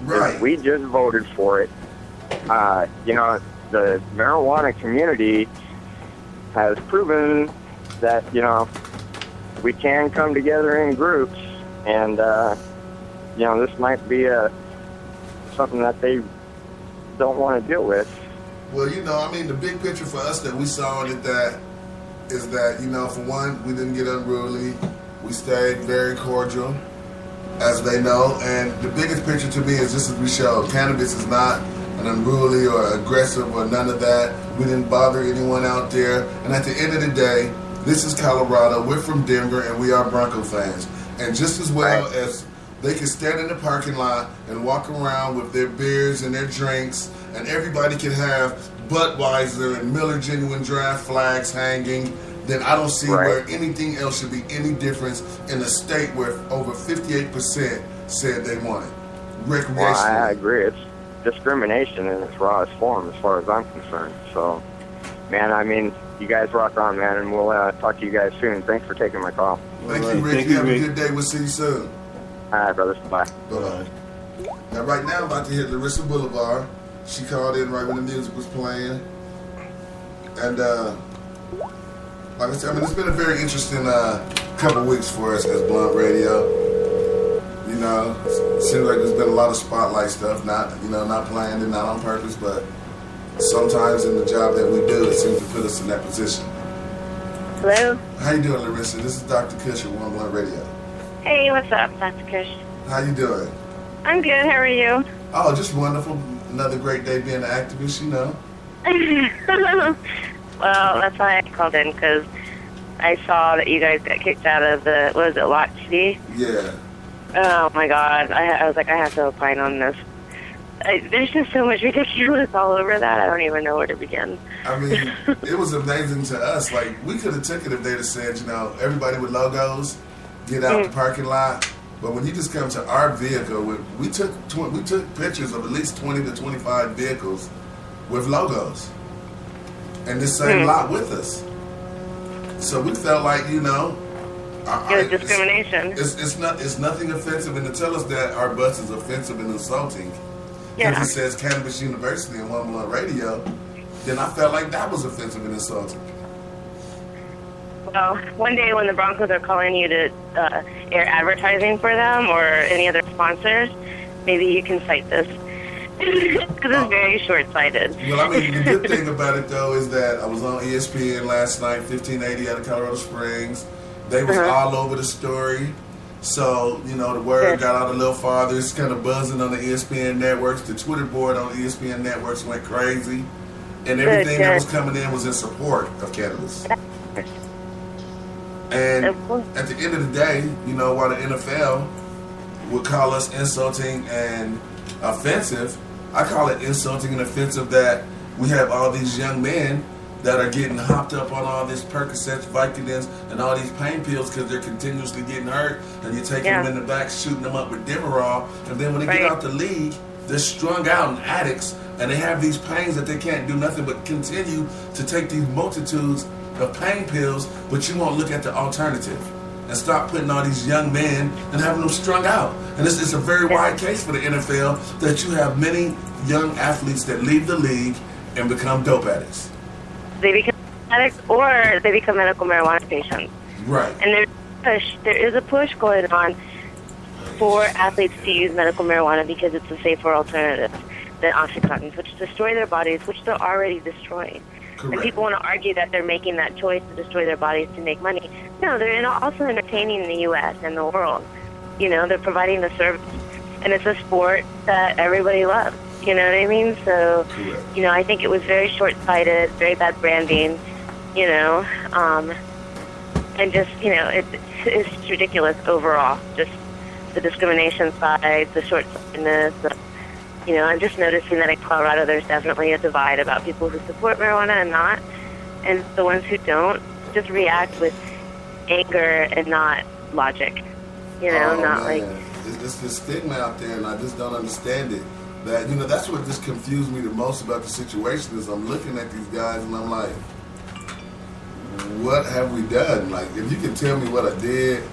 Right. We just voted for it. The marijuana community has proven that, we can come together in groups, and, this might be something that they don't want to deal with. Well, the big picture for us that we saw in it is that, for one, we didn't get unruly. We stayed very cordial, as they know. And the biggest picture to me is just as we showed, cannabis is not an unruly or aggressive or none of that. We didn't bother anyone out there. And at the end of the day, this is Colorado. We're from Denver, and we are Bronco fans. And just as well as they can stand in the parking lot and walk around with their beers and their drinks, and everybody can have Budweiser and Miller Genuine Draft flags hanging, then I don't see where anything else should be any difference in a state where over 58% said they want it. Recreational. Well, I agree. It's discrimination in its rawest form as far as I'm concerned. So, man, you guys rock on, man, and we'll talk to you guys soon. Thanks for taking my call. Thank you, Rick. You have a good day. We'll see you soon. All right, brothers. Bye. Bye-bye. Now, right now, I'm about to hit Larissa Boulevard. She called in right when the music was playing. And, like I said, it's been a very interesting couple weeks for us as Blunt Radio. It seems like there's been a lot of spotlight stuff, not planned and not on purpose, but sometimes in the job that we do, it seems to put us in that position. Hello? How you doing, Larissa? This is Dr. Kush at One Blunt Radio. Hey, what's up, Dr. Kush? How you doing? I'm good. How are you? Oh, just wonderful. Another great day being an activist, Well, that's why I called in, because I saw that you guys got kicked out of Lot C? Yeah. Oh, my God. I was like, I have to opine on this. There's just so much ridiculous all over that. I don't even know where to begin. It was amazing to us. Like, we could have took it if they'd have said, everybody with logos, get out the parking lot. But when you just come to our vehicle, we took pictures of at least 20 to 25 vehicles with logos. And this same lot with us. So we felt like, It was discrimination. It's nothing offensive, and to tell us that our bus is offensive and insulting, because it says Cannabis University and One Blunt Radio, then I felt like that was offensive and insulting. Well, one day when the Broncos are calling you to air advertising for them or any other sponsors, maybe you can cite this. Because it's very short-sighted. Well, I mean, the good thing about it, though, is that I was on ESPN last night, 1580 out of Colorado Springs. They was all over the story. So, you know, the word got out a little farther. It's kind of buzzing on the ESPN networks. The Twitter board on the ESPN networks went crazy. And everything that was coming in was in support of cannabis. And at the end of the day, you know, while the NFL would call us insulting and offensive, I call it insulting and offensive that we have all these young men that are getting hopped up on all this Percocets, Vicodins, and all these pain pills because they're continuously getting hurt, and you're taking them in the back, shooting them up with Demerol, and then when they get out the league, they're strung out and addicts, and they have these pains that they can't do nothing but continue to take these multitudes of pain pills, but you won't look at the alternative and stop putting all these young men and having them strung out. And it's a very wide case for the NFL that you have many young athletes that leave the league and become dope addicts. They become addicts or they become medical marijuana patients. Right. And there is a push going on for athletes to use medical marijuana because it's a safer alternative than Oxycontins, which destroy their bodies, which they're already destroying. Correct. And people want to argue that they're making that choice to destroy their bodies to make money. No, they're also entertaining the U.S. and the world. You know, they're providing the service. And it's a sport that everybody loves. You know what I mean? So, you know, I think it was very short-sighted, very bad branding, you know. And just, you know, it's ridiculous overall. Just the discrimination side, the short-sightedness, you know, I'm just noticing that in Colorado there's definitely a divide about people who support marijuana and not. And the ones who don't just react with anger and not logic. You know, It's the stigma out there, and I just don't understand it. That, you know, that's what just confused me the most about the situation is I'm looking at these guys and I'm like, what have we done? Like, if you can tell me what I did,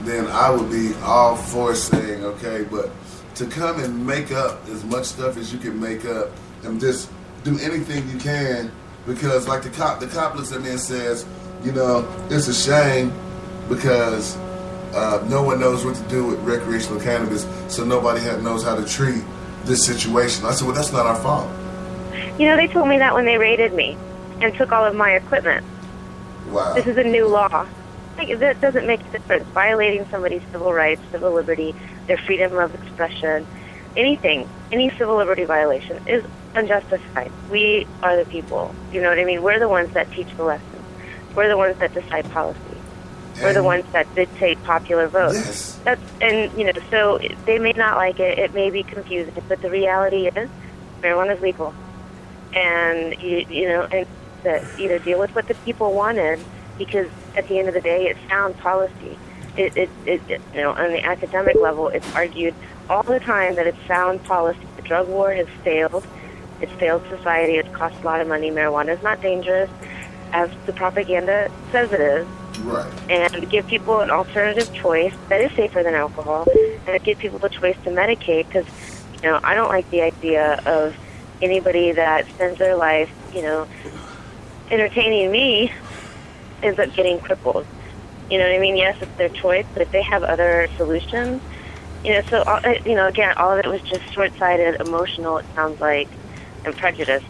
then I would be all for saying, okay, but to come and make up as much stuff as you can make up and just do anything you can, because like the cop looks at me and says, you know, it's a shame because no one knows what to do with recreational cannabis, so nobody knows how to treat this situation. I said, well, that's not our fault. You know, they told me that when they raided me and took all of my equipment. Wow. This is a new law. Like, that doesn't make a difference. Violating somebody's civil rights, civil liberty, their freedom of expression, anything, any civil liberty violation is unjustified. We are the people. You know what I mean? We're the ones that teach the lessons. We're the ones that decide policy. We're the ones that dictate popular votes. Yes. And, you know, so they may not like it. It may be confusing. But the reality is marijuana is legal. And, you know, and that either deal with what the people wanted, because at the end of the day, it's sound policy. It you know, on the academic level, it's argued all the time that it's sound policy. The drug war has failed. It's failed society. It's cost a lot of money. Marijuana is not dangerous, as the propaganda says it is. Right. And give people an alternative choice that is safer than alcohol, and give people the choice to medicate, because, you know, I don't like the idea of anybody that spends their life, you know, entertaining me ends up getting crippled. You know what I mean? Yes, it's their choice, but if they have other solutions, you know, so, you know, again, all of it was just short-sighted, emotional, it sounds like, and prejudiced.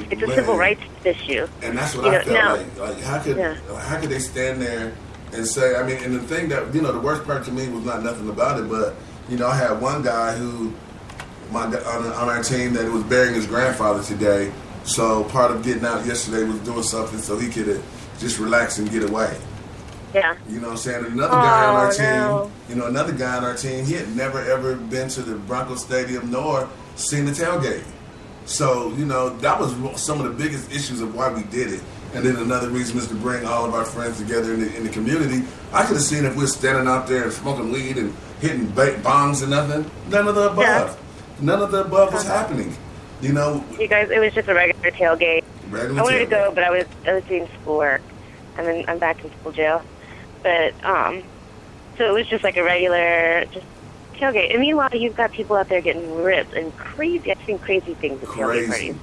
It's a civil rights issue. And that's what I felt like. How could they stand there and say, I mean, and the thing that, you know, the worst part to me was not nothing about it, but, you know, I had one guy who, on our team, that was burying his grandfather today. So part of getting out yesterday was doing something so he could just relax and get away. Yeah. You know what I'm saying? Another guy on our team, you know, another guy on our team, he had never ever been to the Bronco Stadium nor seen the tailgate. So, you know, that was some of the biggest issues of why we did it. And then another reason is to bring all of our friends together in the community. I could have seen if we were standing out there and smoking weed and hitting bongs and nothing. None of the above. Yeah. None of the above was happening. You know, you guys, it was just a regular tailgate. I wanted to go, but I was doing schoolwork. I'm back in school jail. But so it was just like a regular just tailgate. And meanwhile, you've got people out there getting ripped and crazy. I've seen crazy things at tailgate parties.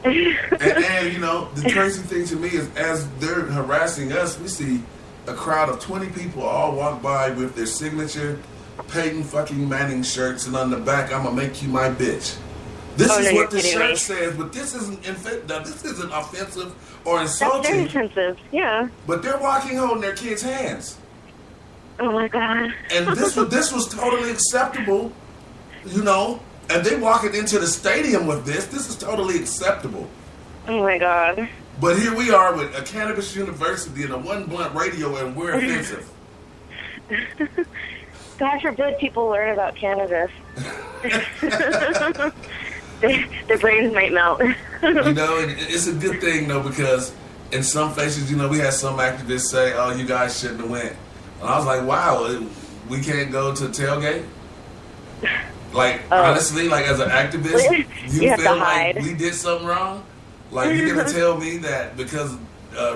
and you know, the crazy thing to me is as they're harassing us, we see a crowd of 20 people all walk by with their signature Peyton fucking Manning shirts, and on the back, "I'm gonna make you my bitch." This is what the shirt says, but this isn't offensive or insulting. That's very offensive, yeah. But they're walking holding their kids' hands. Oh my God. And this was totally acceptable, you know. And they walking into the stadium with this. This is totally acceptable. Oh my God. But here we are with a cannabis university and a one blunt radio, and we're offensive. God forbid people learn about cannabis. Their brains might melt. You know, it's a good thing though, because in some places, you know, we had some activists say, "Oh, you guys shouldn't have went," and I was like, "Wow, we can't go to tailgate." Like honestly, like as an activist, you feel like we did something wrong. Like you're gonna tell me that because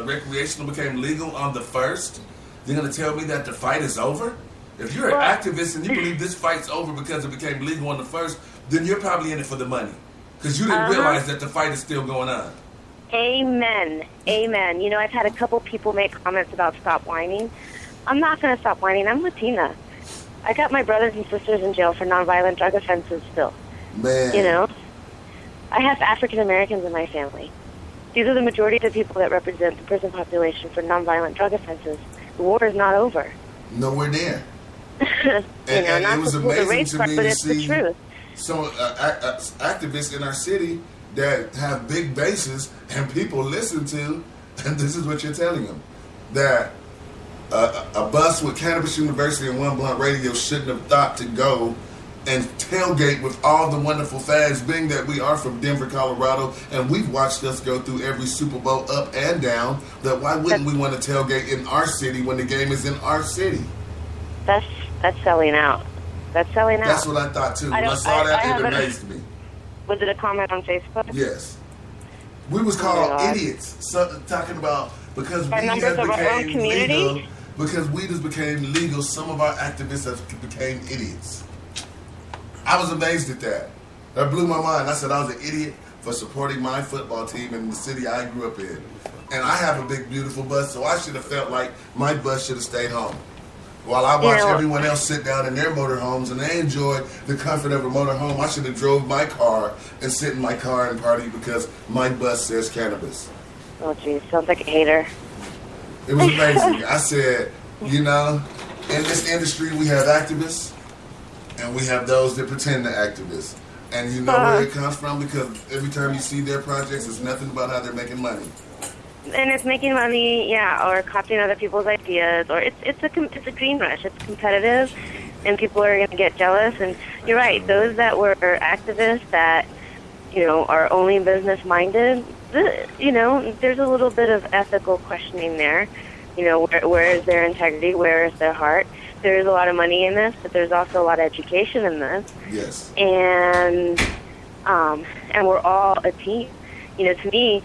recreational became legal on the 1st, you're gonna tell me that the fight is over? If you're an activist and you believe this fight's over because it became legal on the 1st, then you're probably in it for the money. Because you didn't realize that the fight is still going on. Amen. Amen. You know, I've had a couple people make comments about stop whining. I'm not going to stop whining. I'm Latina. I got my brothers and sisters in jail for nonviolent drug offenses still. Man. You know? I have African Americans in my family. These are the majority of the people that represent the prison population for nonviolent drug offenses. The war is not over. Nowhere near. And it was amazing to me to see the some activists in our city that have big bases and people listen to, and this is what you're telling them, that a bus with Cannabis University and One Blunt Radio shouldn't have thought to go and tailgate with all the wonderful fans, being that we are from Denver, Colorado, and we've watched us go through every Super Bowl up and down, that why wouldn't we want to tailgate in our city when the game is in our city? That's selling out. That's selling out. That's what I thought too. When I saw that, it amazed me. Was it a comment on Facebook? Yes. We was called idiots. Talking about because weed has became legal. Because weed has became legal, some of our activists have became idiots. I was amazed at that. That blew my mind. I said I was an idiot for supporting my football team in the city I grew up in. And I have a big, beautiful bus, so I should have felt like my bus should have stayed home. While I watched everyone else sit down in their motorhomes and they enjoyed the comfort of a motorhome, I should have drove my car and sit in my car and party because my bus says cannabis. Oh, geez. Sounds like a hater. It was amazing. I said, you know, in this industry we have activists and we have those that pretend they're activists. And you know where it comes from, because every time you see their projects, it's nothing about how they're making money. And it's making money, or copying other people's ideas, or it's a green rush. It's competitive, and people are going to get jealous. And you're right; those that were activists that are only business minded, there's a little bit of ethical questioning there. Where is their integrity? Where is their heart? There is a lot of money in this, but there's also a lot of education in this. Yes. And we're all a team. To me,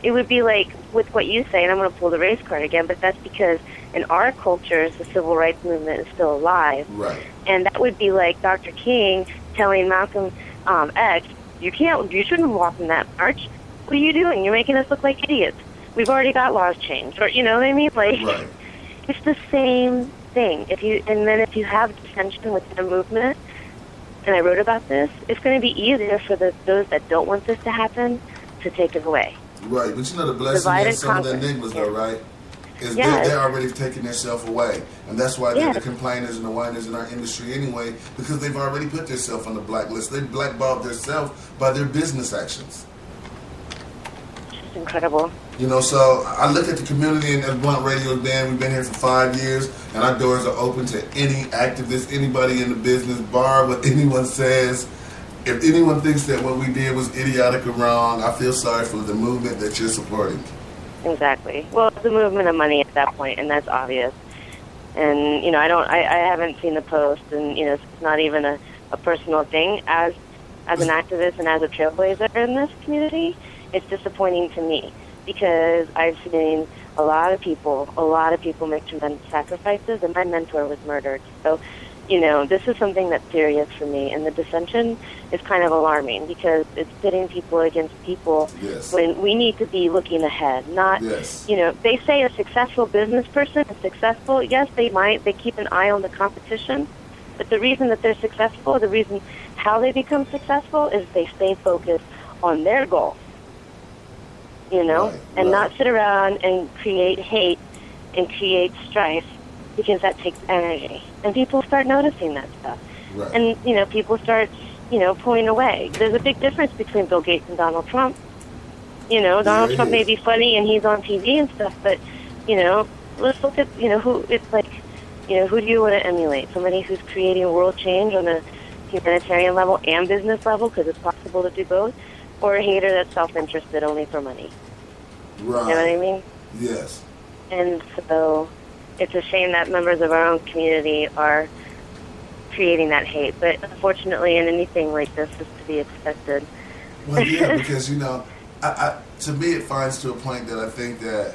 it would be like with what you say, and I'm going to pull the race card again, but that's because in our cultures, the civil rights movement is still alive. Right. And that would be like Dr. King telling Malcolm X, you shouldn't walk in that march. What are you doing? You're making us look like idiots. We've already got laws changed. Or, you know what I mean? Like, right. It's the same thing. If you have dissension within a movement, and I wrote about this, it's going to be easier for those that don't want this to happen to take it away. Right, but the blessing is some of the enigmas, though, right? Is they're already taking themselves away. And that's why they're the complainers and the whiners in our industry anyway, because they've already put themselves on the blacklist. They blackballed themselves by their business actions. It's incredible. So I look at the community and as Blunt Radio Band, we've been here for 5 years, and our doors are open to any activist, anybody in the business, bar what anyone says. If anyone thinks that what we did was idiotic or wrong, I feel sorry for the movement that you're supporting. Exactly. Well, it's a movement of money at that point, and that's obvious. And, I haven't seen the post, and, it's not even a personal thing. As an activist and as a trailblazer in this community, it's disappointing to me because I've seen a lot of people make tremendous sacrifices, and my mentor was murdered. So, this is something that's serious for me, and the dissension is kind of alarming because it's pitting people against people when we need to be looking ahead, not, they say a successful business person is successful. Yes, they keep an eye on the competition, but the reason that they're successful, the reason how they become successful is they stay focused on their goal, and not sit around and create hate and create strife, because that takes energy. And people start noticing that stuff. Right. And, people start, pulling away. There's a big difference between Bill Gates and Donald Trump. Donald Trump may be funny and he's on TV and stuff, but, let's look at, who it's like, who do you want to emulate? Somebody who's creating world change on a humanitarian level and business level, because it's possible to do both, or a hater that's self-interested only for money. Right. You know what I mean? Yes. And so it's a shame that members of our own community are creating that hate. But unfortunately, in anything like this, is to be expected. Well, yeah, because, to me, it finds to a point that I think that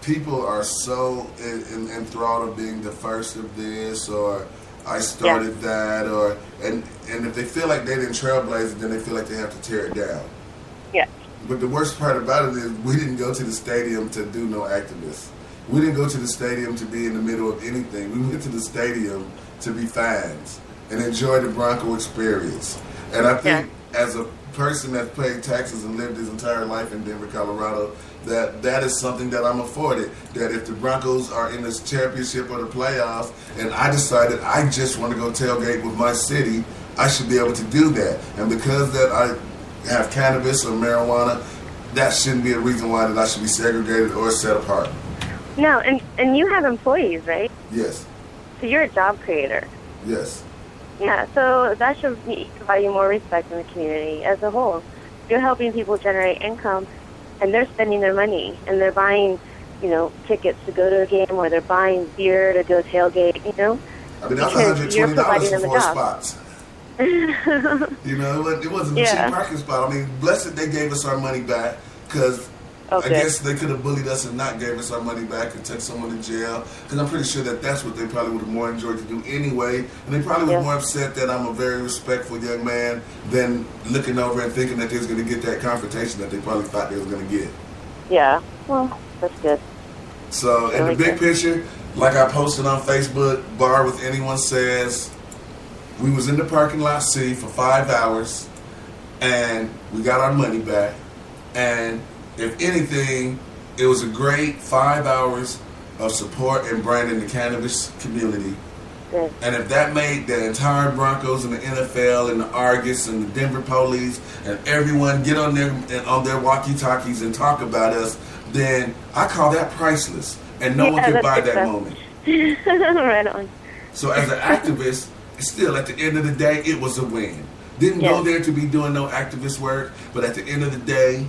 people are so enthralled of being the first of this, or I started that, and if they feel like they didn't trailblaze it, then they feel like they have to tear it down. Yeah. But the worst part about it is we didn't go to the stadium to do no activists. We didn't go to the stadium to be in the middle of anything. We went to the stadium to be fans and enjoy the Bronco experience. And I think as a person that's paid taxes and lived his entire life in Denver, Colorado, that is something that I'm afforded. That if the Broncos are in this championship or the playoffs, and I decided I just want to go tailgate with my city, I should be able to do that. And because that I have cannabis or marijuana, that shouldn't be a reason why that I should be segregated or set apart. No, and you have employees, right? Yes. So you're a job creator. Yes. Yeah, so that should provide you more respect in the community as a whole. You're helping people generate income, and they're spending their money, and they're buying, tickets to go to a game, or they're buying beer to go tailgate, I mean, that's $120 for 4 spots. It wasn't a cheap parking spot. I mean, blessed they gave us our money back, because I guess they could have bullied us and not gave us our money back and took someone to jail, because I'm pretty sure that that's what they probably would have more enjoyed to do anyway, and they probably were more upset that I'm a very respectful young man than looking over and thinking that they was going to get that confrontation that they probably thought they was going to get. Yeah, well, that's good. So in the big picture, like I posted on Facebook, Bar With Anyone says, we was in the parking lot C for 5 hours, and we got our money back, and if anything, it was a great 5 hours of support and branding the cannabis community. Good. And if that made the entire Broncos and the NFL and the Argus and the Denver Police and everyone get on their walkie-talkies and talk about us, then I call that priceless. And no one can buy that moment. Right on. So as an activist, still at the end of the day, it was a win. Didn't go there to be doing no activist work, but at the end of the day,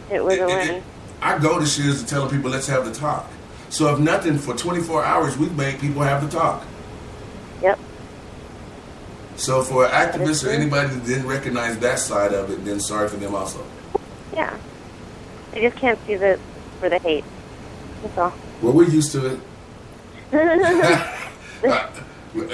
it was a win. I go to Shears to telling people, let's have the talk. So if nothing, for 24 hours, we've made people have the talk. Yep. So for activists or anybody that didn't recognize that side of it, then sorry for them also. Yeah. I just can't see for the hate. That's all. Well, we're used to it. We've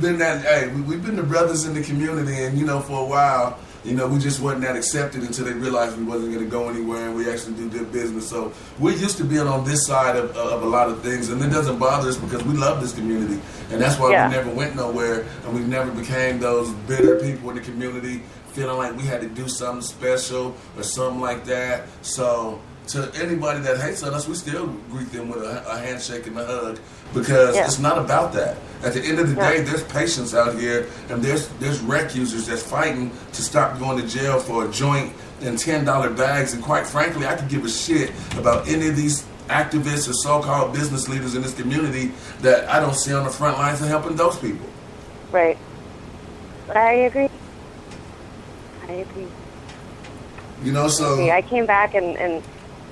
been the brothers in the community, and for a while, we just wasn't that accepted until they realized we wasn't going to go anywhere and we actually do good business. So we're used to being on this side of a lot of things, and it doesn't bother us because we love this community, and that's why we never went nowhere, and we never became those bitter people in the community feeling like we had to do something special or something like that. So to anybody that hates on us, we still greet them with a handshake and a hug, because it's not about that. At the end of the day, there's patients out here, and there's rec users that's fighting to stop going to jail for a joint and $10 bags. And quite frankly, I could give a shit about any of these activists or so-called business leaders in this community that I don't see on the front lines of helping those people. Right. I agree. So I came back and it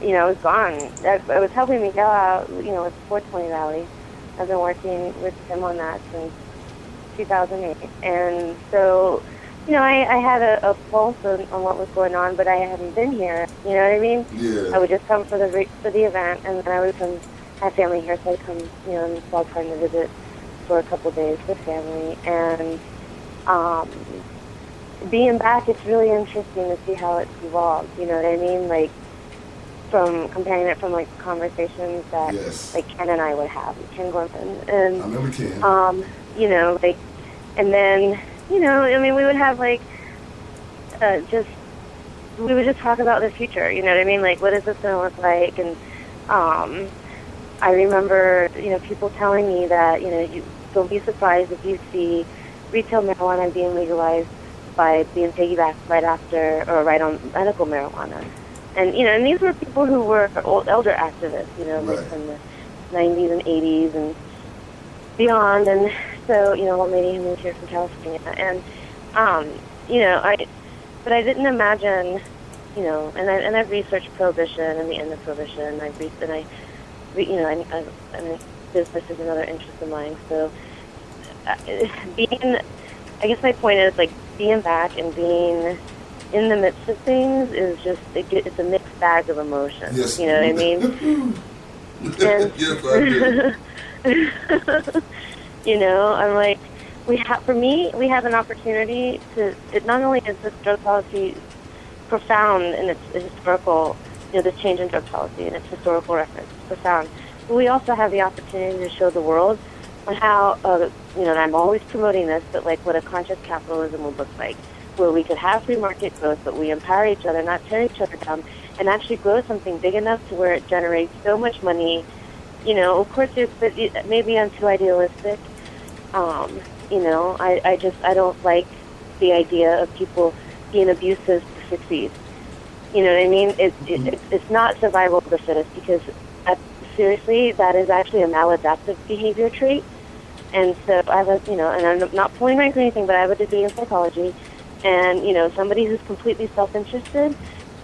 was gone. It was helping me go out, with the 420 rally. I've been working with him on that since 2008. And so you know, I had a pulse on what was going on, but I hadn't been here. You know what I mean? Yeah. I would just come for the event, and then I would come. I have family here, so I'd come, you know, in the fall time to visit for a couple of days with family. And being back, it's really interesting to see how it's evolved. You know what I mean? Like, from comparing it from like conversations that like Ken and I would have, Ken Gorman, and I remember Ken. you know, like, and then, you know, I mean, we would have like we would just talk about the future. You know what I mean? Like, what is this going to look like? And I remember, you know, people telling me that, you know, you don't be surprised if you see retail marijuana being legalized by being piggybacked right after or right on medical marijuana. And, you know, and these were people who were elder activists, you know, like from the 90s and 80s and beyond. And so, you know, old lady who moved here from California. And, you know, but I didn't imagine, you know, and I've researched prohibition and the end of prohibition. You know, and business is another interest of mine. So I guess my point is, like, being back and being in the midst of things is just, it's a mixed bag of emotions. Yes. You know what I mean? Yes, I do. You know, I'm like, we have an opportunity to, not only is this drug policy profound in its historical, you know, this change in drug policy and its historical reference, profound, but we also have the opportunity to show the world on how, you know, and I'm always promoting this, but like what a conscious capitalism would look like, where we could have free market growth, but we empower each other, not tear each other down, and actually grow something big enough to where it generates so much money. You know, of course, maybe I'm too idealistic. You know, I don't like the idea of people being abusive to succeed. You know what I mean? It's not survival of the fittest, because seriously, that is actually a maladaptive behavior trait. And so I was, you know, and I'm not pulling rank or anything, but I have a degree in psychology. And, you know, somebody who's completely self-interested,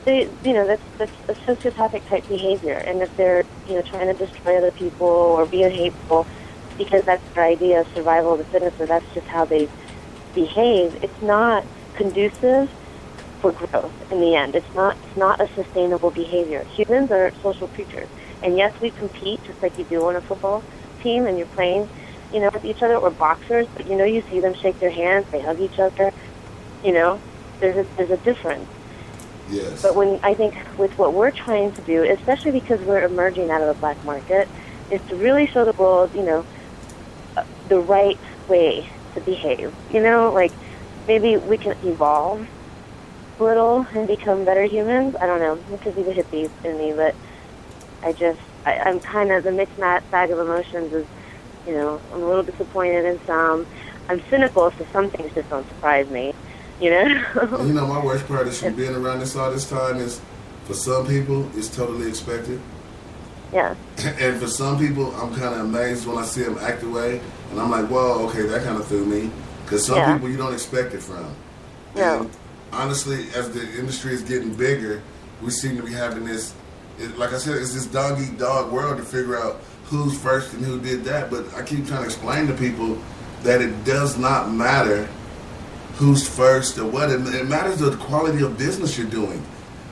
you know, that's a sociopathic type behavior. And if they're, you know, trying to destroy other people or being hateful because that's their idea of survival of the fittest, or that's just how they behave, it's not conducive for growth in the end. It's not a sustainable behavior. Humans are social creatures. And yes, we compete just like you do on a football team, and you're playing, you know, with each other, or boxers, but, you know, you see them shake their hands, they hug each other. You know, there's a difference. Yes. But when I think with what we're trying to do, especially because we're emerging out of the black market, is to really show the world, you know, the right way to behave. You know, like maybe we can evolve a little and become better humans. I don't know. It could be the hippies in me, but I'm kind of, the mixed bag of emotions is, you know, I'm a little disappointed in some. I'm cynical, so some things just don't surprise me. You know? And you know, my worst part is from being around this all this time is, for some people, it's totally expected. Yeah. And for some people, I'm kind of amazed when I see them act away. And I'm like, whoa, okay, that kind of threw me. Because some people you don't expect it from. No. And honestly, as the industry is getting bigger, we seem to be having this, like I said, it's this dog-eat-dog world to figure out who's first and who did that. But I keep trying to explain to people that it does not matter who's first or what. It matters the quality of business you're doing.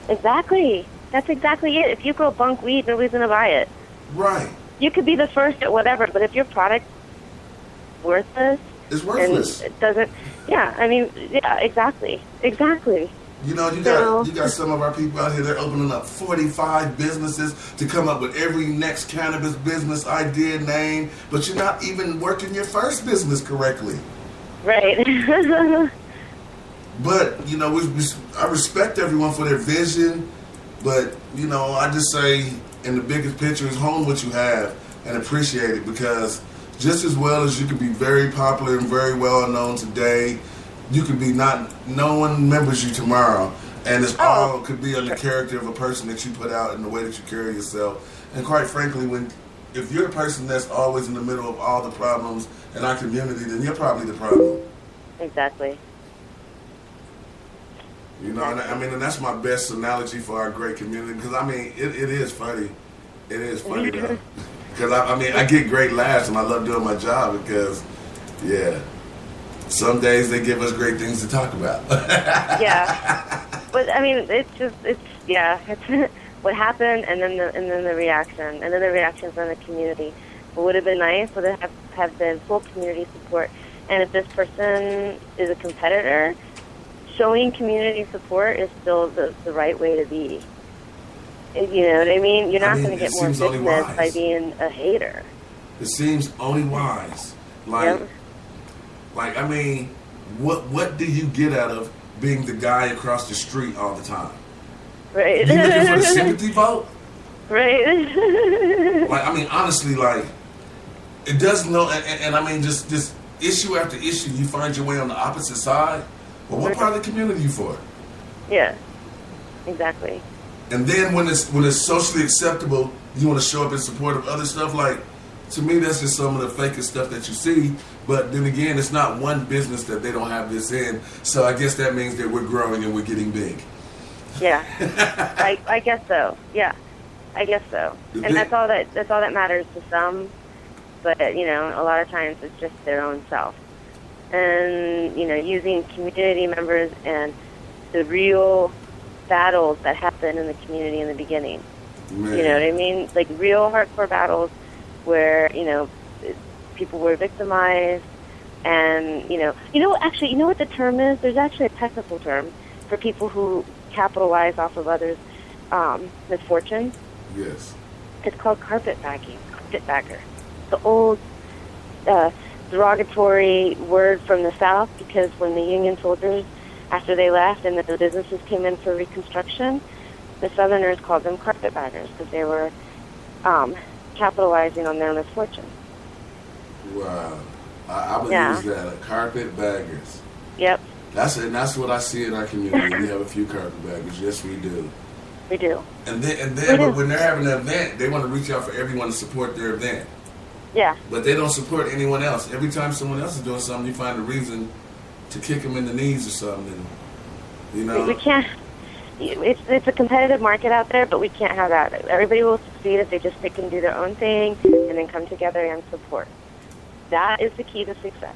Exactly. That's exactly it. If you grow bunk weed, nobody's going to buy it. Right. You could be the first at whatever, but if your product's worthless... It's worthless. And it doesn't... Yeah, I mean, yeah, exactly. Exactly. You know, you got some of our people out here, they're opening up 45 businesses to come up with every next cannabis business idea name, but you're not even working your first business correctly. Right. But, you know, I respect everyone for their vision, but, you know, I just say, in the biggest picture, is hone what you have and appreciate it, because just as well as you can be very popular and very well known today, you could be no one remembers you tomorrow, and it's all could be on the character of a person that you put out and the way that you carry yourself. And quite frankly, if you're the person that's always in the middle of all the problems in our community, then you're probably the problem. Exactly. You know, and that's my best analogy for our great community, because I mean, it is funny. It is funny though, because I get great laughs and I love doing my job because, yeah. some days they give us great things to talk about. Yeah, but I mean, it's what happened, and then the reaction, and then the reaction from the community. What would have been nice would have been full community support. And if this person is a competitor, showing community support is still the right way to be. You know what I mean? You're not going to get more business by being a hater. It seems only wise. Like, Yep. like I mean, what do you get out of being the guy across the street all the time? Right. You looking for the sympathy vote? Right. Like, I mean, honestly, like, it does no, and I mean, just issue after issue, you find your way on the opposite side. Well, what part of the community you for? Yeah. Exactly. And then when it's socially acceptable, you want to show up in support of other stuff. Like, to me, that's just some of the fakest stuff that you see. But then again, it's not one business that they don't have this in. So I guess that means that we're growing and we're getting big. Yeah. I guess so. Yeah. I guess so. And that's all that matters to some. But, you know, a lot of times it's just their own self. And, you know, using community members and the real battles that happen in the community in the beginning. Man. You know what I mean? Like real hardcore battles where, you know, people were victimized and, you know what the term is? There's actually a technical term for people who capitalize off of others' misfortune. Yes. It's called carpetbagger. The old derogatory word from the South, because when the Union soldiers, after they left and the businesses came in for Reconstruction, the Southerners called them carpetbaggers because they were capitalizing on their misfortune. Wow. I would use that, carpetbaggers. Yep. That's what I see in our community. We have a few carpetbaggers. Yes, we do. We do. And then but when they're having an event, they want to reach out for everyone to support their event. Yeah. But they don't support anyone else. Every time someone else is doing something, you find a reason to kick them in the knees or something. You know? We can't. It's a competitive market out there, but we can't have that. Everybody will succeed if they just pick and do their own thing and then come together and support. That is the key to success.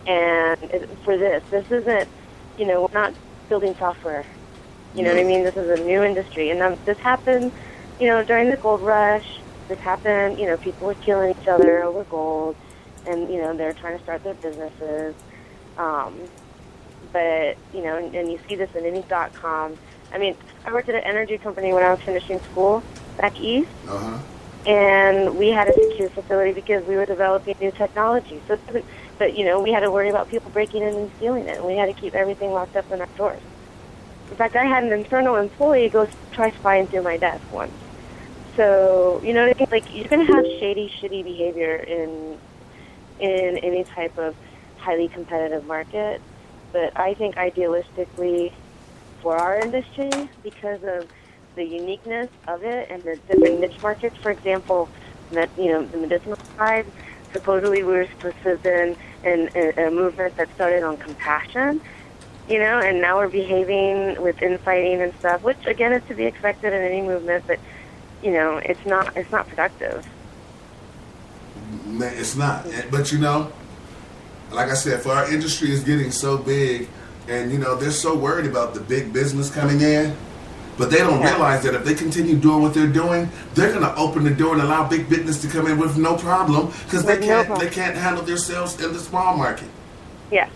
And for this isn't, you know, we're not building software. You know what I mean? This is a new industry. And this happened, you know, during the gold rush. This happened, you know, people were killing each other over gold. And, you know, they're trying to start their businesses. But, you know, and you see this in any .com. I mean, I worked at an energy company when I was finishing school back east. Uh-huh. And we had a secure facility because we were developing new technology. So, but, you know, we had to worry about people breaking in and stealing it. And we had to keep everything locked up in our doors. In fact, I had an internal employee go try spying through my desk once. So, you know what I mean? Like, you're going to have shitty behavior in any type of highly competitive market. But I think idealistically for our industry, because of the uniqueness of it and the different niche markets, for example, that, you know, the medicinal side, supposedly we were supposed to have been in a movement that started on compassion, you know, and now we're behaving with infighting and stuff, which again is to be expected in any movement, but, you know, it's not productive. Man, it's not. But, you know, like I said, for our industry is getting so big, and, you know, they're so worried about the big business coming in, but they don't realize that if they continue doing what they're doing, they're going to open the door and allow big business to come in with no problem, because they can't handle themselves in the small market. Yeah.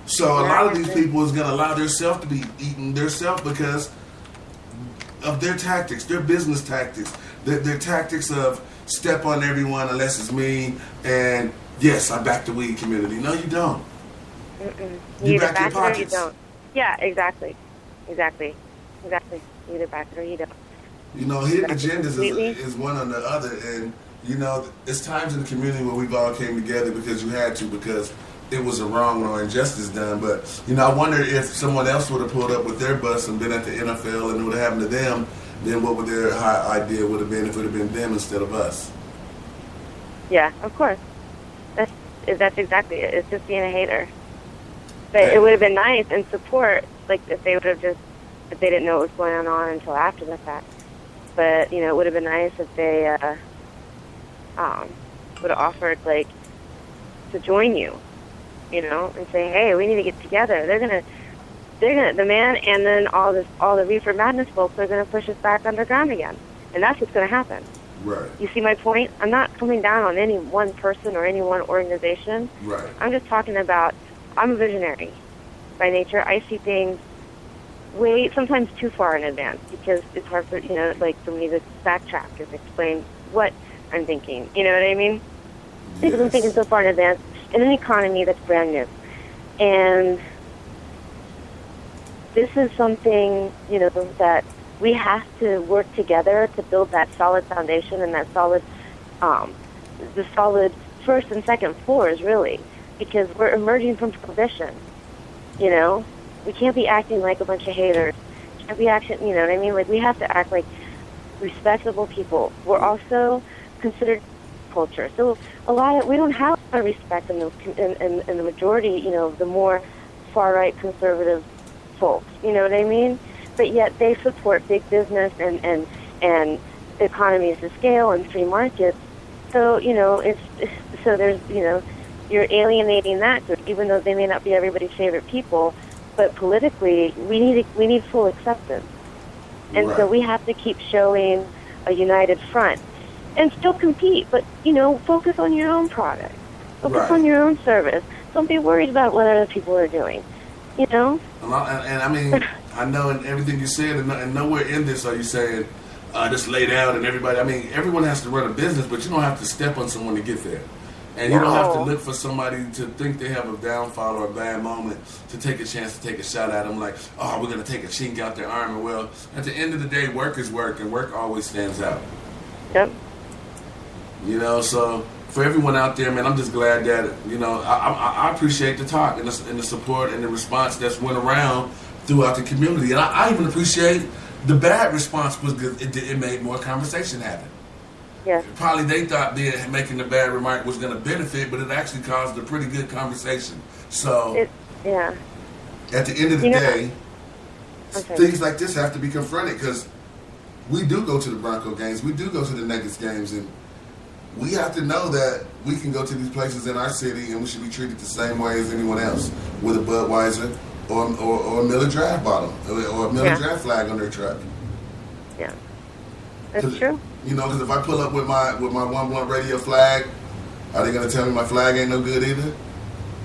So a lot of these people is going to allow themselves to be eating themselves because of their tactics, their business tactics, their tactics of step on everyone unless it's me, and yes, I back the weed community. No, you don't. You either back your back it or you pockets. don't. Yeah, exactly. You either back it or you don't. You know, hidden agendas is one on the other, and, you know, it's times in the community where we've all came together because you had to, because it was a wrong or injustice done. But, you know, I wonder if someone else would have pulled up with their bus and been at the NFL and it would have happened to them, then what would their idea would have been if it would have been them instead of us? Yeah, of course. That's exactly it. It's just being a hater. But it would have been nice and support, like if they didn't know what was going on until after the fact. But, you know, it would have been nice if they would have offered, like, to join you, you know, and say, hey, we need to get together. They're gonna, the man and then all the Reefer Madness folks are gonna push us back underground again, and that's what's gonna happen. Right. You see my point? I'm not coming down on any one person or any one organization. Right. I'm just talking about, I'm a visionary by nature. I see things sometimes too far in advance because it's hard for, you know, like for me to backtrack and explain what I'm thinking. You know what I mean? Because I'm thinking so far in advance in an economy that's brand new. And this is something, you know, that we have to work together to build that solid foundation and that solid, the solid first and second floors, really, because we're emerging from prohibition, you know? We can't be acting like a bunch of haters. Can't be acting, you know what I mean? Like, we have to act like respectable people. We're also considered culture. So we don't have a lot of respect in the majority, you know, the more far-right conservative folks, you know what I mean? But yet they support big business and economies of scale and free markets. So, you know, so there's, you know, you're alienating that group, even though they may not be everybody's favorite people. But politically, we need full acceptance, and so we have to keep showing a united front, and still compete. But you know, focus on your own product, focus on your own service. Don't be worried about what other people are doing. You know. And I mean, I know in everything you said, and nowhere in this are you saying just lay down and everybody. I mean, everyone has to run a business, but you don't have to step on someone to get there. And you don't have to look for somebody to think they have a downfall or a bad moment to take a chance to take a shot at them like, oh, we're going to take a chink out their armor. Well, at the end of the day, work is work, and work always stands out. Yep. You know, so for everyone out there, man, I'm just glad that, you know, I appreciate the talk and the support and the response that's went around throughout the community. And I even appreciate the bad response was good. It made more conversation happen. Yeah. Probably they thought making the bad remark was going to benefit, but it actually caused a pretty good conversation. So, at the end of the day, things like this have to be confronted because we do go to the Bronco games, we do go to the Nuggets games, and we have to know that we can go to these places in our city and we should be treated the same way as anyone else with a Budweiser or a Miller Draft bottle or a Miller Draft flag on their truck. Yeah, that's true. You know, because if I pull up with my 1-1 radio flag, are they going to tell me my flag ain't no good either?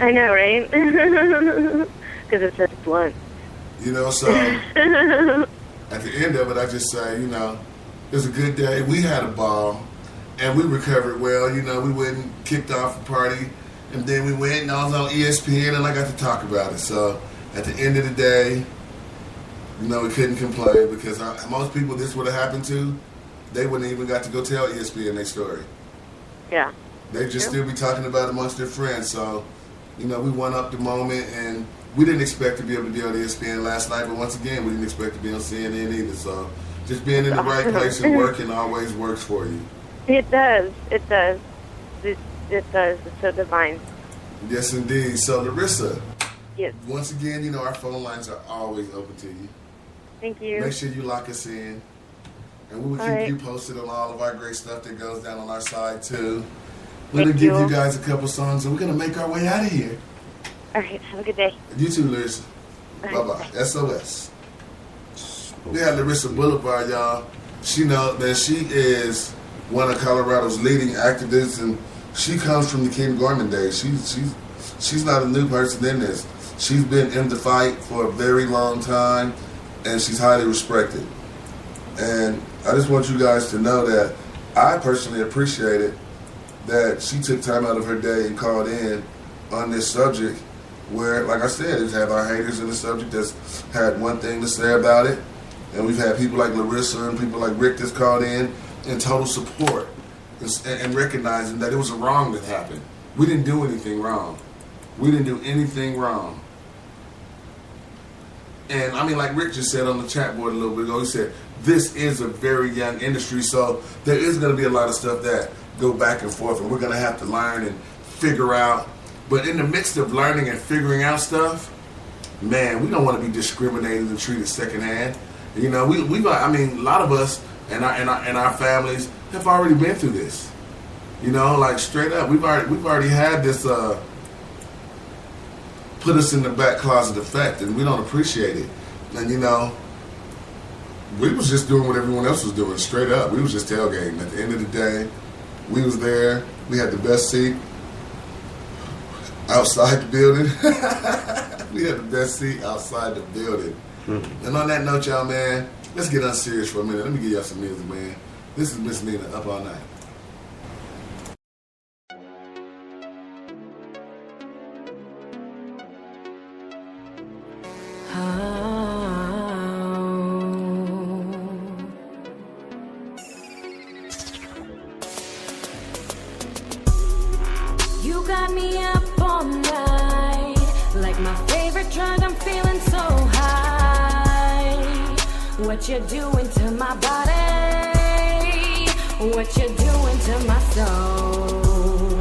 I know, right? Because it says blunt. You know, so at the end of it, I just say, you know, it was a good day. We had a ball, and we recovered well. You know, we went and kicked off a party, and then we went and I was on ESPN, and I got to talk about it. So at the end of the day, you know, we couldn't complain because most people this would have happened to, they wouldn't even got to go tell ESPN their story. Yeah. They just still be talking about it amongst their friends. So, you know, we won up the moment, and we didn't expect to be able to be on ESPN last night, but once again, we didn't expect to be on CNN either. So, just being in the right place and working always works for you. It does. It does. It does. It's so divine. Yes, indeed. So, Larissa. Yes. Once again, you know, our phone lines are always open to you. Thank you. Make sure you lock us in. And we will keep you posted on all of our great stuff that goes down on our side, too. We're going to give you guys a couple songs, and we're going to make our way out of here. All right. Have a good day. You too, Larissa. Bye-bye. SOS. We had Larissa Boulevard, y'all. She knows that she is one of Colorado's leading activists, and she comes from the King Gorman days. She's not a new person in this. She's been in the fight for a very long time, and she's highly respected. And I just want you guys to know that I personally appreciate it that she took time out of her day and called in on this subject where, like I said, it's had our haters in the subject that's had one thing to say about it. And we've had people like Larissa and people like Rick that's called in total support and recognizing that it was a wrong that happened. We didn't do anything wrong. We didn't do anything wrong. And I mean, like Rick just said on the chat board a little bit ago, he said, this is a very young industry, so there is going to be a lot of stuff that go back and forth, and we're going to have to learn and figure out. But in the midst of learning and figuring out stuff, man, we don't want to be discriminated and treated secondhand. You know, I mean, a lot of us and our families have already been through this. You know, like straight up, we've already had this put us in the back closet effect, and we don't appreciate it. And you know, we was just doing what everyone else was doing, straight up. We was just tailgating. At the end of the day, we was there. We had the best seat outside the building. We had the best seat outside the building. And on that note, y'all, man, let's get unserious for a minute. Let me give y'all some music, man. This is Miss Nina, Up All Night. You got me up all night, like my favorite drug, I'm feeling so high. What you doing to my body? What you doing to my soul?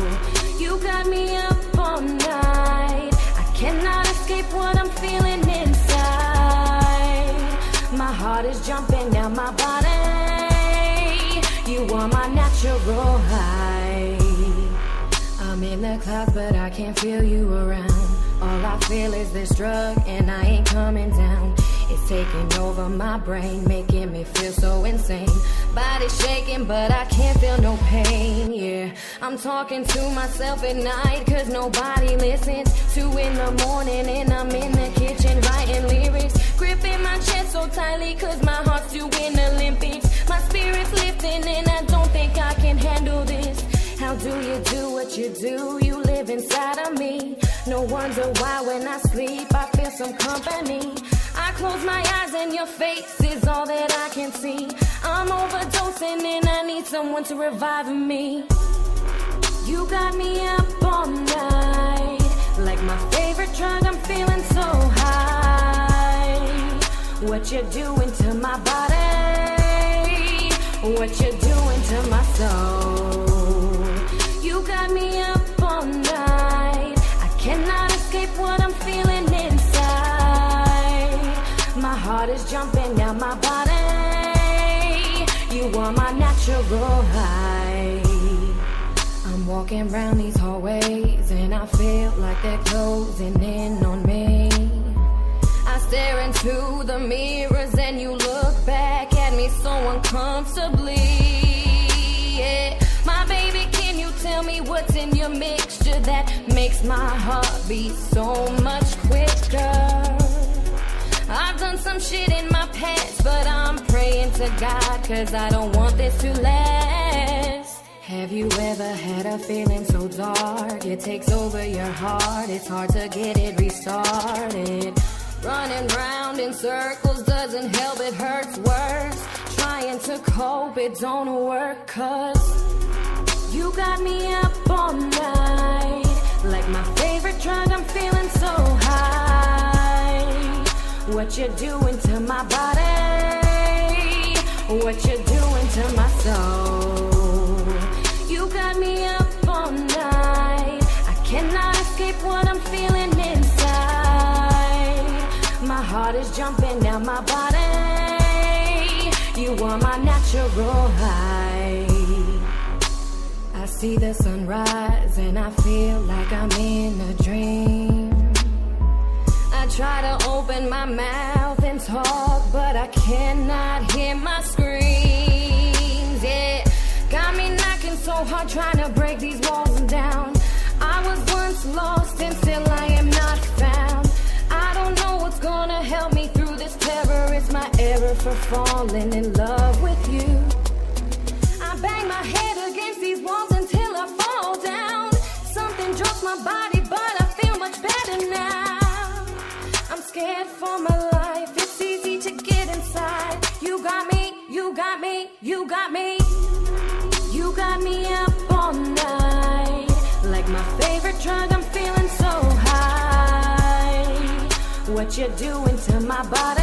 You got me up all night, I cannot escape what I'm feeling inside. My heart is jumping down my body. You are my natural high. I'm in the clouds, but I can't feel you around. All I feel is this drug, and I ain't coming down. It's taking over my brain, making me feel so insane. Body shaking, but I can't feel no pain, yeah. I'm talking to myself at night, cause nobody listens. 2 in the morning, and I'm in the kitchen writing lyrics. Gripping my chest so tightly, cause my heart's doing Olympics. My spirit's lifting, and I don't think I can handle this. How do you do what you do? You live inside of me. No wonder why when I sleep I feel some company. I close my eyes and your face is all that I can see. I'm overdosing and I need someone to revive me. You got me up all night, like my favorite drug, I'm feeling so high. What you doing to my body? What you doing to my soul? You got me up all night, I cannot escape what I'm feeling inside. My heart is jumping down my body. You are my natural high. I'm walking around these hallways and I feel like they're closing in on me. I stare into the mirrors and you look back at me so uncomfortably, yeah. My baby, can you tell me what's in your mixture that makes my heart beat so much quicker? I've done some shit in my past, but I'm praying to God, cause I don't want this to last. Have you ever had a feeling so dark, it takes over your heart, it's hard to get it restarted? Running round in circles doesn't help, it hurts worse. Trying to cope, it don't work, cause you got me up all night, like my favorite drug, I'm feeling so high. What you doing to my body? What you doing to my soul? You got me up all night, I cannot escape what I'm feeling inside. My heart is jumping down my body. You are my natural high. I see the sunrise and I feel like I'm in a dream. I try to open my mouth and talk, but I cannot hear my screams, yeah. Got me knocking so hard trying to break these walls down. I was once lost and still I am not found. I don't know what's gonna help me through this terror. It's my error for falling in love with you. I bang my head against these walls until I fall down. Something jolts my body, but I feel much better now. I'm scared for my life, it's easy to get inside. You got me, you got me, you got me. You got me up all night, like my favorite drug, I'm feeling so high. What you doing to my body?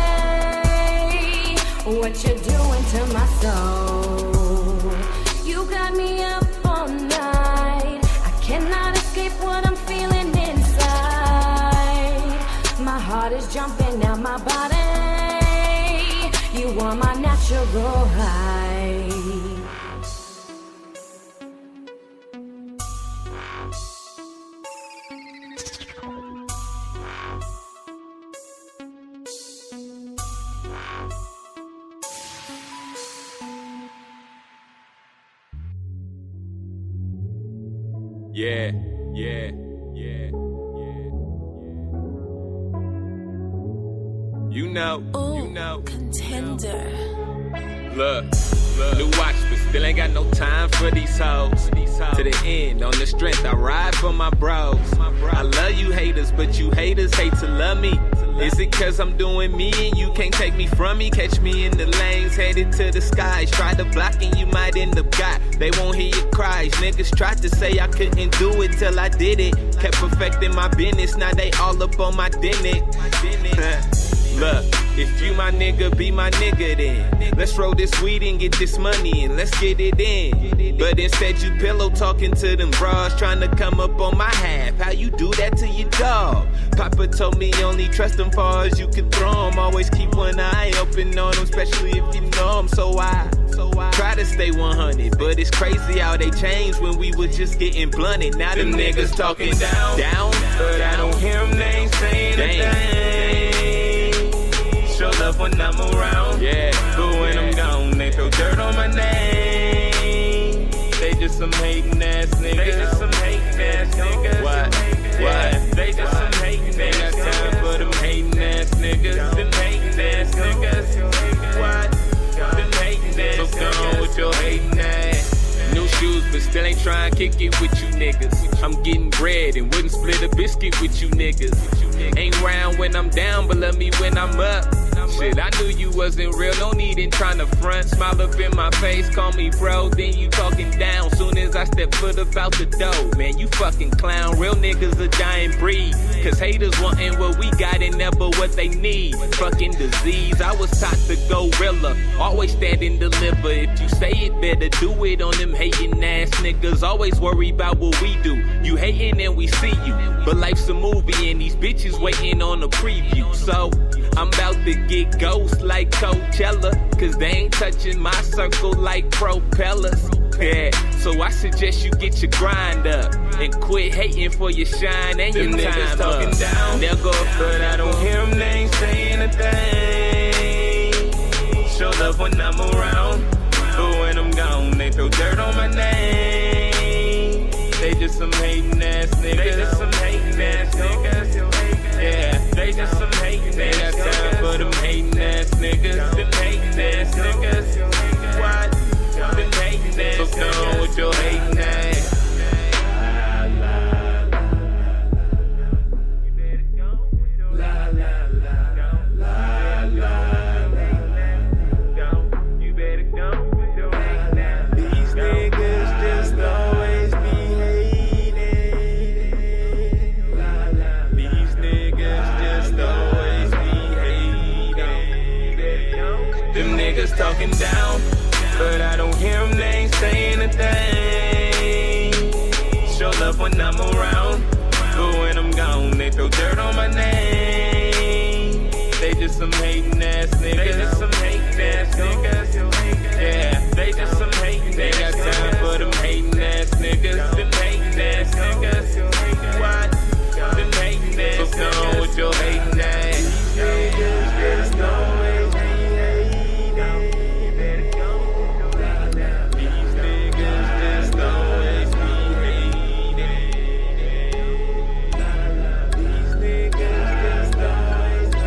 What you doing to my soul? You got me up all night, I cannot escape what I'm feeling inside. My heart is jumping down my body. You are my natural high. Yeah. You know. Contender. Look, new watch, but still ain't got no time for these hoes. To the end, on the strength, I ride for my bros. I love you haters, but you haters hate to love me. Is it cause I'm doing me and you can't take me from me? Catch me in the lanes, headed to the skies. Try to block and you might end up got. They won't hear your cries. Niggas tried to say I couldn't do it till I did it. Kept perfecting my business, now they all up on my dinner. Look, if you my nigga, be my nigga then. Let's roll this weed and get this money and let's get it in. But instead you pillow talking to them bras, trying to come up on my half. How you do that to your dog? Papa told me only trust them far as you can throw them. Always keep one eye open on them, especially if you know them. So I try to stay 100, but it's crazy how they changed when we was just getting blunted. Now them niggas talking down, but I don't hear them, they ain't saying a thing. Show love when I'm around, yeah, but when I'm gone, they throw dirt on my name. They just some hating ass niggas. What? They just some hating ass niggas. They got time for them hating ass niggas. Them hating ass niggas. What? Them hating ass niggas. So gone with your hating ass. New shoes, but still ain't trying to kick it with you niggas. I'm getting bread and wouldn't split a biscuit with you niggas. Ain't round when I'm down, but love me when I'm up. Shit, I knew you wasn't real, no need in trying to front. Smile up in my face, call me bro, then you talking down. Soon as I step foot up out the door, man, you fucking clown. Real niggas a dying breed, cause haters wanting what we got and never what they need. Fucking disease, I was taught to gorilla, always stand and deliver. If you say it, better do it on them hating ass niggas. Always worry about what we do. You hating and we see you, but life's a movie and these bitches waiting on a preview. So I'm about to get ghost like Coachella, cause they ain't touching my circle like propellers. Yeah, so I suggest you get your grind up and quit hating for your shine and your time talking down. They'll go, but I don't hear them, they ain't saying a thing. Show love when I'm around, but when I'm gone, they throw dirt on my name. They just some hating ass niggas. They just some hating ass niggas. Yeah, they just some hating ass niggas. They got time for them hating ass niggas. Them hating ass niggas. What? Them hating ass niggas. So gone with your hating ass. Talking down, but I don't hear them, they ain't saying a thing. Show love when I'm around, but when I'm gone, they throw dirt on my name. They just some hating ass niggas. They just some hating ass niggas. Yeah, they just some hating. They got time for them hating ass niggas. Them hating ass niggas. What? Them hating ass niggas. So gone with your hating ass. Niggas just always be hating. These niggas just always be hating. These niggas just always be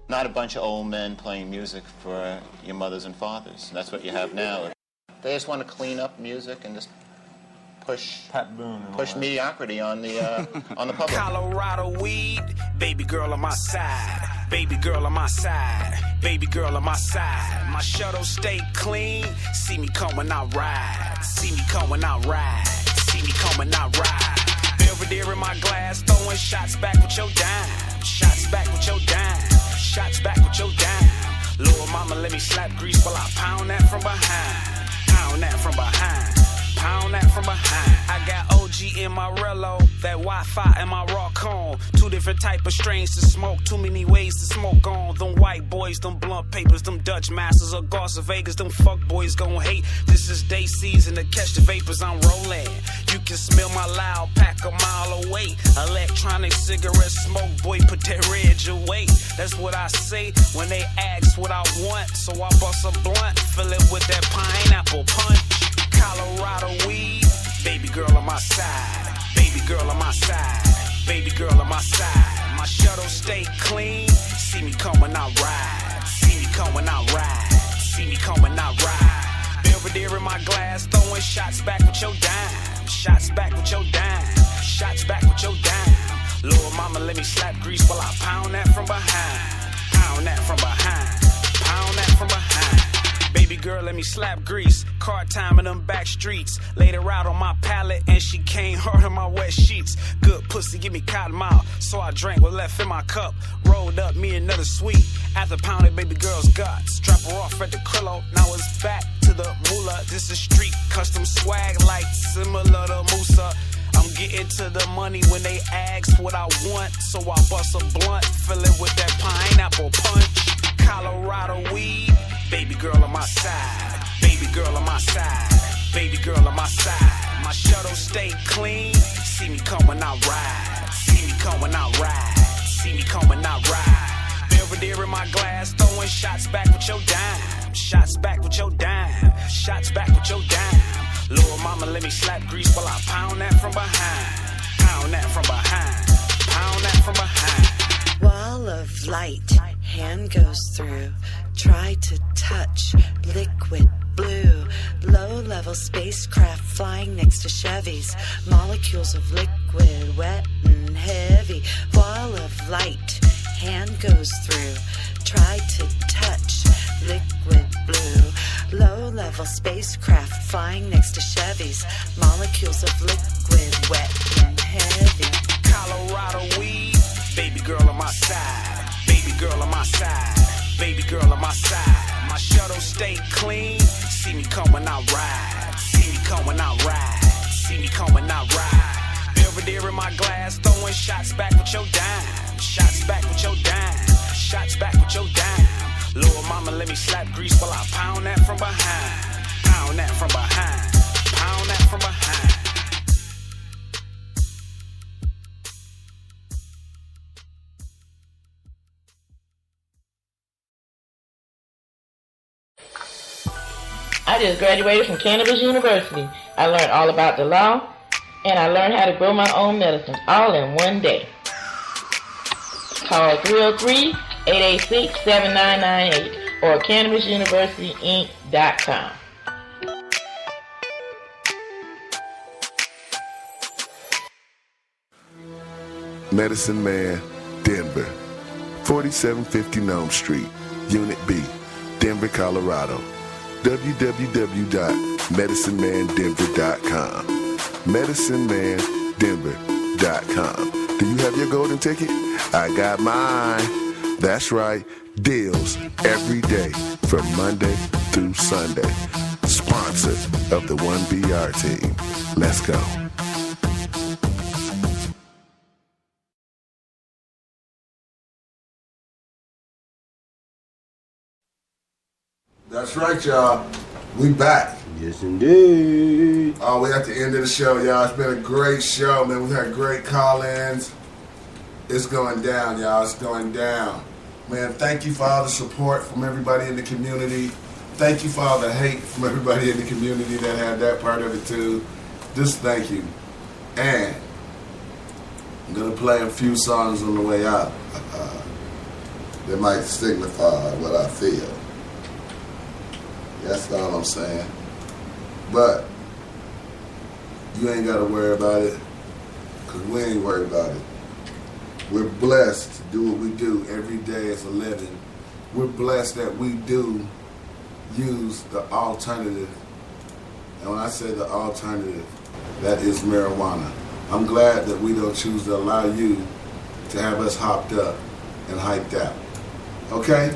Not a bunch of old men playing music for your mothers and fathers. That's what you have now. They just want to clean up music and just push mediocrity on the public. Colorado weed, baby girl on my side, baby girl on my side, baby girl on my side. My shuttle stay clean. See me come when I ride. See me come when I ride. See me come when I ride. Belvedere in my glass, throwing shots back with your dime. Shots back with your dime. Shots back with your dime. Lord mama, let me slap grease while I pound that from behind. Pound that from behind. Pound that from behind. I got OG in my Rello. that Wi-Fi and my rock on. Two different type of strains to smoke, too many ways to smoke on. Them white boys, them blunt papers, them Dutch masters of Goss Vegas, them fuck boys gon' hate. This is day season to catch the vapors, I'm rolling. You can smell my loud pack a mile away. Electronic cigarette smoke, boy, put that red away. That's what I say when they ask what I want. So I bust a blunt, fill it with that pineapple punch. Colorado weed, baby girl on my side, baby girl on my side, baby girl on my side. My shuttle stay clean, see me come when I ride, see me come when I ride, see me come when I ride. Belvedere in my glass, throwing shots back with your dime, shots back with your dime, shots back with your dime. Little mama, let me slap grease while I pound that from behind, pound that from behind, pound that from behind. Baby girl, let me slap grease. Car time in them back streets. Laid her out on my pallet and she came hard in my wet sheets. Good pussy, give me cotton mouth. So I drank what left in my cup. Rolled up me another sweet. After pounding baby girl's guts. Drop her off at the Krillo. Now it's back to the moolah. This is street custom swag like similar to Musa. I'm getting to the money when they ask what I want. So I bust a blunt, fill it with that pineapple punch. Colorado weed, baby girl on my side, baby girl on my side, baby girl on my side. My shuttle stay clean, see me come when I ride, see me come when I ride, see me come when I ride. Belvedere in my glass, throwing shots back with your dime, shots back with your dime, shots back with your dime. Little mama, let me slap grease while I pound that from behind, pound that from behind, pound that from behind. Wall of light, hand goes through, try to touch, liquid blue, low-level spacecraft flying next to Chevys, molecules of liquid, wet and heavy. Wall of light, hand goes through, try to touch, liquid blue, low-level spacecraft flying next to Chevys, molecules of liquid, wet and heavy. Colorado weed, baby girl on my side, baby girl on my side, baby girl on my side. My shuttle stay clean, see me come when I ride, see me come when I ride, see me come when I ride. Belvedere in my glass, throwing shots back with your dime, shots back with your dime, shots back with your dime. Little mama, let me slap grease while I pound that from behind, pound that from behind, pound that from behind. I just graduated from Cannabis University. I learned all about the law, and I learned how to grow my own medicines all in one day. Call 303-886-7998 or CannabisUniversityInc.com. Medicine Man, Denver, 4750 Nome Street, Unit B, Denver, Colorado. www.medicinemandenver.com. medicinemandenver.com. Do you have your golden ticket? I got mine. That's right. Deals every day from Monday through Sunday. Sponsor of the 1BR team. Let's go. That's right, y'all. We back. Yes, indeed. Oh, we at the end of the show, y'all. It's been a great show, man. We've had great call-ins. It's going down, y'all. It's going down. Man, thank you for all the support from everybody in the community. Thank you for all the hate from everybody in the community that had that part of it, too. Just thank you. And I'm going to play a few songs on the way out that might signify what I feel. That's all I'm saying. But you ain't got to worry about it, because we ain't worried about it. We're blessed to do what we do every day as a living. We're blessed that we do use the alternative. And when I say the alternative, that is marijuana. I'm glad that we don't choose to allow you to have us hopped up and hyped out. Okay?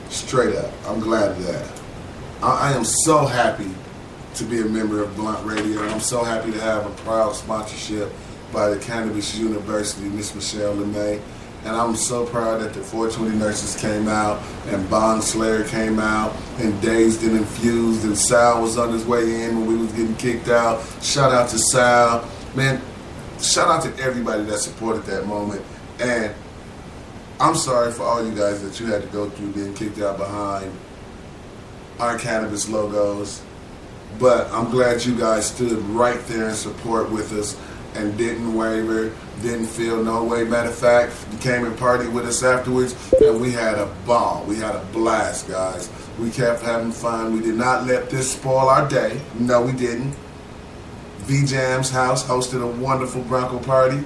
Straight up. I'm glad of that. I am so happy to be a member of Blunt Radio. I'm so happy to have a proud sponsorship by the Cannabis University, Miss Michelle LeMay. And I'm so proud that the 420 nurses came out, and Bond Slayer came out, and Dazed and Infused, and Sal was on his way in when we was getting kicked out. Shout out to Sal. Man, shout out to everybody that supported that moment. And I'm sorry for all you guys that you had to go through being kicked out behind our cannabis logos. But I'm glad you guys stood right there in support with us and didn't waver, didn't feel no way. Matter of fact, you came and partied with us afterwards, and we had a ball. We had a blast, guys. We kept having fun. We did not let this spoil our day. No, we didn't. V-Jam's house hosted a wonderful Bronco party.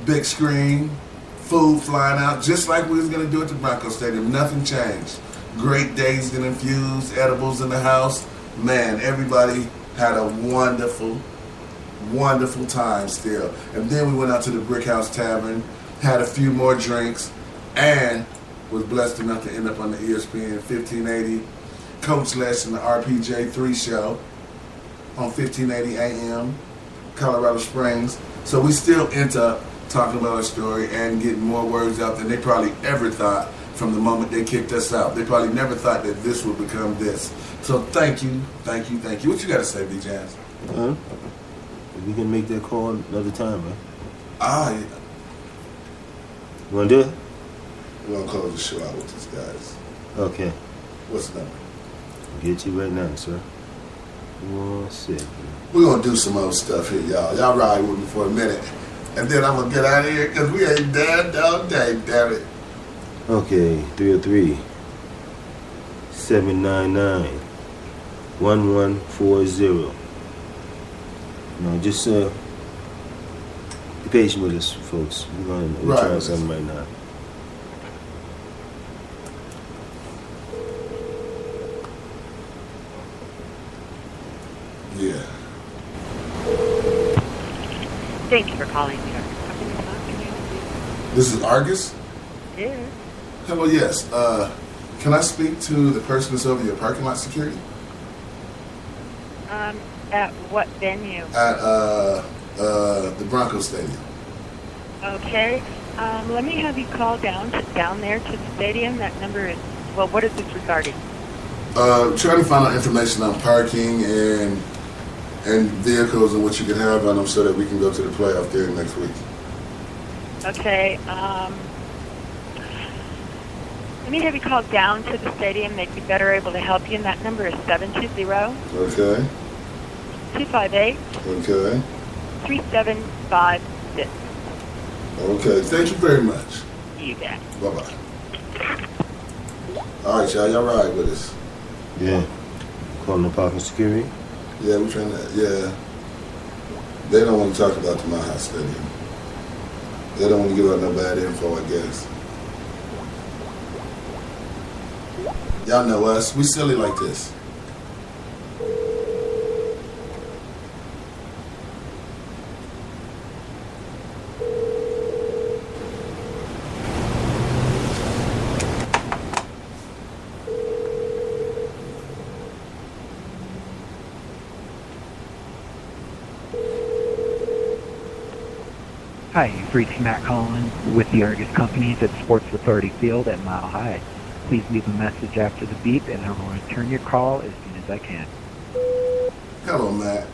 Big screen, food flying out, just like we was going to do at the Bronco Stadium. Nothing changed. Great Dazed and Infused, edibles in the house. Man, everybody had a wonderful time still. And then we went out to the Brick House Tavern, had a few more drinks, and was blessed enough to end up on the ESPN 1580 Coach Les and the RPJ3 show on 1580 AM, Colorado Springs. So we still end up talking about our story and getting more words out than they probably ever thought from the moment they kicked us out. They probably never thought that this would become this. So thank you. What you got to say, B-Jams? We can make that call another time, man. Yeah. You want to do it? We're going to close the show out with these guys. Okay. What's the number? I'll get you right now, sir. 1 second. We're going to do some old stuff here, y'all. Y'all ride with me for a minute. And then I'm going to get out of here because we ain't dead all day, damn it. Okay, 303-799-1140. No, just be patient with us, folks. We're trying something right now. Yeah. Thank you for calling me. This is Argus? Yeah. Hello, yes. Can I speak to the person that's over your parking lot security? At what venue? At the Bronco Stadium. Okay. Let me have you call down there to the stadium. That number is, well, what is this regarding? Trying to find out information on parking and vehicles and what you can have on them so that we can go to the playoff there next week. Okay. Let me have you call down to the stadium. They'd be better able to help you. And that number is 720. Okay. 258. Okay. 3756. Okay. Thank you very much. You bet. Bye-bye. All right, y'all. Y'all ride with us. Yeah. Calling the parking security? Yeah, we're trying to, yeah. They don't want to talk about the Mile High Stadium. They don't want to give out no bad info, I guess. Y'all know us. We silly like this. Hi, you've reached Matt Collins with the Argus Companies at Sports Authority Field at Mile High. Please leave a message after the beep and I will return your call as soon as I can. Hello, Matt.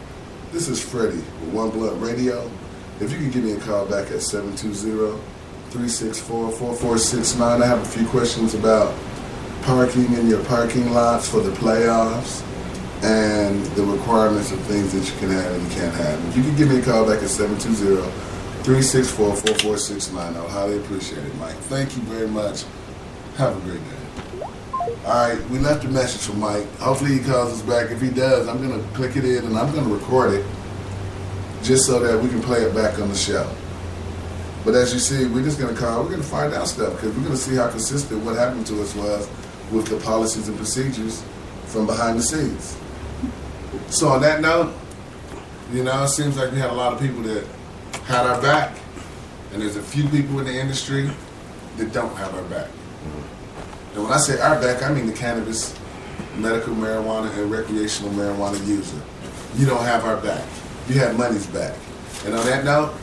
This is Freddie with One Blunt Radio. If you could give me a call back at 720-364-4469. I have a few questions about parking in your parking lots for the playoffs and the requirements of things that you can have and you can't have. If you could give me a call back at 720-364-4469, I'll highly appreciate it, Mike. Thank you very much. Have a great day. All right, we left a message for Mike. Hopefully he calls us back. If he does, I'm going to click it in and I'm going to record it just so that we can play it back on the show. But as you see, we're just going to call. We're going to find out stuff because we're going to see how consistent what happened to us was with the policies and procedures from behind the scenes. So on that note, you know, it seems like we had a lot of people that had our back, and there's a few people in the industry that don't have our back. And when I say our back, I mean the cannabis, medical marijuana, and recreational marijuana user. You don't have our back. You have money's back. And on that note,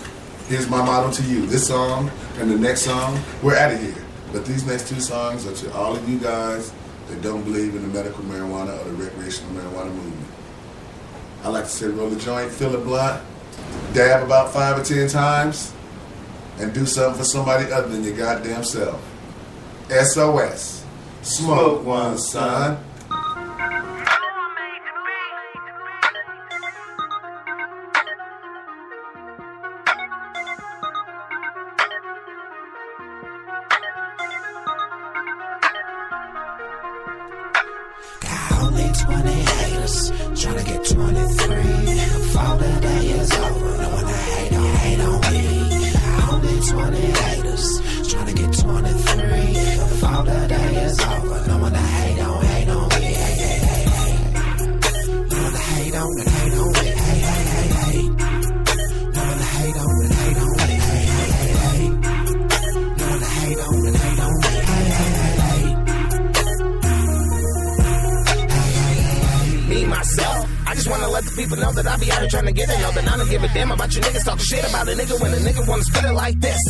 here's my motto to you. This song and the next song, we're out of here. But these next two songs are to all of you guys that don't believe in the medical marijuana or the recreational marijuana movement. I like to say roll a joint, fill a blunt, dab about 5 or 10 times, and do something for somebody other than your goddamn self. SOS. Smoke one, son. Only 20 haters, tryna get 23. Before the day is over, no one to hate on me. Only 20 haters, tryna get 23. Before the day is over, no one to hate on me. No one to hate on me, No one to hate on me, No one to hate on me, Myself, I just wanna let the people know that I be out here trying to get it. Know that I don't give a damn about you niggas talking shit about a nigga when a nigga wanna spit it like this.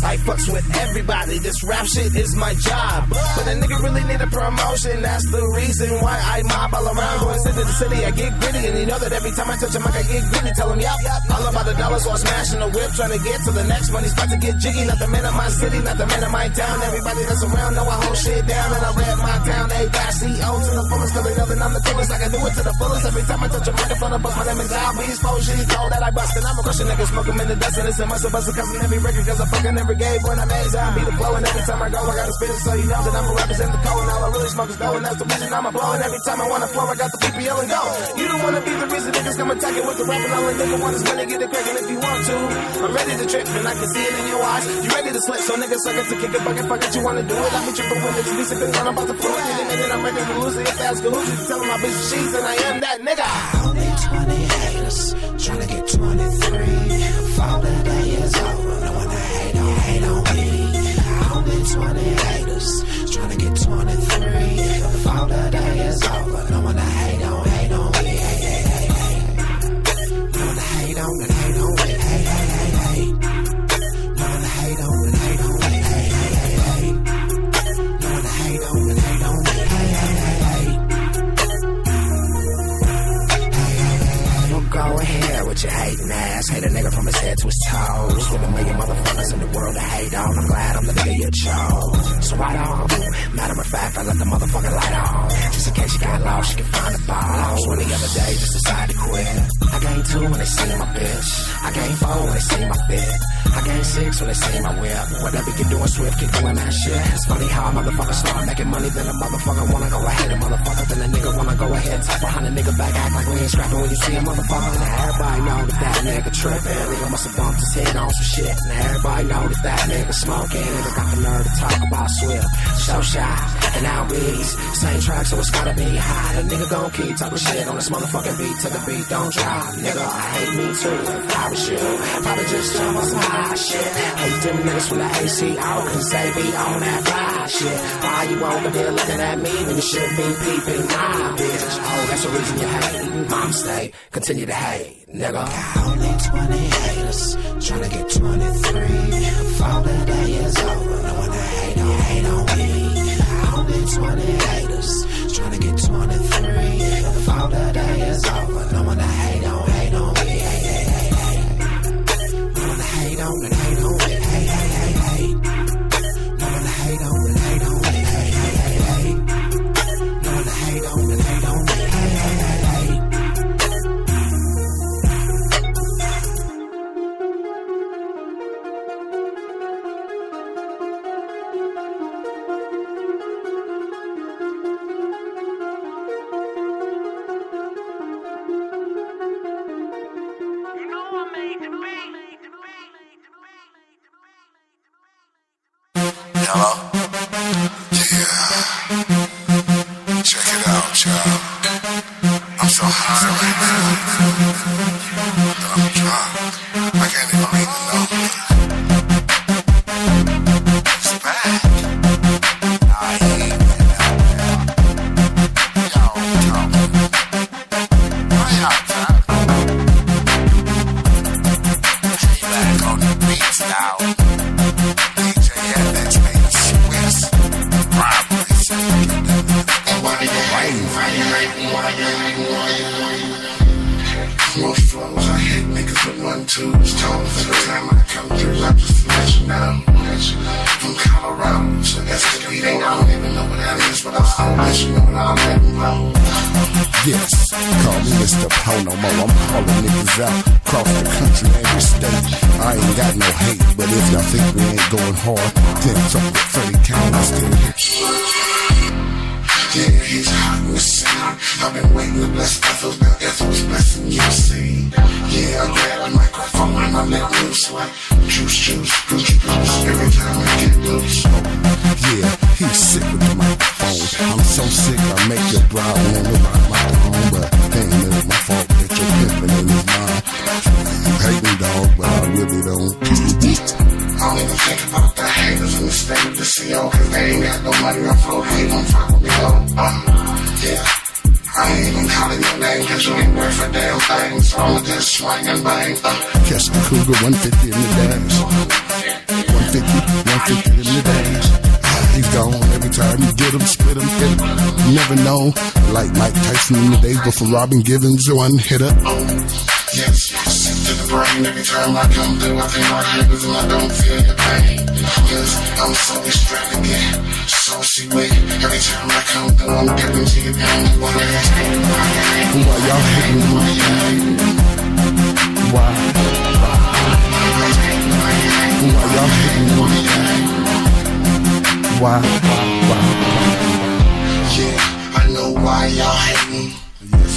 I fucks with everybody, this rap shit is my job. But a nigga really need a promotion, that's the reason why I mob all around. Going city to city, I get gritty, and you know that every time I touch a mic I get gritty. Tell them yup, all about the dollars while smashing the whip, trying to get to the next money spot to get jiggy. Not the man of my city, not the man of my town. Everybody that's around know I hold shit down, and I rap my town. They got CO to the fullest, cause they know that I'm the coolest. I can do it to the fullest. Every time I touch a microphone, I bust my name is Al. Be exposed, shit cold that I bust. And I'm a crushing nigga, smoke 'em in the dust. And it's a must have bust a cousin every record, cause I fucking never gave one. I made I beat the flow, and every time I go, I gotta spit it so you know that I'm a represent the code. And all I really smoke is gold, and that's the reason I'm a blow. And every time I wanna flow, I got the people yelling go. You don't wanna be the reason niggas come attack it with the rap, and all a nigga want is money, get it cracking if you want to. I'm ready to trip, and I can see it in your eyes. You ready to slip, so niggas suck it to kick it, bucket, fuck it, you wanna do it. I be tripping when it's be sipping, I'm about to flow it. And then I'm ready to lose it. If that's good, who's you telling my bitch she's, and I am that nigga. Only 20 haters, tryna get 23. Before the day is over, no one to hate on me. Only 20 haters, tryna get 23. Before the day is over, no one to hate on me. No one to hate on me, No one to hate on me, Go ahead with your hating ass. Hate a nigga from his head to his toes. With a million motherfuckers in the world to hate on. I'm glad I'm the nigga you chose. So right on. Matter of fact, I let the motherfucking light on. Just in case you got lost, you can find the balls. When the other day just decided to quit. I gained 2 when they seen my bitch. I gained 4 when they seen my fit. I gained 6 when they seen my whip. Whatever you doing, Swift, keep doing that shit. It's funny how a motherfucker start making money, then a motherfucker wanna go ahead. A motherfucker, then a nigga wanna go ahead. Talk behind a nigga back, act like we ain't scrapping when you see a motherfucker. Now everybody know that nigga trippin'. Nigga must have bumped his head on some shit. Now everybody know that nigga smoking. Nigga got the nerve to talk about Swift. So shy, and now we's same track, so it's gotta be high. The nigga gon' keep talking shit on this motherfucking beat till the beat don't drop. Nigga, I hate me too. If I was you, probably just jump on some high shit. Hate them niggas from the ACO, cause they be on that fly shit. Why you over there looking at me when you should be peeping my bitch? Oh, that's the reason you hate. My mistake, continue to hate, nigga. Only 20 haters, tryna get 23. Before the day is over, no one to hate on me. Only 20 haters, tryna get 23. Before the day is over, no one to hate on me. No one to hate on me, No one to hate on me, No one to hate on me, No one to hate on me, Hello? Yeah. Check it out, child. I'm so high right now that I'm drunk. I can't even read the numbers. It's bad. I ain't been out there. Yo, Tommy. Why y'all talking? Hey, back on the beat. flows. I hate niggas with 1-2s, toes. Every time I come through, I just let you know. From Colorado to Escondido, I don't even know what that is, but I'll still let you know and I'll let them know. Yes, call me Mr. Pono Mo. I'm calling niggas out across the country, every state. I ain't got no hate, but if y'all think we ain't going hard, then talk with Freddie Count, I still hit you. Yeah, he's hot in the city. I've been waiting to bless Ethel, now Ethel's blessing you, see. Yeah, I grab a microphone and I let loose like juice, every time I get loose. Yeah, he's sick with the microphone. I'm so sick I make your brow man look like my own, but ain't really my fault that you're pimping in his mind. You hate me, dog, but I really don't. I don't even think about the haters in the state of the CO, cause they ain't got no money on flow, they won't fuck with me though. Yeah, I ain't even calling your name, cause you ain't worth a damn thing, so I'ma just swing and bang. Catch the Cougar 150 in the dash. 150 in the dash. He's gone every time you get him, split him, hit him. You never know, like Mike Tyson in the days before Robin Givens, one hitter. Yes, sick to the brain every time I come through. I think my niggas and I don't feel your pain. Cause I'm so extravagant, so sweet. Every time I come through, I'm giving to your pain. Why y'all hating me? Why y'all hating me? Why? Yeah, I know why y'all hating.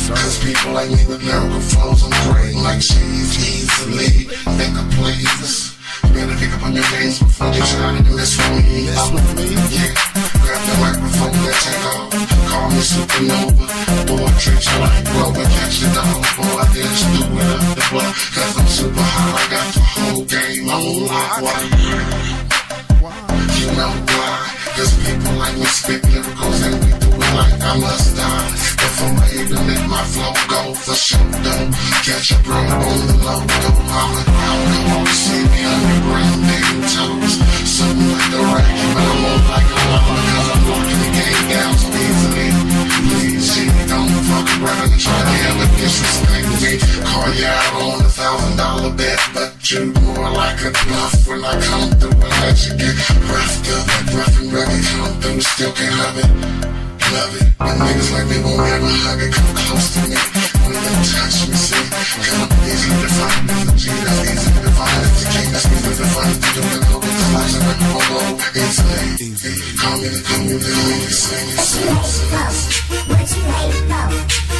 Cause people like me with lyrical flows, I'm great like cheese, easily. Think of please. You better pick up on your games before you try to do this with me. Yeah, grab the microphone and take off. Call me supernova. Boy, treat you like Rover, catch the dog. Boy, I just do it up the block. Cause I'm super hot, I got the whole game on lock. Why? You know why? Cause people like me spit lyricals and we do it like I must die. If I'm able to let my flow go for sure, don't catch a bro on the low, don't holler out, come on, see me underground, digging toes. Something like the racket, but I'm on like a lover, cause I'm walking the game down so easily. Please, she don't fuck around and try to ever disrespect me. Call you out on $1,000 bet, but you more like a bluff when I come through and let you get roughed up. Rough and rugged, come through, still can't love it. Love it, when niggas like me won't ever hug it, come close to me. Won't even touch me, see. Come easy to define, as a G, that's easy to define. As a king, that's easy to define. To do the go with the lies of it, won't go easily. Call me the sing. What you hate for?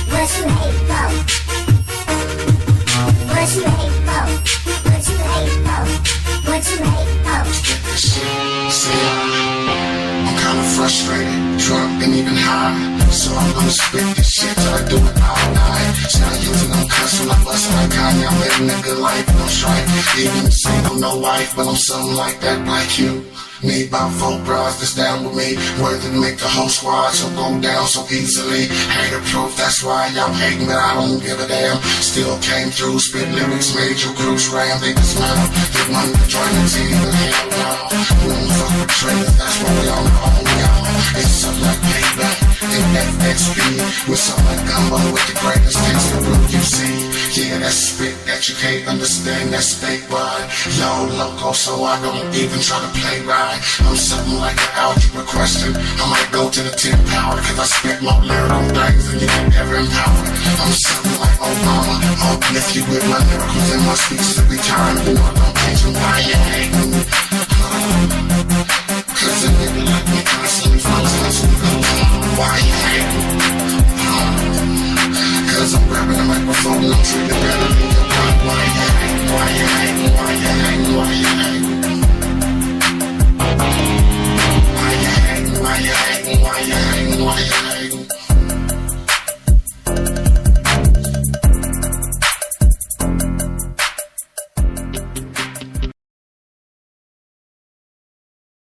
What you hate for? What you hate for? What you hate for? What you hate for? See, I'm kinda frustrated, drunk and even high. So I'm gonna spit this shit till I do it all night. Start using them cuss when I bust like Kanye. I'm living a good life, no strife. Even single, no wife, but I'm something like that, like you. Need about 4 bras that's down with me. Worthy to make the whole squad, so go down so easily. Hater proof, that's why y'all hating, but I don't give a damn. Still came through, spit lyrics, made your cruise ram. They just smile, they wanted to join the team, but hell no. We don't fuck with traitors, that's what we on our own, y'all. It's something like payback, and FXP. With something like gumbo with the greatest taste of root you see. Yeah, that's spit that you can't understand, that's statewide. Yo, loco, so I don't even try to play right. I'm something like an algebra question. I might go to the 10th power, cause I spit more lyrical things than you can ever empower. I'm something like Obama, I'll lift you with my miracles and my speeches every time. You know I don't teach them why you hating me. Cause a nigga like me constantly flows constantly goes on. Why you hating me? Cause I'm grabbing the microphone and I'm treated better than your God. Why you hating? Why you hating? Why you hating? Why you hating? Why you hating? Why you hating? Why you hating? Why you hating?